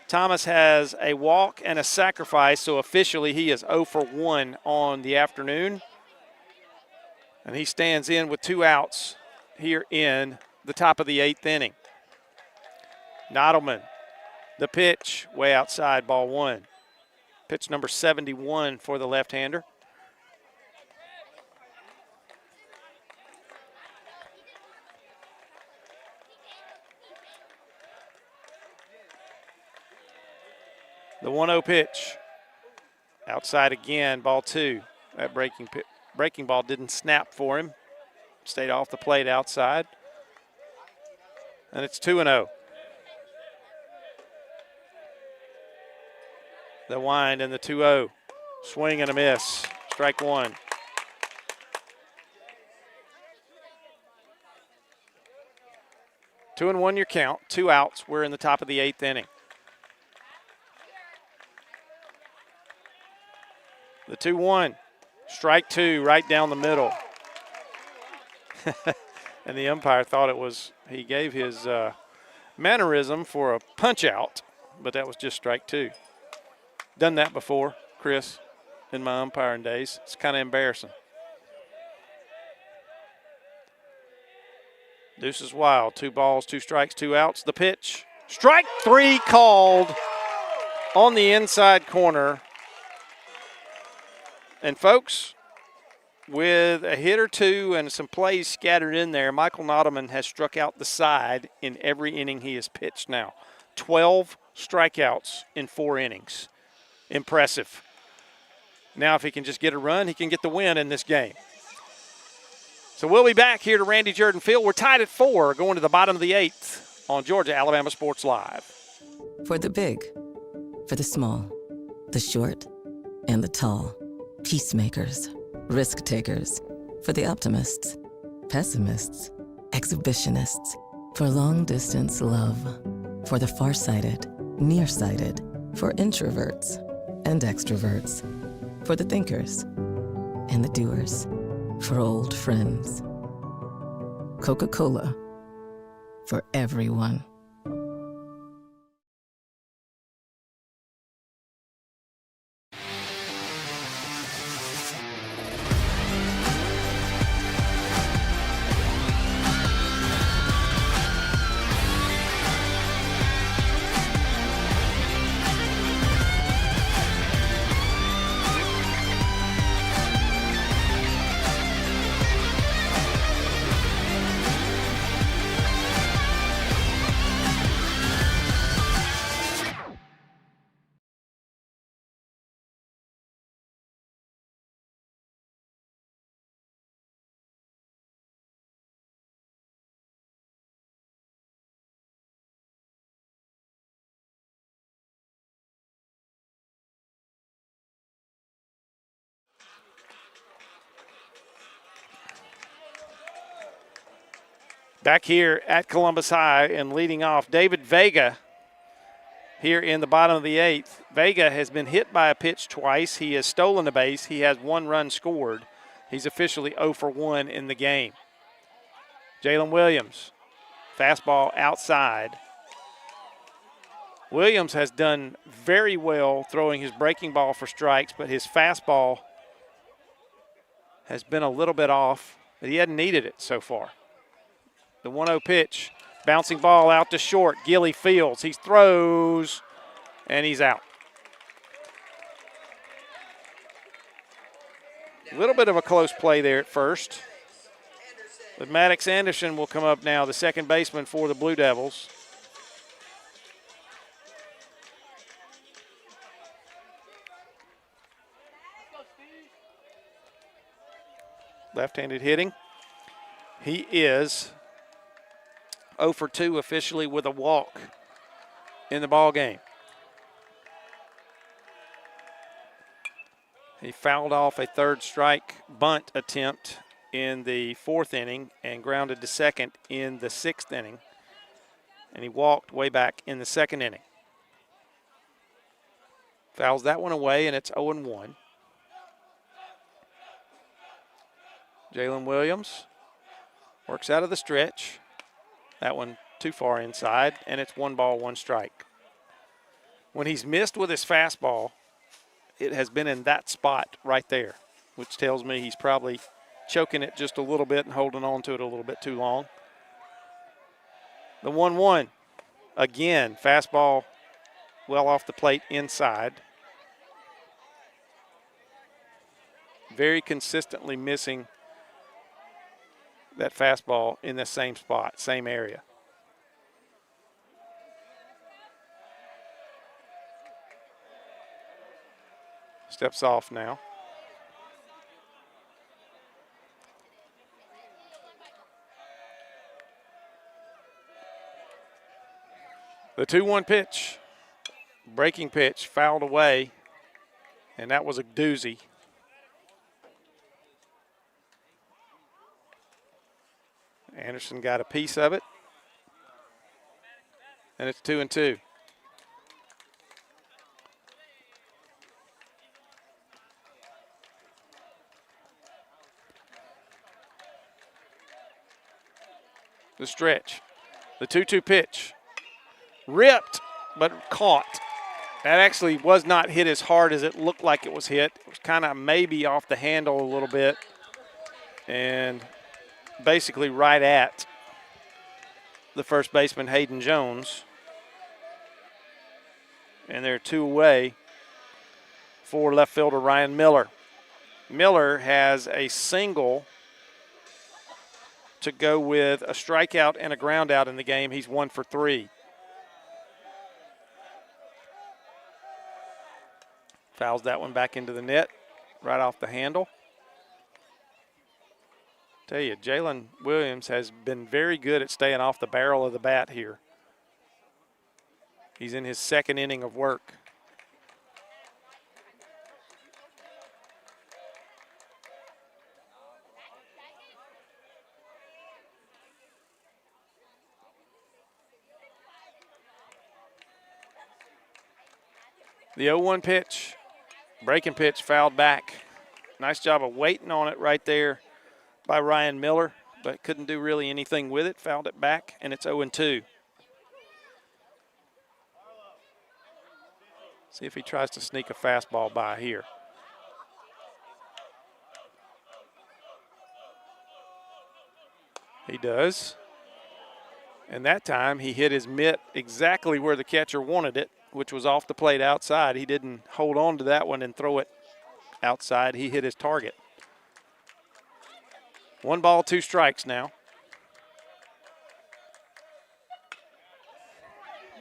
Thomas has a walk and a sacrifice, so officially he is 0 for 1 on the afternoon. And he stands in with 2 outs here in the top of the 8th inning. Nottleman, the pitch, way outside, ball 1. Pitch number 71 for the left-hander. The 1-0 pitch, outside again, ball 2. That breaking ball didn't snap for him. Stayed off the plate outside. And it's 2-0. The wind and the 2-0. Swing and a miss. Strike 1. Two and 1 your count. 2 outs. We're in the top of the 8th inning. The 2-1, strike 2 right down the middle. And the umpire thought he gave his mannerism for a punch out, but that was just strike 2. Done that before, Chris, in my umpiring days. It's kind of embarrassing. Deuce is wild. 2 balls, 2 strikes, 2 outs. The pitch, strike 3 called on the inside corner. And, folks, with a hit or 2 and some plays scattered in there, Michael Nottleman has struck out the side in every inning he has pitched now. 12 strikeouts in 4 innings. Impressive. Now, if he can just get a run, he can get the win in this game. So we'll be back here to Randy Jordan Field. We're tied at 4 going to the bottom of the 8th on Georgia-Alabama Sports Live. For the big, for the small, the short, and the tall. Peacemakers, Risk takers, for the optimists. Pessimists, exhibitionists, for long-distance love. For the farsighted, nearsighted, for introverts and extroverts. For the thinkers and the doers, for old friends. Coca-Cola, for everyone. Back here at Columbus High and leading off, David Vega here in the bottom of the 8th. Vega has been hit by a pitch twice. He has stolen a base. He has 1 run scored. He's officially 0 for 1 in the game. Jalen Williams, fastball outside. Williams has done very well throwing his breaking ball for strikes, but his fastball has been a little bit off, but he hadn't needed it so far. The 1-0 pitch, bouncing ball out to short. Gilly fields. He throws, and he's out. A little bit of a close play there at first. But Maddox Anderson will come up now, the second baseman for the Blue Devils. Left-handed hitting. He is 0 for 2 officially with a walk in the ball game. He fouled off a third strike bunt attempt in the 4th inning and grounded to second in the 6th inning. And he walked way back in the 2nd inning. Fouls that one away, and it's 0-1. Jalen Williams works out of the stretch. That one too far inside, and it's 1 ball, 1 strike. When he's missed with his fastball, it has been in that spot right there, which tells me he's probably choking it just a little bit and holding on to it a little bit too long. The 1-1, again, fastball well off the plate inside. Very consistently missing that fastball in the same spot, same area. Steps off now. The 2-1 pitch, breaking pitch, fouled away, and that was a doozy. Anderson got a piece of it, and it's 2-2. The stretch, the 2-2 pitch, ripped but caught. That actually was not hit as hard as it looked like it was hit. It was kind of maybe off the handle a little bit, and basically right at the first baseman, Hayden Jones. And they're 2 away for left fielder Ryan Miller. Miller has a single to go with a strikeout and a ground out in the game. He's 1 for 3. Fouls that one back into the net, right off the handle. Tell you, Jalen Williams has been very good at staying off the barrel of the bat here. He's in his 2nd inning of work. The 0-1 pitch, breaking pitch, fouled back. Nice job of waiting on it right there by Ryan Miller, but couldn't do really anything with it. Fouled it back, and it's 0-2. See if he tries to sneak a fastball by here. He does. And that time he hit his mitt exactly where the catcher wanted it, which was off the plate outside. He didn't hold on to that one and throw it outside. He hit his target. 1 ball, 2 strikes now.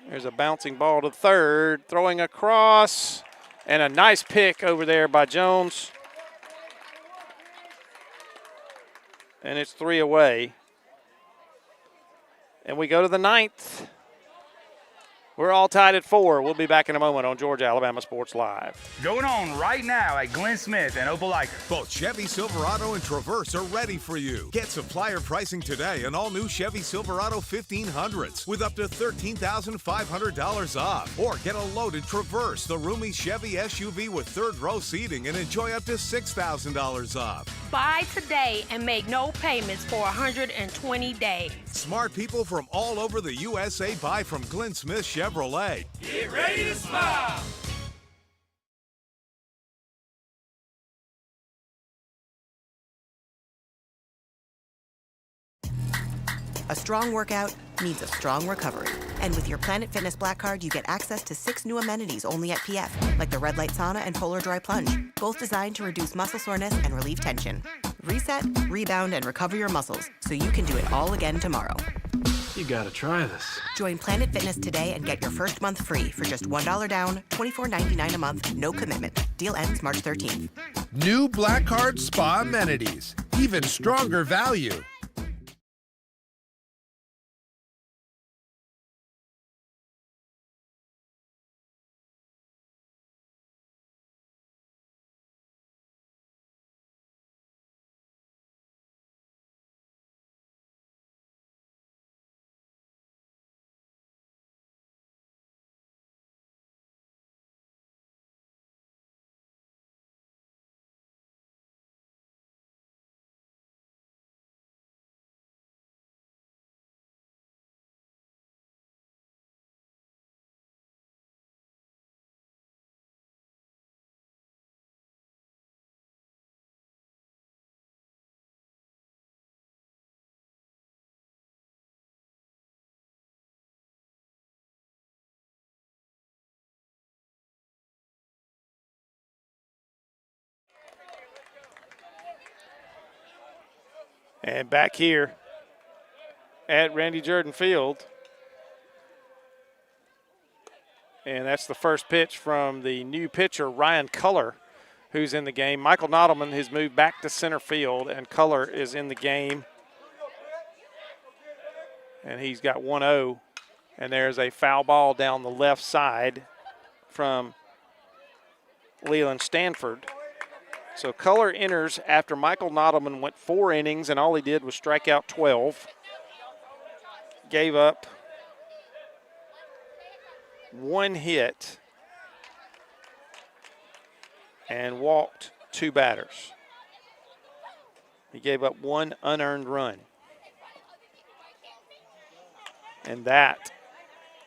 There's a bouncing ball to third, throwing across, and a nice pick over there by Jones. And it's 3 away. And we go to the 9th. We're all tied at 4. We'll be back in a moment on Georgia Alabama Sports Live. Going on right now at Glenn Smith and Opelika. Both Chevy Silverado and Traverse are ready for you. Get supplier pricing today on all new Chevy Silverado 1500s with up to $13,500 off. Or get a loaded Traverse, the roomy Chevy SUV with 3rd row seating, and enjoy up to $6,000 off. Buy today and make no payments for 120 days. Smart people from all over the USA buy from Glenn Smith Chevrolet. Get ready to smile. A strong workout needs a strong recovery. And with your Planet Fitness Black Card, you get access to 6 new amenities only at PF, like the Red Light Sauna and Polar Dry Plunge, both designed to reduce muscle soreness and relieve tension. Reset, rebound, and recover your muscles so you can do it all again tomorrow. You gotta try this. Join Planet Fitness today and get your first month free for just $1 down, $24.99 a month, no commitment. Deal ends March 13th. New Black Card Spa amenities. Even stronger value. And back here at Randy Jordan Field. And that's the first pitch from the new pitcher, Ryan Culler, who's in the game. Michael Nottleman has moved back to center field, and Culler is in the game. And he's got 1-0. And there's a foul ball down the left side from Leland Stanford. So Culler enters after Michael Nottleman went 4 innings, and all he did was strike out 12. Gave up 1 hit and walked 2 batters. He gave up 1 unearned run. And that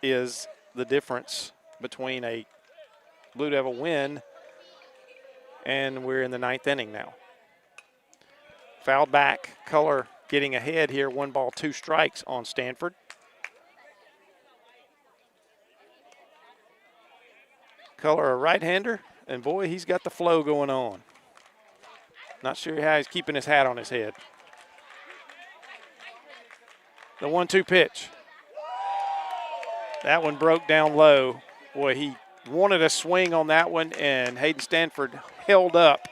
is the difference between a Blue Devil win and we're in the 9th inning now. Fouled back, Culler getting ahead here, 1 ball, 2 strikes on Stanford. Culler a right-hander, and boy, he's got the flow going on. Not sure how he's keeping his hat on his head. The 1-2 pitch. That one broke down low. Boy, he wanted a swing on that one, and Hayden Stanford held up,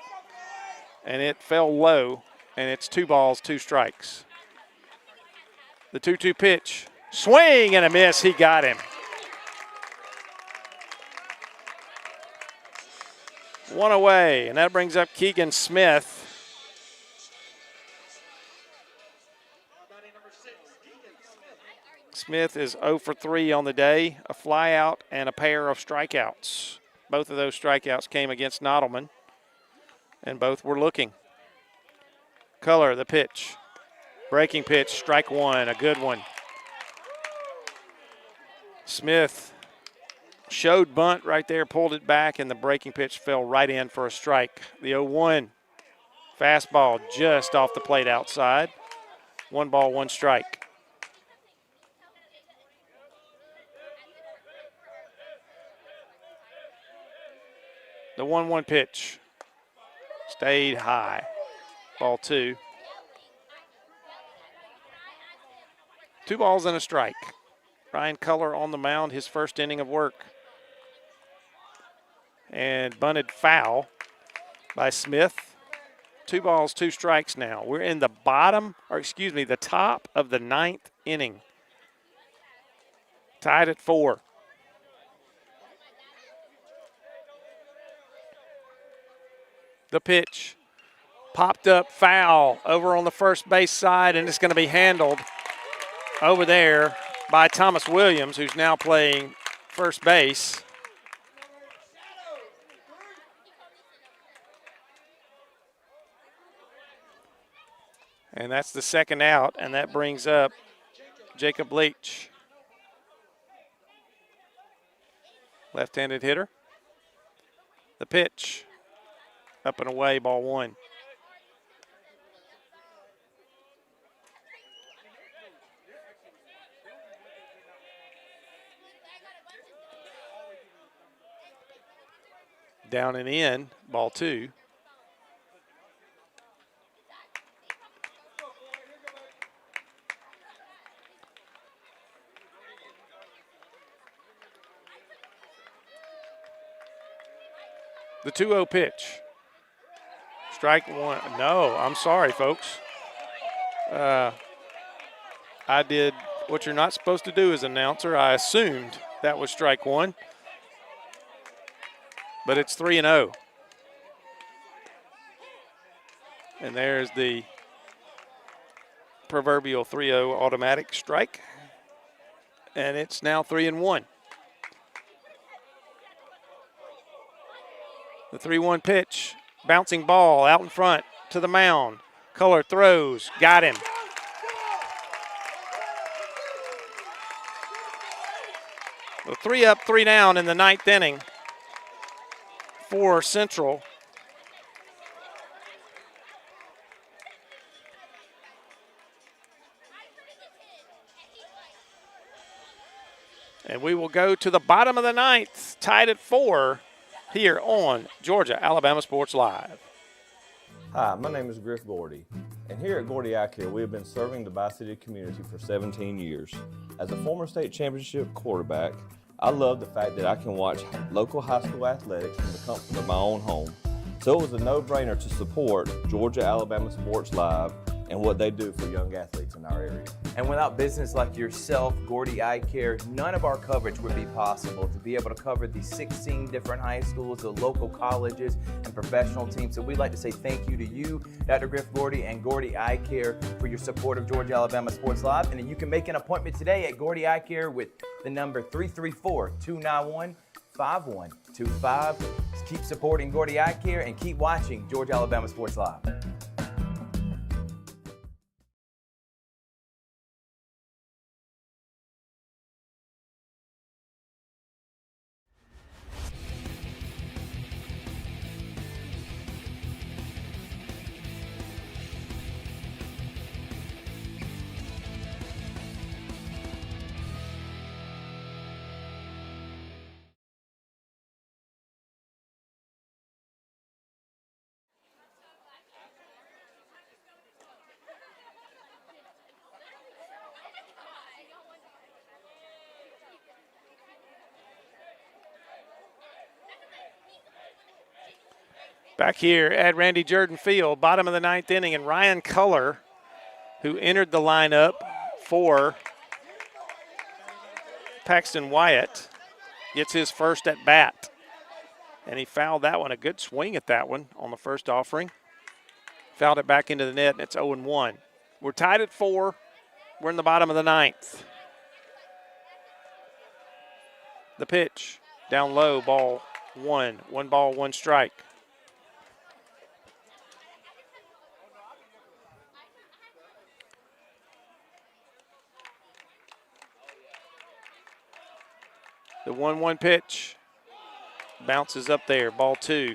and it fell low, and it's 2 balls, 2 strikes. The 2-2 pitch, swing and a miss. He got him. 1 away, and that brings up Keegan Smith. Smith is 0 for 3 on the day, a flyout and a pair of strikeouts. Both of those strikeouts came against Nottleman, and both were looking. Color, the pitch. Breaking pitch, strike one, a good one. Smith showed bunt right there, pulled it back, and the breaking pitch fell right in for a strike. The 0-1. Fastball just off the plate outside. 1 ball, 1 strike. The 1-1 pitch stayed high. Ball 2. 2 balls and a strike. Ryan Color on the mound, his first inning of work. And bunted foul by Smith. 2 balls, 2 strikes now. We're in the the top of the 9th inning. Tied at 4. The pitch popped up foul over on the first base side, and it's going to be handled over there by Thomas Williams, who's now playing first base. And that's the second out, and that brings up Jacob Leach. Left-handed hitter. The pitch. Up and away, ball 1. Down and in, ball 2. The 2-0 pitch. Strike 1. No, I'm sorry, folks. I did what you're not supposed to do as announcer. I assumed that was strike 1. But it's 3-0. And there's the proverbial 3-0 automatic strike. And it's now 3-1. The 3-1 pitch, bouncing ball out in front to the mound. Color throws, got him. So 3 up, 3 down in the 9th inning for Central. And we will go to the bottom of the 9th, tied at 4 here on Georgia Alabama Sports Live. Hi, my name is Griff Gordy, and here at Gordy Eye Care, we have been serving the Bi-City community for 17 years. As a former state championship quarterback, I love the fact that I can watch local high school athletics from the comfort of my own home. So it was a no-brainer to support Georgia Alabama Sports Live and what they do for young athletes in our area. And without business like yourself, Gordy Eye Care, none of our coverage would be possible to be able to cover the 16 different high schools, the local colleges, and professional teams. So we'd like to say thank you to you, Dr. Griff Gordy and Gordy Eye Care, for your support of Georgia Alabama Sports Live. And then you can make an appointment today at Gordy Eye Care with the number 334-291-5125. Keep supporting Gordy Eye Care and keep watching Georgia Alabama Sports Live. Back here at Randy Jordan Field, bottom of the 9th inning, and Ryan Color, who entered the lineup for Paxton Wyatt, gets his first at bat. And he fouled that one, a good swing at that one on the first offering. Fouled it back into the net, and it's 0-1. We're tied at 4. We're in the bottom of the 9th. The pitch, down low, ball 1. 1 ball, 1 strike. The 1-1 pitch bounces up there, ball 2.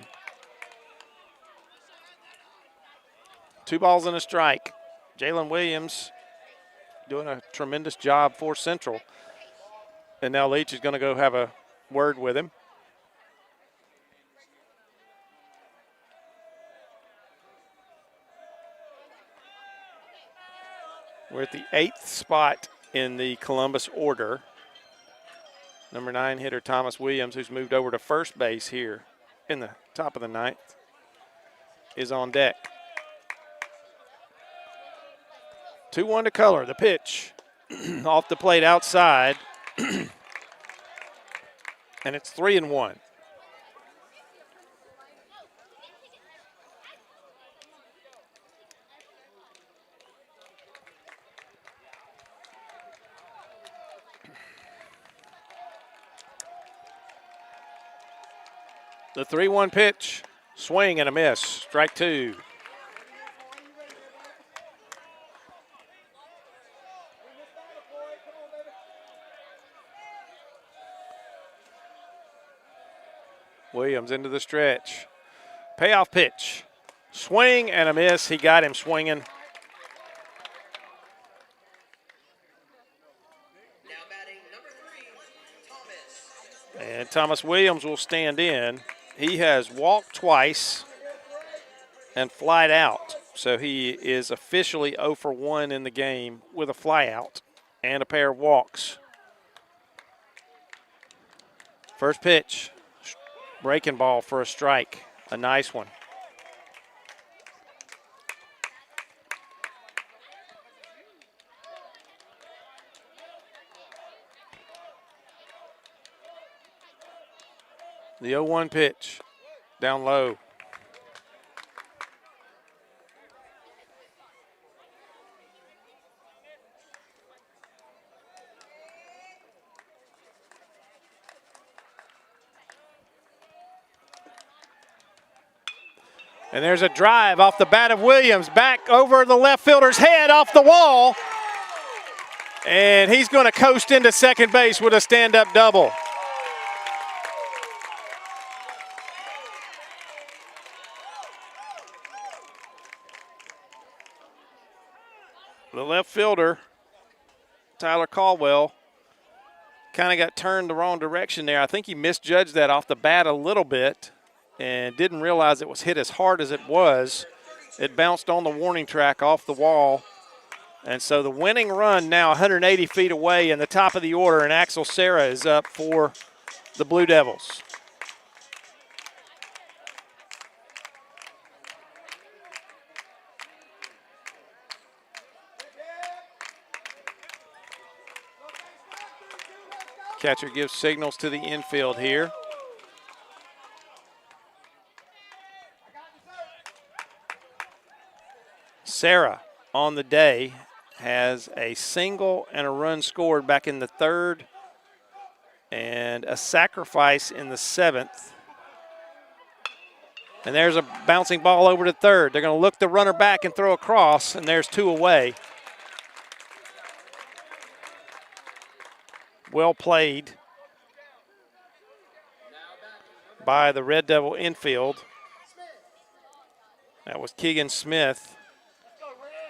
2 balls and a strike. Jalen Williams doing a tremendous job for Central. And now Leach is going to go have a word with him. We're at the 8th spot in the Columbus order. Number 9 hitter Thomas Williams, who's moved over to first base here in the top of the 9th, is on deck. 2-1 to color. The pitch off the plate outside. And it's 3-1. The 3-1 pitch, swing and a miss, strike 2. Williams into the stretch. Payoff pitch, swing and a miss. He got him swinging. And Thomas Williams will stand in. He has walked twice and flied out. So he is officially 0 for 1 in the game with a fly out and a pair of walks. First pitch, breaking ball for a strike. A nice one. The 0-1 pitch, down low. And there's a drive off the bat of Williams, back over the left fielder's head off the wall. And he's going to coast into second base with a stand-up double. The left fielder, Tyler Caldwell, kind of got turned the wrong direction there. I think he misjudged that off the bat a little bit and didn't realize it was hit as hard as it was. It bounced on the warning track off the wall. And so the winning run now 180 feet away in the top of the order, and Axel Serra is up for the Blue Devils. Catcher gives signals to the infield here. Serra on the day has a single and a run scored back in the 3rd and a sacrifice in the 7th. And there's a bouncing ball over to 3rd. They're going to look the runner back and throw across, and there's 2 away. Well played by the Red Devil infield. That was Keegan Smith.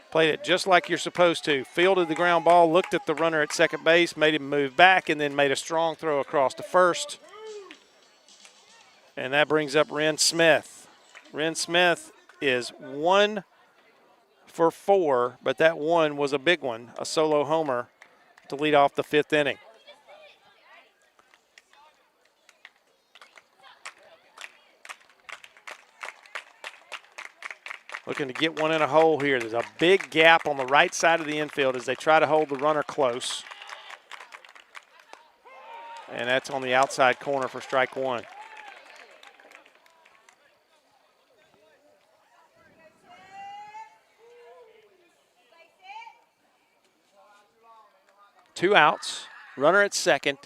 Played it just like you're supposed to. Fielded the ground ball, looked at the runner at second base, made him move back, and then made a strong throw across to first. And that brings up Ren Smith. Ren Smith is 1 for 4, but that one was a big one, a solo homer to lead off the 5th inning. Looking to get one in a hole here. There's a big gap on the right side of the infield as they try to hold the runner close. And that's on the outside corner for strike 1. Two outs, runner at second,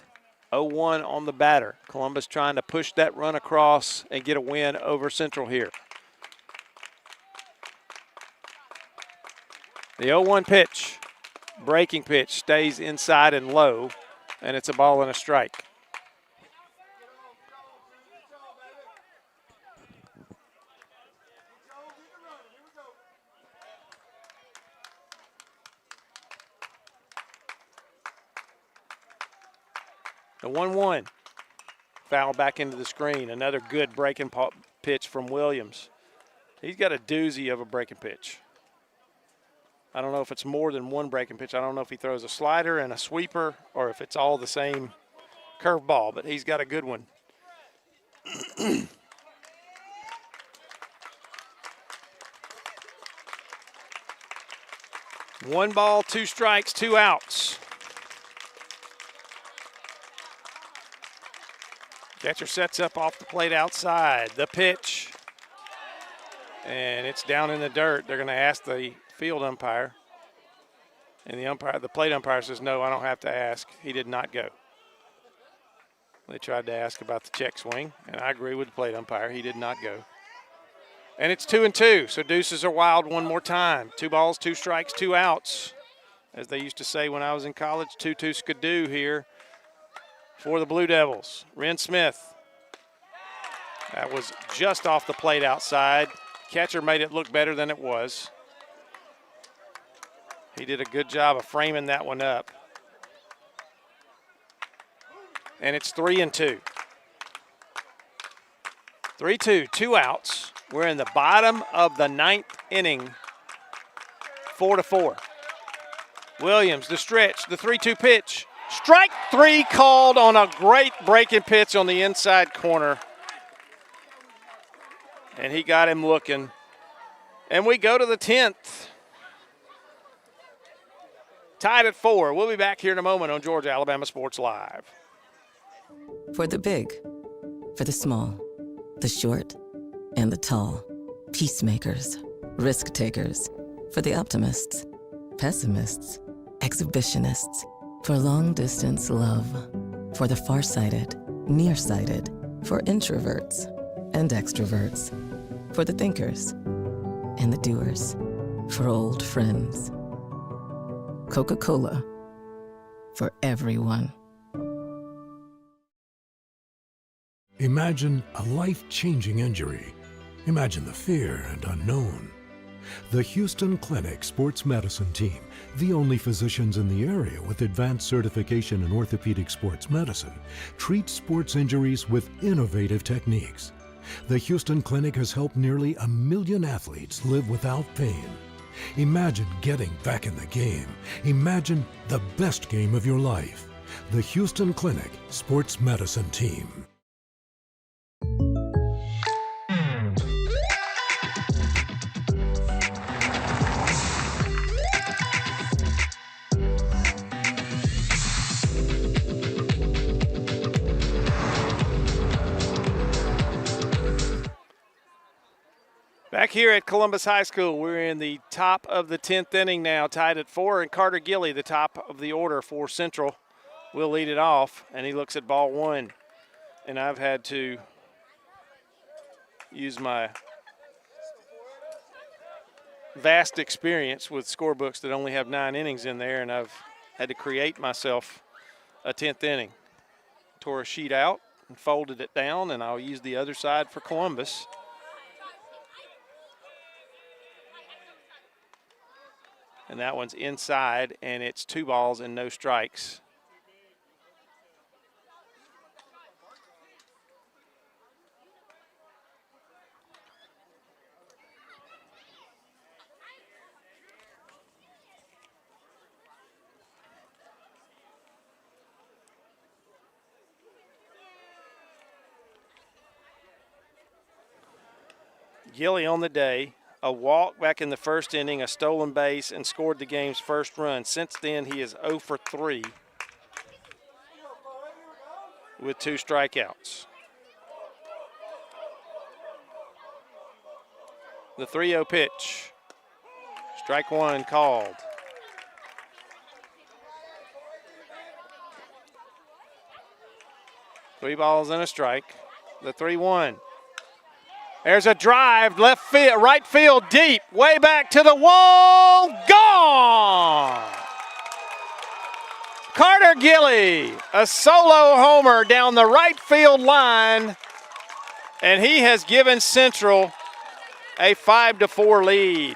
0-1 on the batter. Columbus trying to push that run across and get a win over Central here. The 0-1 pitch, breaking pitch, stays inside and low, and it's a ball and a strike. The 1-1, foul back into the screen. Another good breaking pitch from Williams. He's got a doozy of a breaking pitch. I don't know if it's more than one breaking pitch. I don't know if he throws a slider and a sweeper or if it's all the same curveball, but he's got a good one. 1 ball, 2 strikes, 2 outs. Catcher sets up off the plate outside. The pitch. And it's down in the dirt. They're going to ask the field umpire. And the plate umpire says, no, I don't have to ask. He did not go. They tried to ask about the check swing, and I agree with the plate umpire. He did not go. And it's 2-2, so deuces are wild one more time. 2 balls, 2 strikes, 2 outs. As they used to say when I was in college, 2-2 skidoo here for the Blue Devils. Ren Smith. That was just off the plate outside. Catcher made it look better than it was. He did a good job of framing that one up. And it's 3-2. 3-2, 2 outs. We're in the bottom of the 9th inning, 4-4. Williams, the stretch, the 3-2 pitch. Strike 3 called on a great breaking pitch on the inside corner. And he got him looking. And we go to the 10th. Tied at 4. We'll be back here in a moment on Georgia Alabama Sports Live. For the big, for the small, the short, and the tall. Peacemakers, risk takers. For the optimists, pessimists, exhibitionists. For long distance love. For the farsighted, nearsighted. For introverts and extroverts. For the thinkers and the doers. For old friends. Coca-Cola. For everyone. Imagine a life-changing injury. Imagine the fear and unknown. The Houston Clinic Sports Medicine Team, the only physicians in the area with advanced certification in orthopedic sports medicine, treats sports injuries with innovative techniques. The Houston Clinic has helped nearly 1 million athletes live without pain. Imagine getting back in the game. Imagine the best game of your life. The Houston Clinic Sports Medicine Team. Back here at Columbus High School, we're in the top of the 10th inning now, tied at 4, and Carter Gilley, the top of the order for Central, will lead it off, and he looks at ball 1. And I've had to use my vast experience with scorebooks that only have 9 innings in there, and I've had to create myself a 10th inning. Tore a sheet out and folded it down, and I'll use the other side for Columbus. And that one's inside, and it's 2 balls and no strikes. Gilley on the day. A walk back in the first inning, a stolen base, and scored the game's first run. Since then, he is 0 for 3 with 2 strikeouts. The 3-0 pitch. Strike 1 called. 3 balls and a strike. The 3-1. There's a drive, left field, right field, deep, way back to the wall, gone! Carter Gilly, a solo homer down the right field line, and he has given Central a 5-4 lead.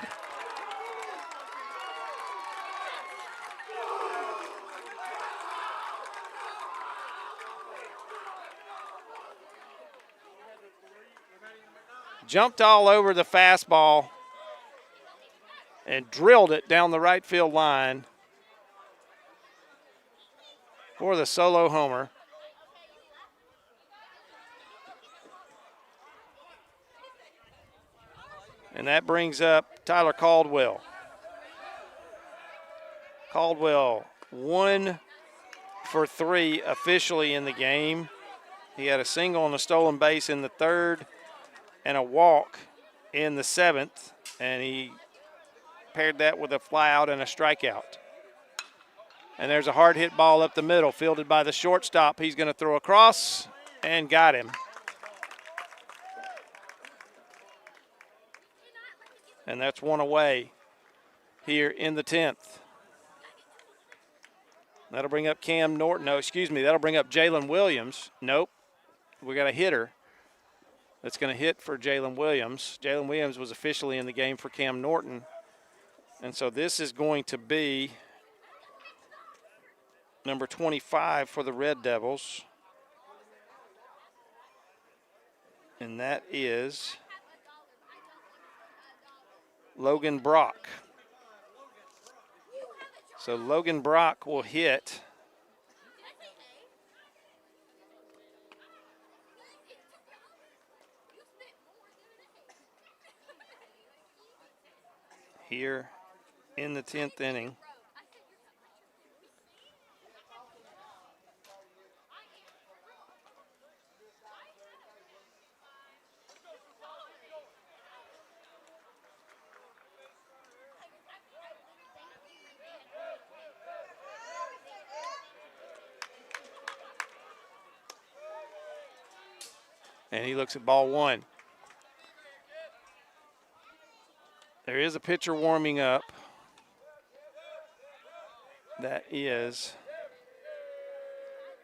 Jumped all over the fastball and drilled it down the right field line for the solo homer. And that brings up Tyler Caldwell. Caldwell 1 for 3 officially in the game. He had a single and a stolen base in the 3rd and a walk in the 7th, and he paired that with a fly out and a strikeout. And there's a hard hit ball up the middle, fielded by the shortstop. He's going to throw across and got him. And that's 1 away here in the 10th. That'll bring up Cam Norton. No, excuse me, that'll bring up Jalen Williams. Nope, we got a hitter that's going to hit for Jalen Williams. Jalen Williams was officially in the game for Cam Norton. And so this is going to be number 25 for the Red Devils. And that is Logan Brock. So Logan Brock will hit. Here in the 10th inning. And he looks at ball 1. There is a pitcher warming up. That is,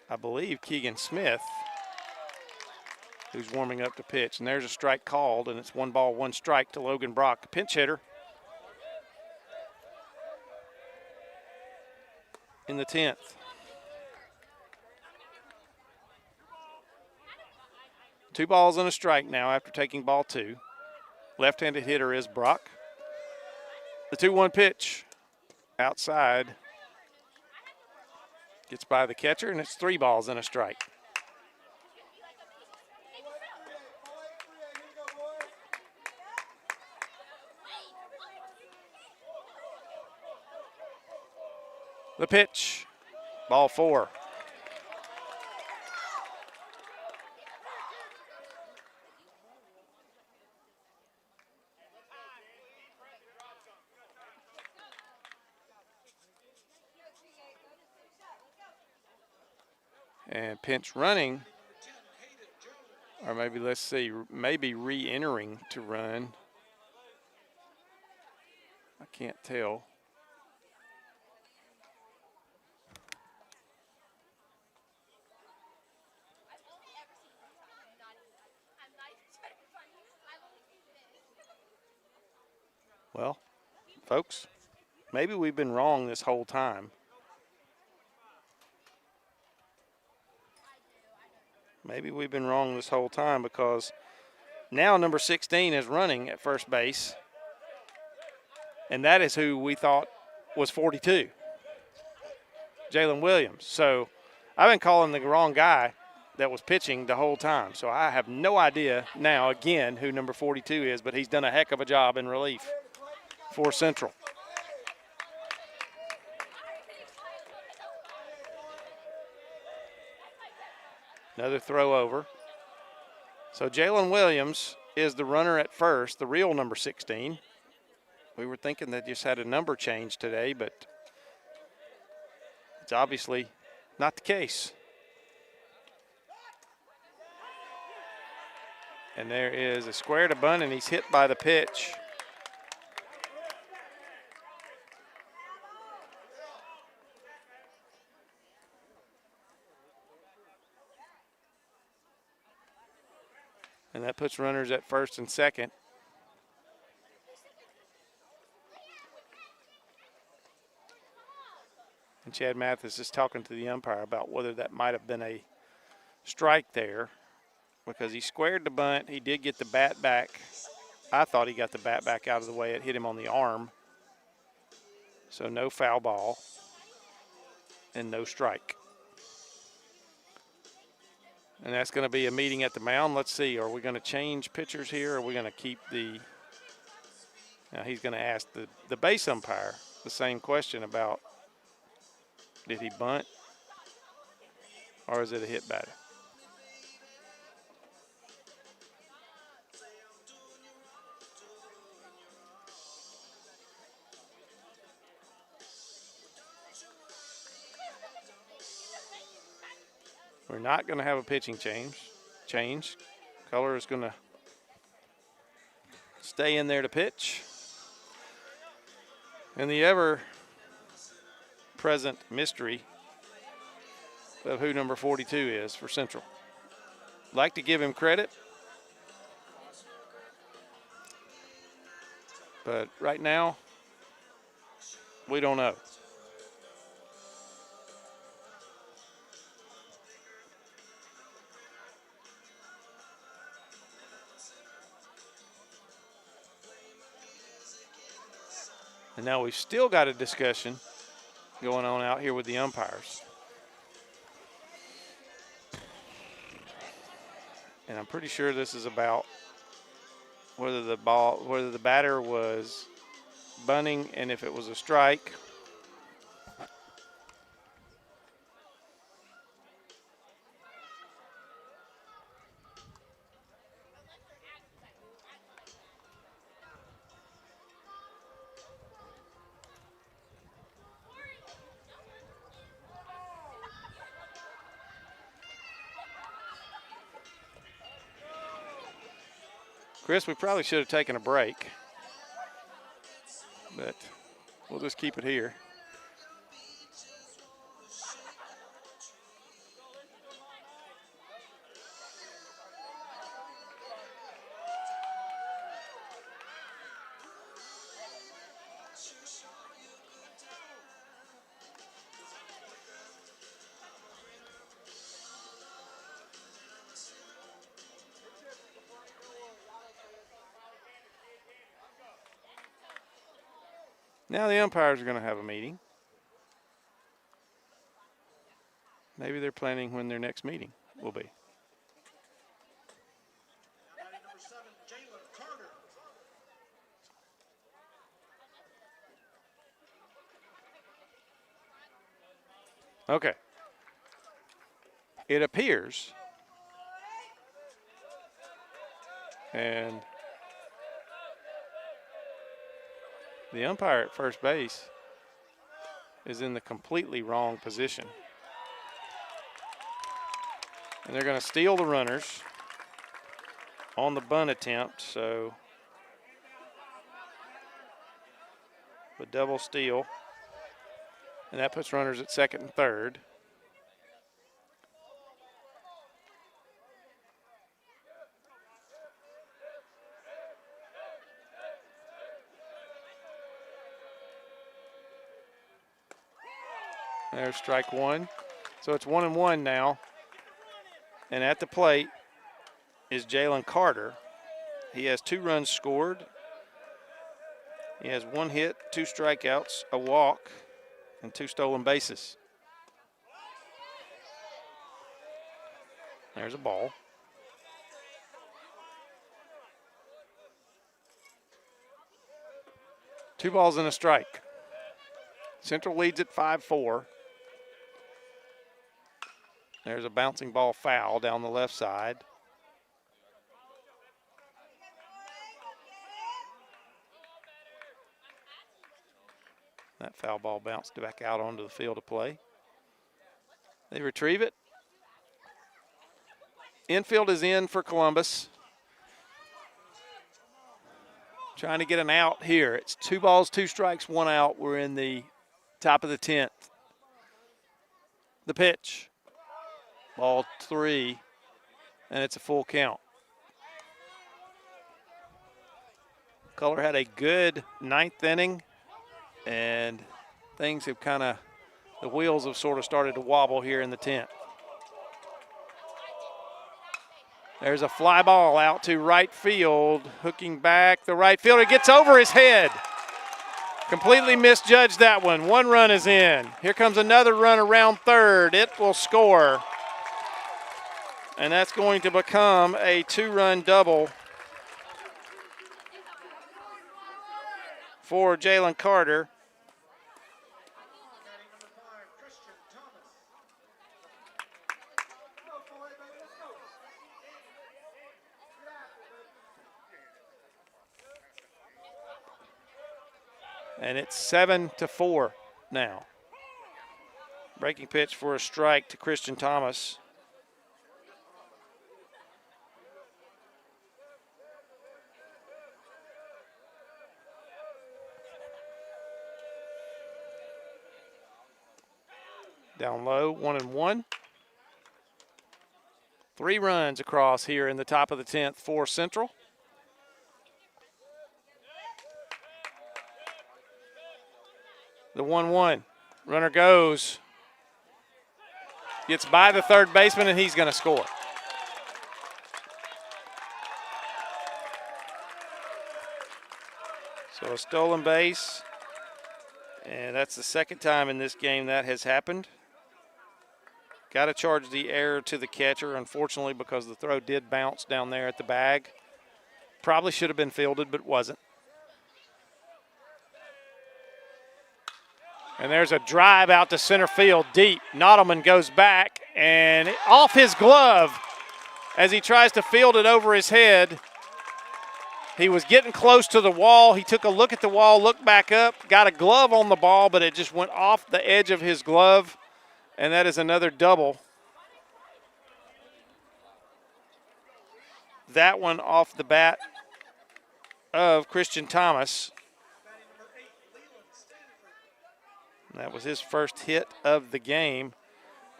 I believe, Keegan Smith, who's warming up to pitch. And there's a strike called, and it's 1 ball, 1 strike to Logan Brock, the pinch hitter in the 10th. Two balls and a strike now after taking ball 2. Left-handed hitter is Brock. The 2-1 pitch outside. Gets by the catcher, and it's 3 balls and a strike. The pitch, ball 4. And pinch running, or maybe let's see, maybe re-entering to run. I can't tell. Well, folks, maybe we've been wrong this whole time. Maybe we've been wrong this whole time, because now number 16 is running at first base, and that is who we thought was 42, Jalen Williams. So I've been calling the wrong guy that was pitching the whole time. So I have no idea now, again, who number 42 is, but he's done a heck of a job in relief for Central. Another throw over. So Jalen Williams is the runner at first, the real number 16. We were thinking they just had a number change today, but it's obviously not the case. And there is a square to bunt, and he's hit by the pitch. And that puts runners at first and second. And Chad Mathis is talking to the umpire about whether that might have been a strike there, because he squared the bunt. He did get the bat back. I thought he got the bat back out of the way. It hit him on the arm. So no foul ball and no strike. And that's going to be a meeting at the mound. Let's see, are we going to change pitchers here, or are we going to keep the – now he's going to ask the base umpire the same question about, did he bunt or is it a hit batter? We're not going to have a pitching change. Color is going to stay in there to pitch. And the ever-present mystery of who number 42 is for Central. Like to give him credit, but right now, we don't know. And now we've still got a discussion going on out here with the umpires. And I'm pretty sure this is about whether the batter was bunting and if it was a strike. Chris, we probably should have taken a break, but we'll just keep it here. Now the umpires are going to have a meeting. Maybe they're planning when their next meeting will be. Okay. It appears, and the umpire at first base is in the completely wrong position. And they're going to steal the runners on the bunt attempt, so the double steal. And that puts runners at second and third. There's strike one. So it's 1-1 now. And at the plate is Jalen Carter. He has 2 runs scored. He has 1 hit, 2 strikeouts, a walk, and 2 stolen bases. There's a ball. Two balls and a strike. Central leads at 5-4. There's a bouncing ball foul down the left side. That foul ball bounced back out onto the field of play. They retrieve it. Infield is in for Columbus. trying to get an out here. It's 2 balls, 2 strikes, 1 out. We're in the top of the 10th. The pitch. Ball 3, and it's a full count. Color had a good 9th inning, and things have the wheels have sort of started to wobble here in the 10th. There's a fly ball out to right field, hooking back. The right fielder gets over his head. Completely misjudged that one. 1 run is in. Here comes another run around third. It will score. And that's going to become a 2-run double for Jalen Carter. And it's 7-4 now. Breaking pitch for a strike to Christian Thomas. Down low, 1-1. 3 runs across here in the top of the 10th for Central. The 1-1. Runner goes. Gets by the third baseman, and he's going to score. So a stolen base. And that's the second time in this game that has happened. Got to charge the error to the catcher, unfortunately, because the throw did bounce down there at the bag. Probably should have been fielded, but wasn't. And there's a drive out to center field deep. Nottleman goes back and off his glove as he tries to field it over his head. He was getting close to the wall. He took a look at the wall, looked back up, got a glove on the ball, but it just went off the edge of his glove. And that is another double. That one off the bat of Christian Thomas. That was his first hit of the game.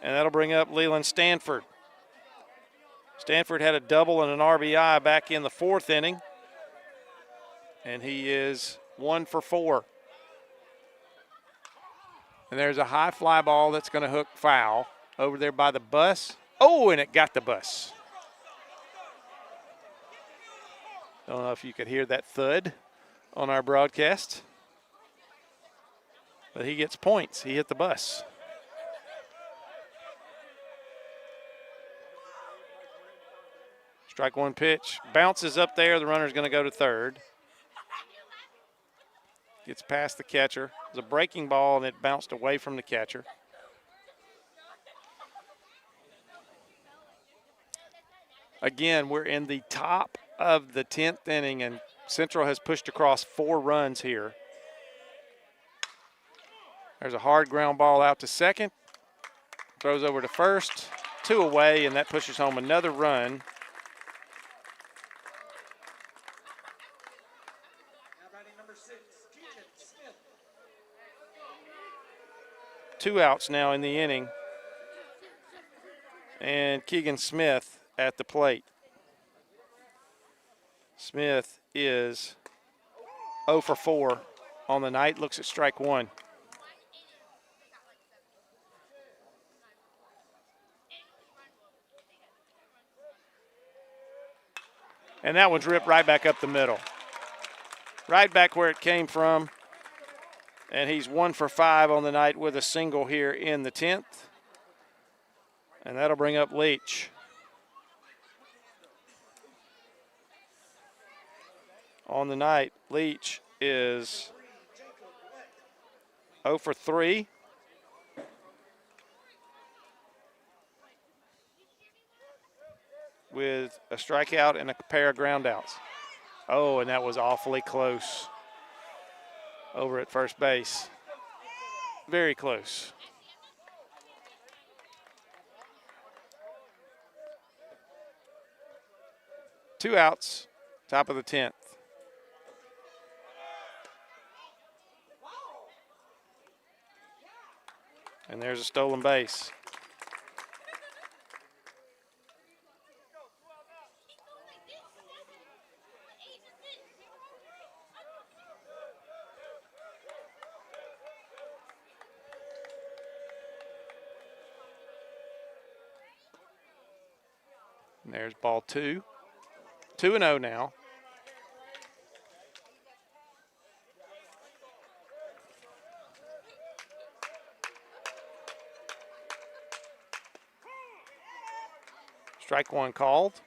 And that'll bring up Leland Stanford. Stanford had a double and an RBI back in the 4th inning. And he is 1 for 4. And there's a high fly ball that's going to hook foul over there by the bus. Oh, and it got the bus. Don't know if you could hear that thud on our broadcast. But he gets points. He hit the bus. Strike 1 pitch. Bounces up there. The runner's going to go to third. Gets past the catcher. It was a breaking ball, and it bounced away from the catcher. Again, we're in the top of the 10th inning, and Central has pushed across 4 runs here. There's a hard ground ball out to second. Throws over to first. 2 away, and that pushes home another run. Two outs now in the inning. And Keegan Smith at the plate. Smith is 0 for 4 on the night. Looks at strike 1. And that one's ripped right back up the middle. Right back where it came from. And he's 1 for 5 on the night with a single here in the 10th. And that'll bring up Leach. On the night, Leach is 0 for 3. With a strikeout and a pair of groundouts. Oh, and that was awfully close over at first base. Very close. Two outs, top of the 10th. And there's a stolen base. And there's ball 2. 2-0 now. Strike 1 called.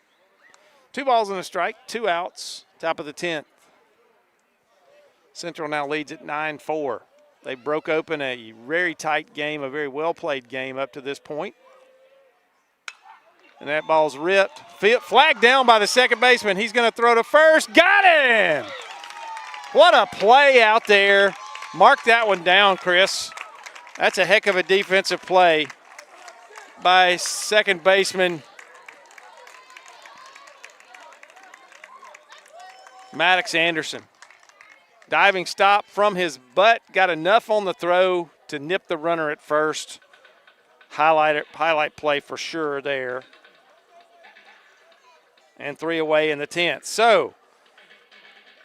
2 balls and a strike, 2 outs, top of the 10th. Central now leads at 9-4. They broke open a very tight game, a very well-played game up to this point. And that ball's ripped. Flagged down by the second baseman. He's going to throw to first. Got him! What a play out there. Mark that one down, Chris. That's a heck of a defensive play by second baseman Maddox Anderson. Diving stop from his butt, got enough on the throw to nip the runner at first. Highlight play for sure there. And 3 away in the 10th. So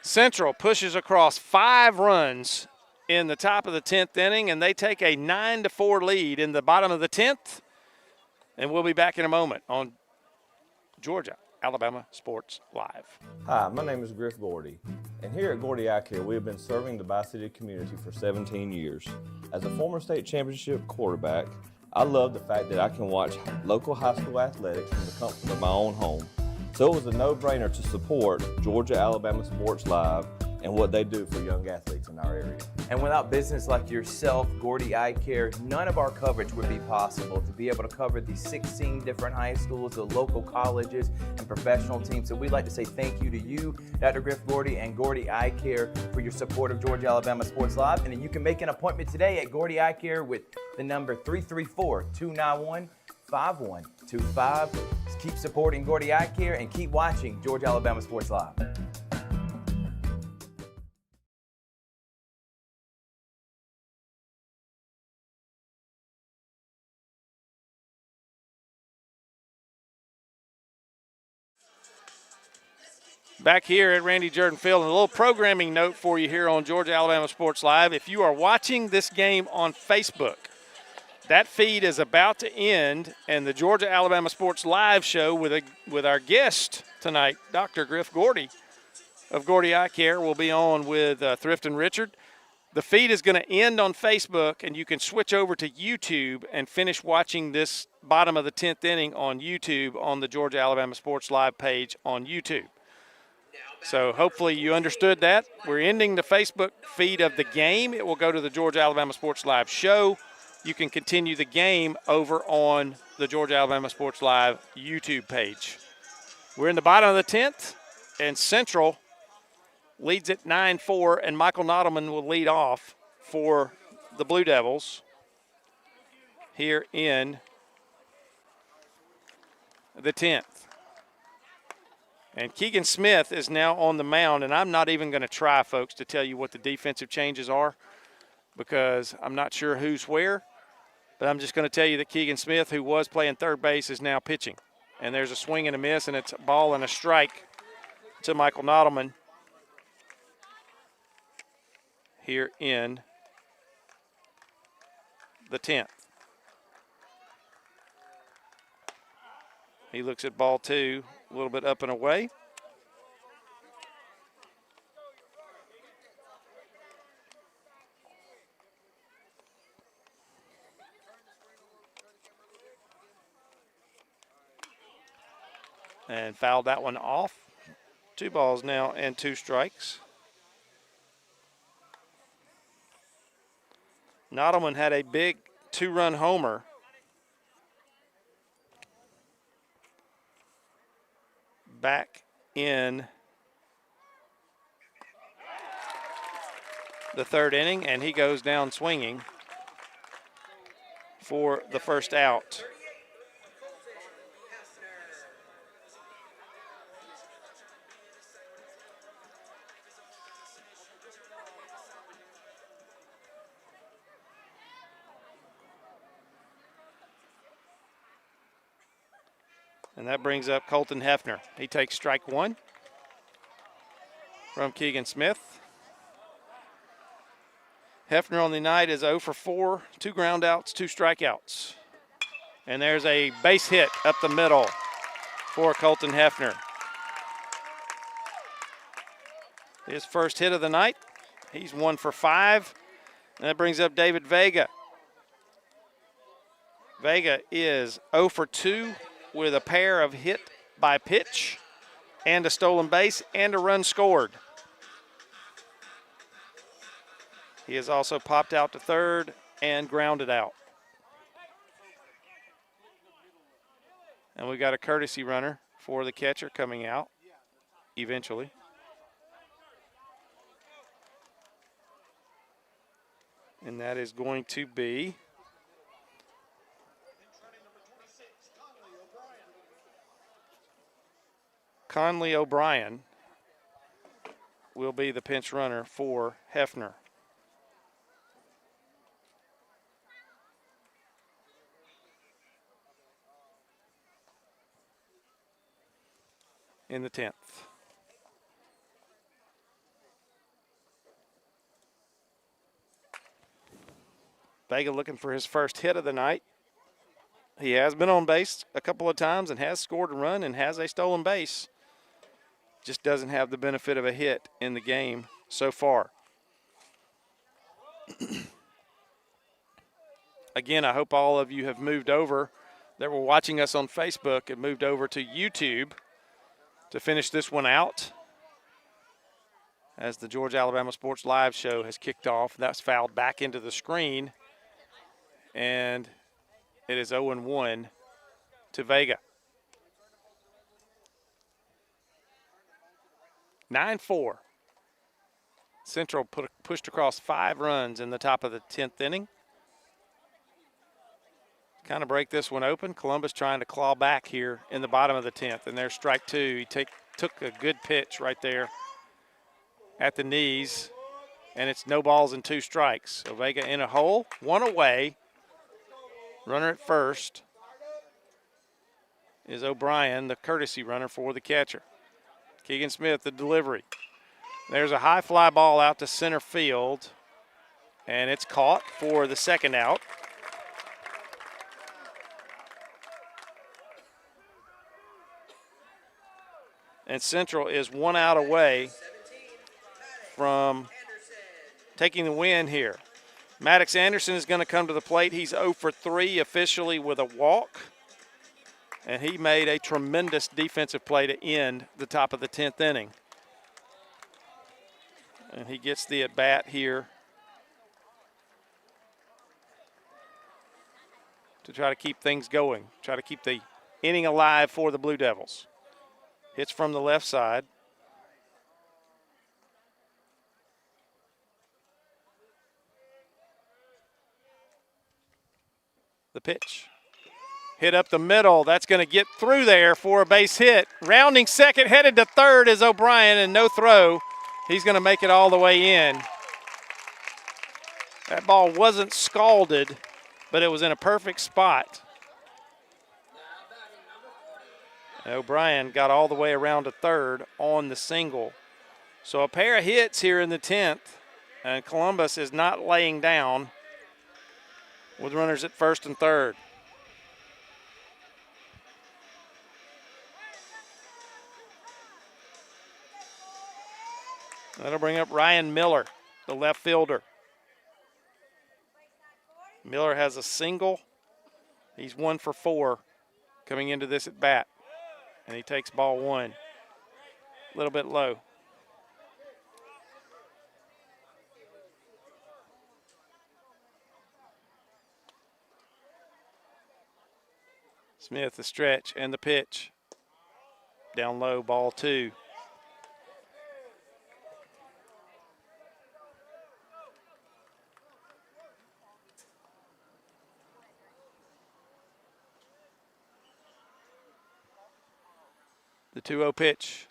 Central pushes across 5 runs in the top of the 10th inning, and they take a 9-4 lead in the bottom of the 10th. And we'll be back in a moment on Georgia Alabama Sports Live. Hi, my name is Griff Gordy, and here at Gordy Eye Care, we have been serving the Bi-City community for 17 years. As a former state championship quarterback, I love the fact that I can watch local high school athletics from the comfort of my own home. So it was a no-brainer to support Georgia Alabama Sports Live and what they do for young athletes in our area. And without business like yourself, Gordy Eye Care, none of our coverage would be possible. To be able to cover the 16 different high schools, the local colleges, and professional teams. So we'd like to say thank you to you, Dr. Griff Gordy, and Gordy Eye Care for your support of Georgia Alabama Sports Live. And then you can make an appointment today at Gordy Eye Care with the number 334-291-5125. Keep supporting Gordy Eye Care and keep watching Georgia Alabama Sports Live. Back here at Randy Jordan Field, and a little programming note for you here on Georgia Alabama Sports Live. If you are watching this game on Facebook, that feed is about to end, and the Georgia Alabama Sports Live show with our guest tonight, Dr. Griff Gordy of Gordy Eye Care, will be on with Thrift and Richard. The feed is going to end on Facebook, and you can switch over to YouTube and finish watching this bottom of the 10th inning on YouTube on the Georgia Alabama Sports Live page on YouTube. So hopefully you understood that. We're ending the Facebook feed of the game. It will go to the Georgia Alabama Sports Live show. You can continue the game over on the Georgia Alabama Sports Live YouTube page. We're in the bottom of the 10th, and Central leads at 9-4, and Michael Nottleman will lead off for the Blue Devils here in the 10th. And Keegan Smith is now on the mound, and I'm not even going to try, folks, to tell you what the defensive changes are because I'm not sure who's where. But I'm just going to tell you that Keegan Smith, who was playing third base, is now pitching. And there's a swing and a miss, and it's a ball and a strike to Michael Nottleman here in the 10th. He looks at ball 2, a little bit up and away. And fouled that one off. 2 balls now and 2 strikes. Nottleman had a big 2-run homer back in the 3rd inning, and he goes down swinging for the first out. And that brings up Colton Hefner. He takes strike one from Keegan Smith. Hefner on the night is 0 for 4, 2 groundouts, 2 strikeouts. And there's a base hit up the middle for Colton Hefner. His first hit of the night. He's 1 for 5. And that brings up David Vega. Vega is 0 for 2 with a pair of hit by pitch and a stolen base and a run scored. He has also popped out to third and grounded out. And we've got a courtesy runner for the catcher coming out eventually. And that is going to be Conley O'Brien will be the pinch runner for Hefner. In the 10th. Vega looking for his first hit of the night. He has been on base a couple of times and has scored a run and has a stolen base. Just doesn't have the benefit of a hit in the game so far. Again, I hope all of you have moved over that were watching us on Facebook and moved over to YouTube to finish this one out as the Georgia Alabama Sports Live show has kicked off. That's fouled back into the screen, and it is 0-1 to Vega. 9-4. Central pushed across 5 runs in the top of the 10th inning. Kind of break this one open. Columbus trying to claw back here in the bottom of the 10th, and there's strike 2. He took a good pitch right there at the knees, and it's no balls and 2 strikes. So Vega in a hole, 1 away. Runner at first is O'Brien, the courtesy runner for the catcher. Keegan Smith, the delivery. There's a high fly ball out to center field, and it's caught for the second out. And Central is 1 out away from taking the win here. Maddox Anderson is going to come to the plate. He's 0 for 3 officially with a walk. And he made a tremendous defensive play to end the top of the 10th inning. And he gets the at-bat here to try to keep things going, try to keep the inning alive for the Blue Devils. Hits from the left side. The pitch. Hit up the middle. That's going to get through there for a base hit. Rounding second, headed to third is O'Brien, and no throw. He's going to make it all the way in. That ball wasn't scalded, but it was in a perfect spot. O'Brien got all the way around to third on the single. So a pair of hits here in the 10th, and Columbus is not laying down with runners at first and third. That'll bring up Ryan Miller, the left fielder. Miller has a single. He's 1 for 4 coming into this at bat. And he takes ball 1. A little bit low. Smith, the stretch and the pitch. Down low, ball 2. The 2-0 pitch.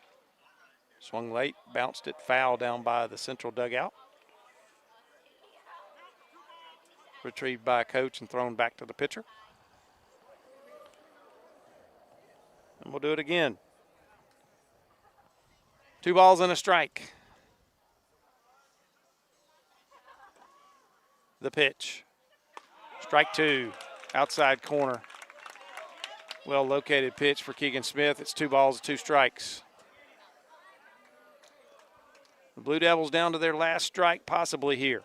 Swung late, bounced it foul down by the Central dugout. Retrieved by a coach and thrown back to the pitcher. And we'll do it again. 2 balls and a strike. The pitch. Strike 2, outside corner. Well located pitch for Keegan Smith. It's 2 balls, 2 strikes. The Blue Devils down to their last strike, possibly here.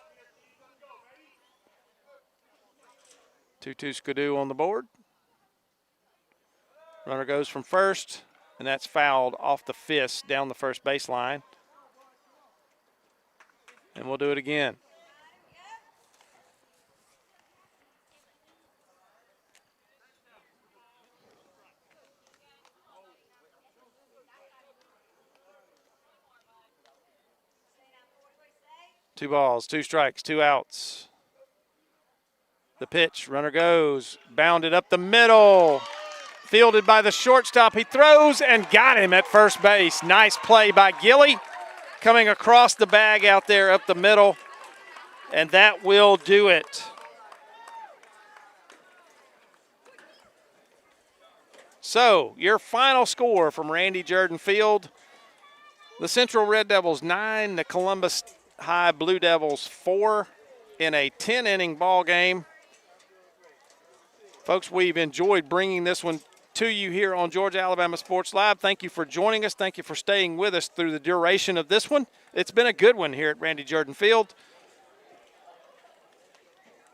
2-2 Skidoo on the board. Runner goes from first, and that's fouled off the fist down the first baseline. And we'll do it again. Two balls, 2 strikes, 2 outs. The pitch, runner goes, bounded up the middle. Fielded by the shortstop. He throws and got him at first base. Nice play by Gilly. Coming across the bag out there up the middle. And that will do it. So, your final score from Randy Jordan Field. The Central Red Devils 9, the Columbus High Blue Devils 4 in a 10-inning ball game. Folks, we've enjoyed bringing this one to you here on Georgia Alabama Sports Live. Thank you for joining us. Thank you for staying with us through the duration of this one. It's been a good one here at Randy Jordan Field.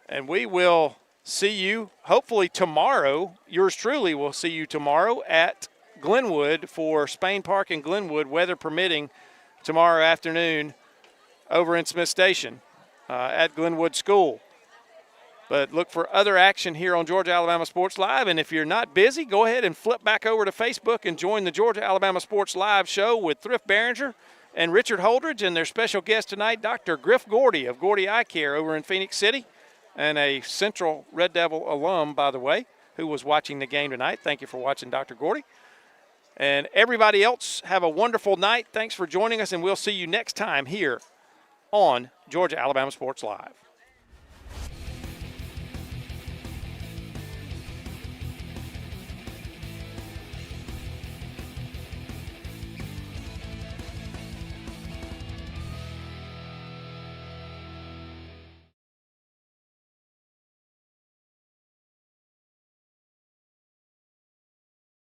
And we will see you hopefully tomorrow. Yours truly will see you tomorrow at Glenwood for Spain Park and Glenwood, weather permitting, tomorrow afternoon over in Smith Station at Glenwood School. But look for other action here on Georgia Alabama Sports Live. And if you're not busy, go ahead and flip back over to Facebook and join the Georgia Alabama Sports Live show with Thrift Behringer and Richard Holdridge and their special guest tonight, Dr. Griff Gordy of Gordy Eye Care over in Phoenix City, and a Central Red Devil alum, by the way, who was watching the game tonight. Thank you for watching, Dr. Gordy. And everybody else, have a wonderful night. Thanks for joining us, and we'll see you next time here on Georgia Alabama Sports Live.